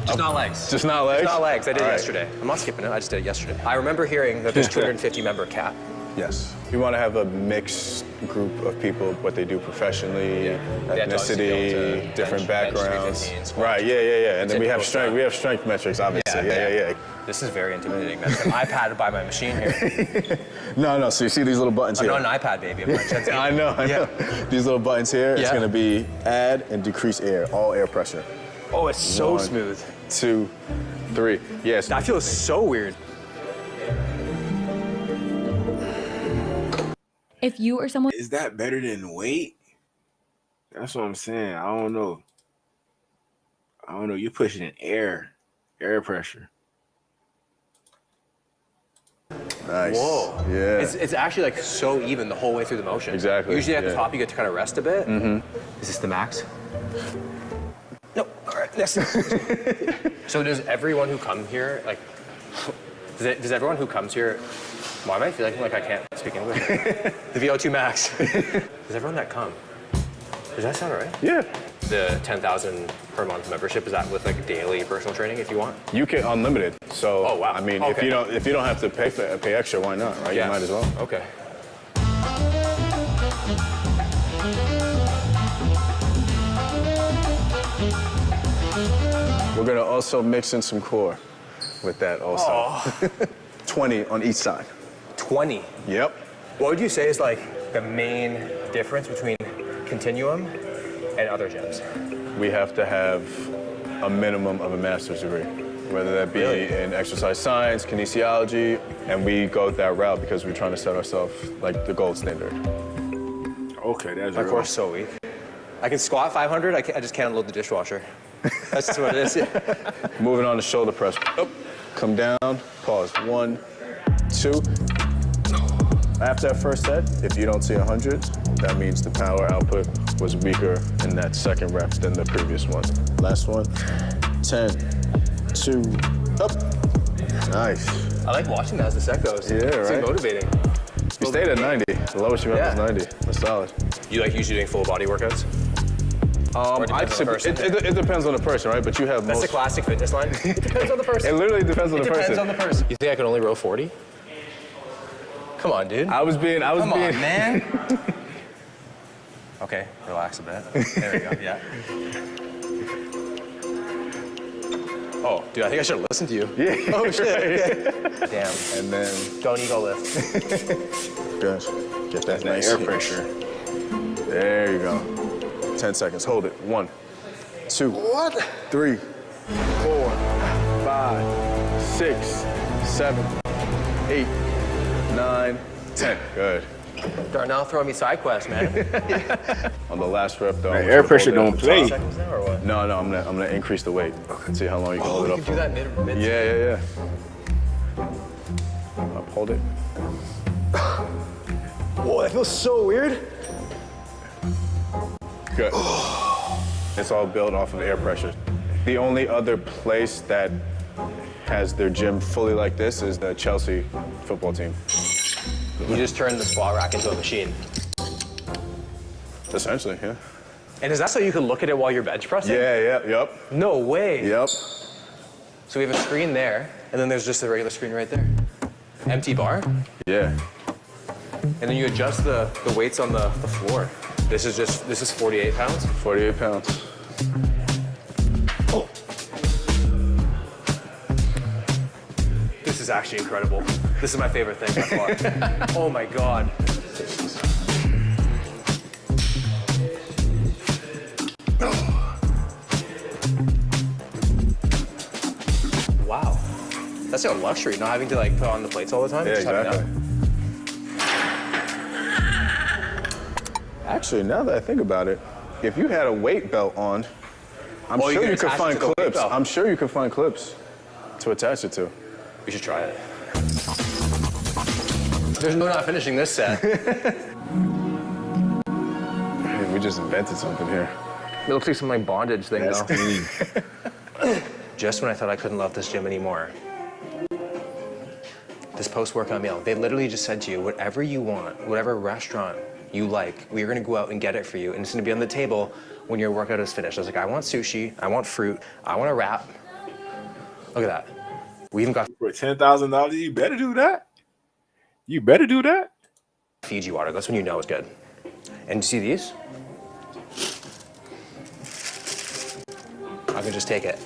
Just not legs. Just not legs? Just not legs. I did it All right. yesterday. I'm not skipping it. I just did it yesterday. I remember hearing that there's 250 member cap. Yes. We want to have a mixed group of people, what they do professionally, ethnicity, different backgrounds. 315, right, yeah. And then we have Typical strength. We have strength metrics, obviously. Yeah. This is very intimidating. That's an iPad by my machine here. No. So you see these little buttons I'm here? not an iPad baby. I'm not Jensen. I know. These little buttons here, it's Yeah. going to be add and decrease air, all air pressure. Oh, it's so 1, smooth. 2, 3. Yes. That feels so weird. If you or someone Is that better than weight? That's what I'm saying. I don't know. You're pushing air pressure. Nice. Whoa. Yeah. It's actually like so even the whole way through the motion. Exactly. Usually at the yeah. top you get to kind of rest a bit. Mm-hmm. Is this the max? No. All right. Next. So does everyone who come here like? Does everyone who comes here? Why am I feeling like I can't speak English? The VO2 max. Does everyone that come? Does that sound right? Yeah. The 10,000 per month membership, is that with like daily personal training if you want? You can unlimited. So oh wow. I mean, okay. if you don't have to pay extra, why not? Right? Yeah. You might as well. Okay. We're gonna also mix in some core with that also. Oh. 20 on each side. 20. Yep. What would you say is like the main difference between Continuum and other gyms? We have to have a minimum of a master's degree, whether that be in exercise science, kinesiology, and we go that route because we're trying to set ourselves like the gold standard. Okay, that's My core's so weak. I can squat 500, I just can't unload the dishwasher. That's just what it is. Moving on to shoulder press. Up, come down, pause. 1, 2. After that first set, if you don't see 100, that means the power output was weaker in that second rep than the previous one. Last one. 10, 2, up. Nice. I like watching that as the set goes. Yeah, It's right? motivating. You stayed at 90. The lowest you went was 90. That's solid. You like usually doing full body workowns? Or it depends on the person? It depends on the person, right? But you have That's most... the classic fitness line. It depends on the person. It literally depends on the person. It depends on the person. You think I can only row 40? Come on, dude. I was being... Come on, man. Okay, relax a bit. There we go, yeah. Oh, dude, I think I should have listened to you. Yeah. Oh, shit, okay. Damn. And then... Don't ego lift. Good. Get that nice air pressure. There you go. 10 seconds. Hold it. 1, 2, 3, 4, 5, 6, 7, 8, 9, 10. Good. Darnell throwing me side quests, man. On the last rep, though. Man, air pressure don't play. Seconds now, or what? No, I'm gonna increase the weight. See how long you can hold it up You for. can do that mid. Yeah. Hold it. Whoa, that feels so weird. Good. It's all built off of air pressure. The only other place that has their gym fully like this is the Chelsea football team. You just turned the squat rack into a machine. Essentially, yeah. And is that so you can look at it while you're bench pressing? Yep. No way. Yep. So we have a screen there, and then there's just a regular screen right there. Empty bar? Yeah. And then you adjust the weights on the floor. This is 48 pounds? 48 pounds. Oh. This is actually incredible. This is my favorite thing by far. Oh my God. Wow. That's like a luxury, not having to like put on the plates all the time. Yeah, Just have it exactly. done. Actually, now that I think about it, if you had a weight belt on, I'm Oh, you sure can you could attach it find to the weight clips. belt. I'm sure you could find clips to attach it to. We should try it. There's no not finishing this set. Man, we just invented something here. It looks like some like bondage thing That's though. clean. Just when I thought I couldn't love this gym anymore. This post-workout meal, they literally just said to you, whatever you want, whatever restaurant you like, we're gonna go out and get it for you, and it's gonna be on the table when your workout is finished. I was like, I want sushi, I want fruit, I want a wrap. Look at that. We even got For $10,000, you better do that. You better do that. Fiji water. That's when you know it's good. And you see these? I can just take it.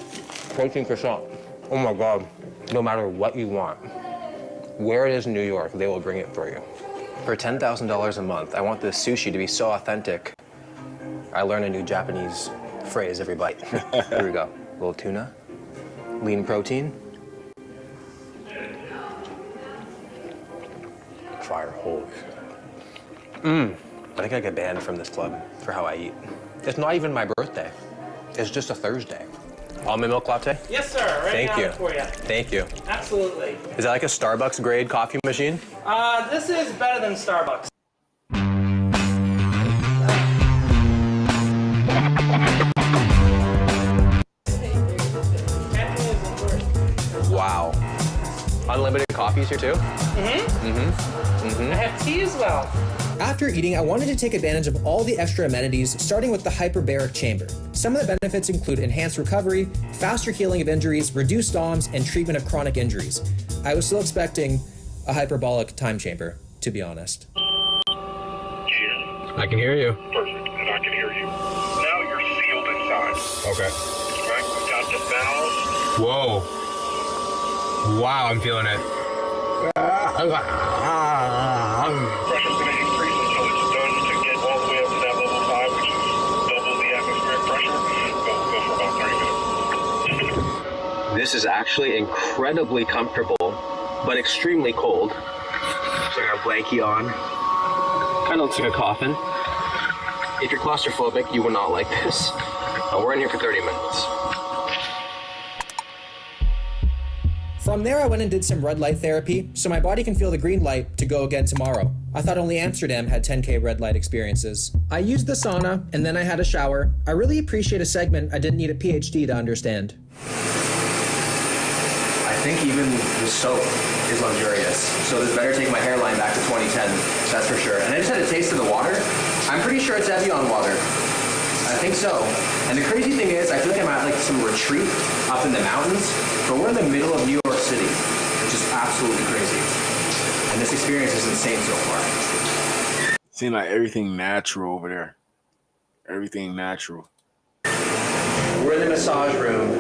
Protein croissant. Oh my God. No matter what you want, where it is in New York, they will bring it for you. For $10,000 a month, I want this sushi to be so authentic. I learn a new Japanese phrase every bite. Here we go. A little tuna, lean protein. Fire, holy. I think I get banned from this club for how I eat. It's not even my birthday. It's just a Thursday. Almond milk latte? Yes, sir. Right Thank now you. for you. Thank you. Absolutely. Is that like a Starbucks grade coffee machine? This is better than Starbucks. Wow. Unlimited coffees here too? I have tea as well. After eating, I wanted to take advantage of all the extra amenities, starting with the hyperbaric chamber. Some of the benefits include enhanced recovery, faster healing of injuries, reduced DOMs, and treatment of chronic injuries. I was still expecting a hyperbolic time chamber, to be honest. I can hear you. Perfect, and I can hear you. Now you're sealed inside. Okay. Right, we've got the valves. Whoa. Wow, I'm feeling it. Pressure's going to increase until it's done to get all the way up to that level 5, which is double the atmospheric pressure. We'll go for about 30 minutes. This is actually incredibly comfortable, but extremely cold. So I got a blankie on. Kind of looks like a coffin. If you're claustrophobic, you will not like this. We're in here for 30 minutes. From there, I went and did some red light therapy, so my body can feel the green light to go again tomorrow. I thought only Amsterdam had 10K red light experiences. I used the sauna, and then I had a shower. I really appreciate a segment I didn't need a PhD to understand. I think even the soap is luxurious. So this better take my hairline back to 2010, that's for sure. And I just had a taste of the water. I'm pretty sure it's Evian water. I think so. And the crazy thing is, I feel like I'm at like some retreat up in the mountains, but we're in the middle of New York City, which is absolutely crazy. And this experience is insane so far. Seems like everything natural over there. Everything natural. We're in the massage room,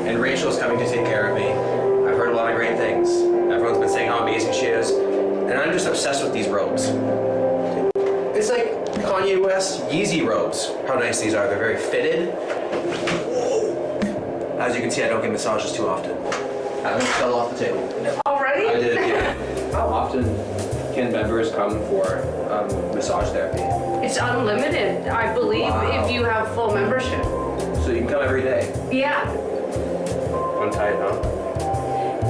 and Rachel's coming to take care of me. I've heard a lot of great things. Everyone's been saying how amazing she is, and I'm just obsessed with these robes. It's like Kanye West Yeezy robes. How nice these are. They're very fitted. As you can see, I don't get massages too often. I almost fell off the table. Already? I did, yeah. How often can members come for massage therapy? It's unlimited, I believe, Wow. if you have full membership. So you can come every day? Yeah. Untied, huh?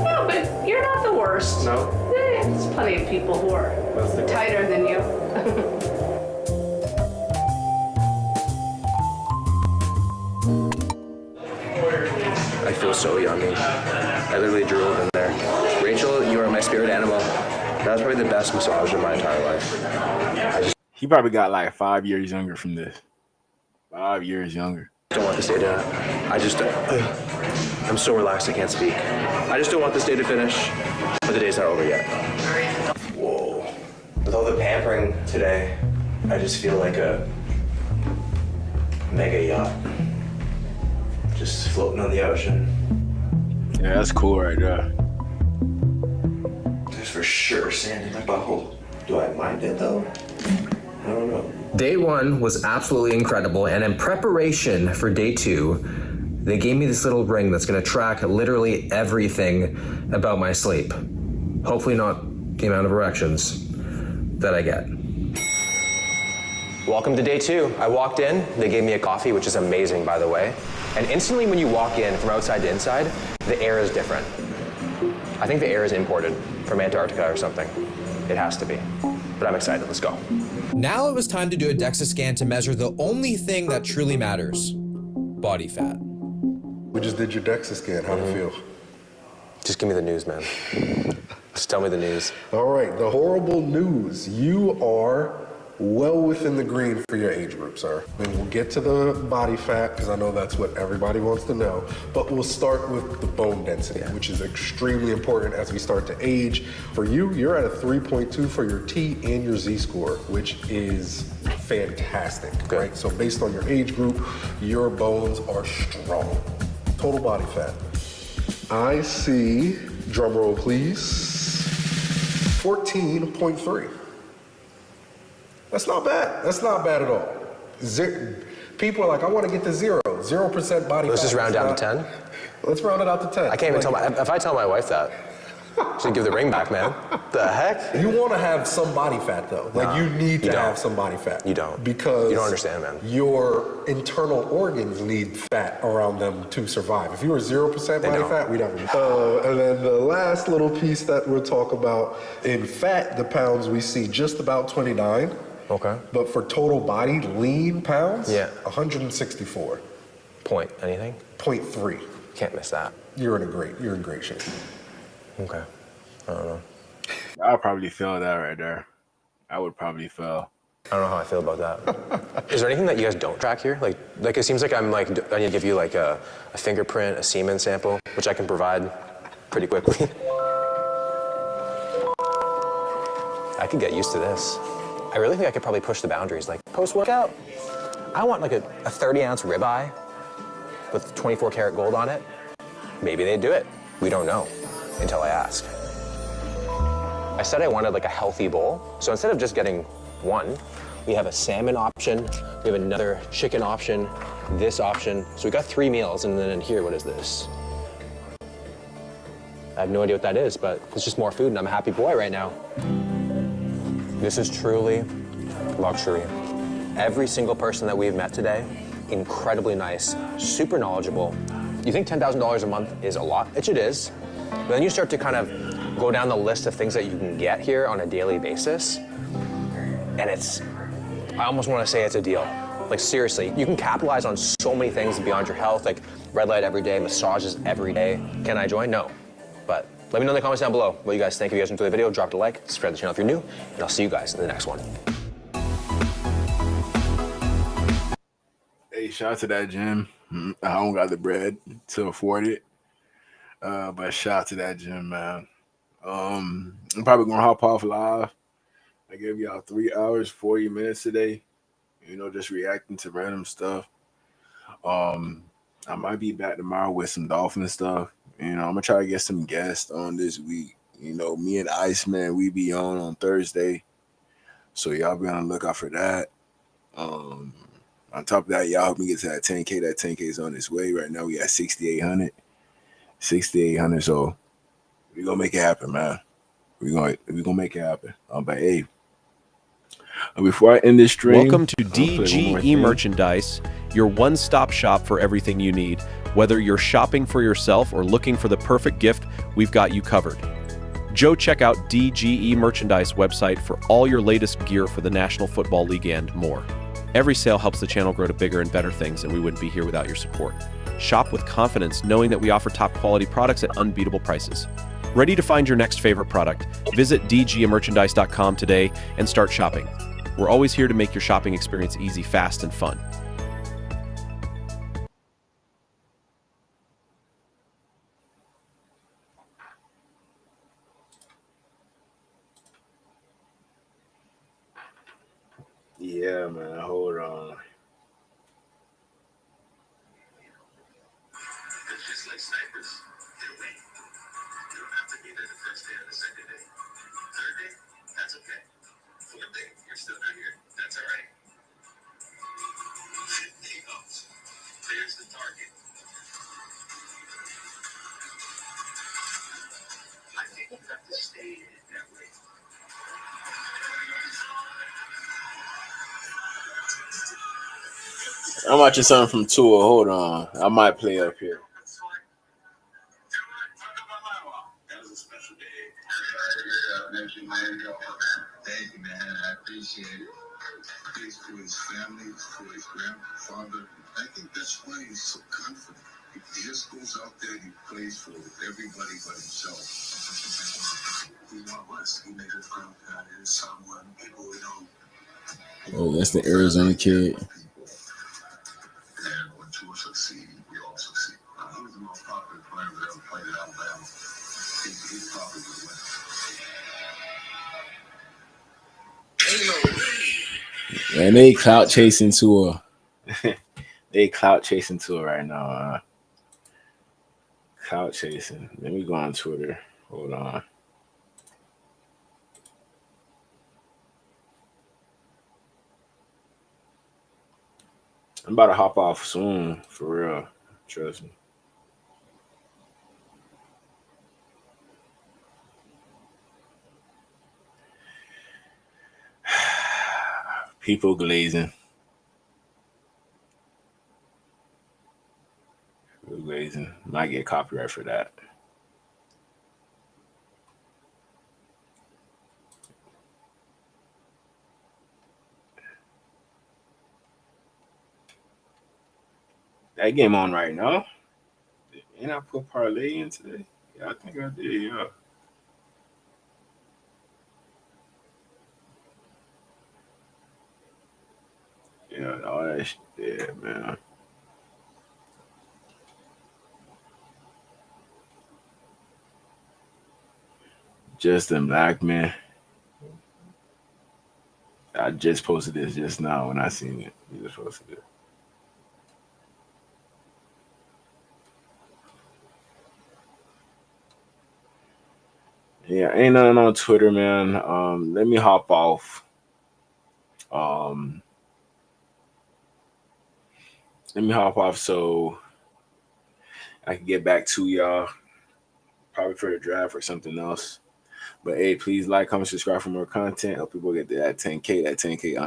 No, but you're not the worst. No? There's plenty of people who are tighter than you. I feel so yummy. I literally drooled in there. Rachel, you are my spirit animal. That was probably the best massage of my entire life. He probably got like 5 years younger from this. 5 years younger. I don't want this day to... I'm so relaxed I can't speak. I just don't want this day to finish, but the day's not over yet. Whoa. With all the pampering today, I just feel like a mega yacht. Just floating on the ocean. Yeah, that's cool right there. There's for sure sand in my butthole. Do I mind it though? I don't know. Day one was absolutely incredible, and in preparation for day two, they gave me this little ring that's gonna track literally everything about my sleep. Hopefully not the amount of erections that I get. Welcome to day two. I walked in, they gave me a coffee, which is amazing, by the way. And instantly when you walk in from outside to inside, the air is different. I think the air is imported from Antarctica or something. It has to be. But I'm excited, let's go. Now it was time to do a DEXA scan to measure the only thing that truly matters, body fat. We just did your DEXA scan. How'd it feel? Just give me the news, man. Just tell me the news. All right, the horrible news. You are well within the green for your age group, sir. And we'll get to the body fat, because I know that's what everybody wants to know. But we'll start with the bone density, which is extremely important as we start to age. For you, you're at a 3.2 for your T and your Z score, which is fantastic, right? So based on your age group, your bones are strong. Total body fat. I see, drum roll please, 14.3. That's not bad. That's not bad at all. People are like, I want to get to 0% body fat. Let's just round down to 10? Let's round it out to 10. I can't even tell if I tell my wife that, Should give the ring back, man. The heck? You want to have some body fat though. Like you need to have some body fat. You don't. Because you don't understand, man. Your internal organs need fat around them to survive. If you were 0% body fat, we'd have and then the last little piece that we'll talk about, in fat, the pounds we see just about 29. Okay. But for total body lean pounds, 164. Point anything? 0.3. Can't miss that. You're in great shape. Okay. I don't know. I'll probably fail that right there. I would probably fail. I don't know how I feel about that. Is there anything that you guys don't track here? Like it seems like I need to give you like a fingerprint, a semen sample, which I can provide pretty quickly. I could get used to this. I really think I could probably push the boundaries. Like post-workout, I want like a 30-ounce ribeye with 24 karat gold on it. Maybe they'd do it. We don't know until I ask. I said I wanted like a healthy bowl. So instead of just getting one, we have a salmon option, we have another chicken option, this option. So we got 3 meals, and then in here, what is this? I have no idea what that is, but it's just more food, and I'm a happy boy right now. This is truly luxury. Every single person that we've met today, incredibly nice, super knowledgeable. You think $10,000 a month is a lot, which it is, but then you start to kind of go down the list of things that you can get here on a daily basis, and I almost want to say it's a deal. Like seriously, you can capitalize on so many things beyond your health, like red light every day, massages every day. Can I join? No. But let me know in the comments down below what you guys think. If you guys enjoyed the video, drop a like, subscribe to the channel if you're new, and I'll see you guys in the next one. Hey, shout out to that gym. I don't got the bread to afford it. But shout out to that gym, man. I'm probably gonna hop off live. I gave y'all 3 hours, 40 minutes today. You know, just reacting to random stuff. I might be back tomorrow with some Dolphin stuff. You know, I'm gonna try to get some guests on this week. You know, me and Iceman, we be on Thursday. So y'all be on the lookout for that. On top of that, y'all help me get to that 10K. That 10K is on its way. Right now we at 6,800. 6,800. So we gonna make it happen, man. We gonna make it happen. But hey, before I end this stream, welcome to DGE Merchandise, your one-stop shop for everything you need. Whether you're shopping for yourself or looking for the perfect gift, we've got you covered. Check out DGE Merchandise website for all your latest gear for the National Football League and more. Every sale helps the channel grow to bigger and better things, and we wouldn't be here without your support. Shop with confidence, knowing that we offer top-quality products at unbeatable prices. Ready to find your next favorite product? Visit dgmerchandise.com today and start shopping. We're always here to make your shopping experience easy, fast, and fun. yeah, man, hold on. Just like snipers, they're waiting. You don't have to be there the first day or the second day. Third day, that's okay. Fourth day, you're still not here. That's all right. Fifth day comes. There's the target. I think you have to stay in it that way. I'm watching something from Tua. Hold on. I might play up here. That was a special day. Thank you, man. I appreciate it. Thanks for his family, for his grandfather. I think that's why he's so confident. He just goes out there and he plays for everybody but himself. He won us. He made us ground down in someone people we don't. Oh, that's the Arizona kid. And when Tua succeed, we all succeed. He was the most popular player that ever played at Alabama. He's probably the winner. Man, they clout chasing Tua. They clout chasing Tua right now. Clout chasing. Let me go on Twitter. Hold on. I'm about to hop off soon, for real. Trust me. People glazing. People glazing. Might get copyright for that. That game on right now. Ain't I put parlay in today? Yeah, I think I did, yeah. Yeah, all that shit, yeah, man. Justin Blackman. I just posted this just now when I seen it. You just posted it. Yeah, ain't nothing on Twitter, man. Let me hop off. Let me hop off so I can get back to y'all. Probably for the draft or something else. But hey, please like, comment, subscribe for more content. Help people get to that 10K on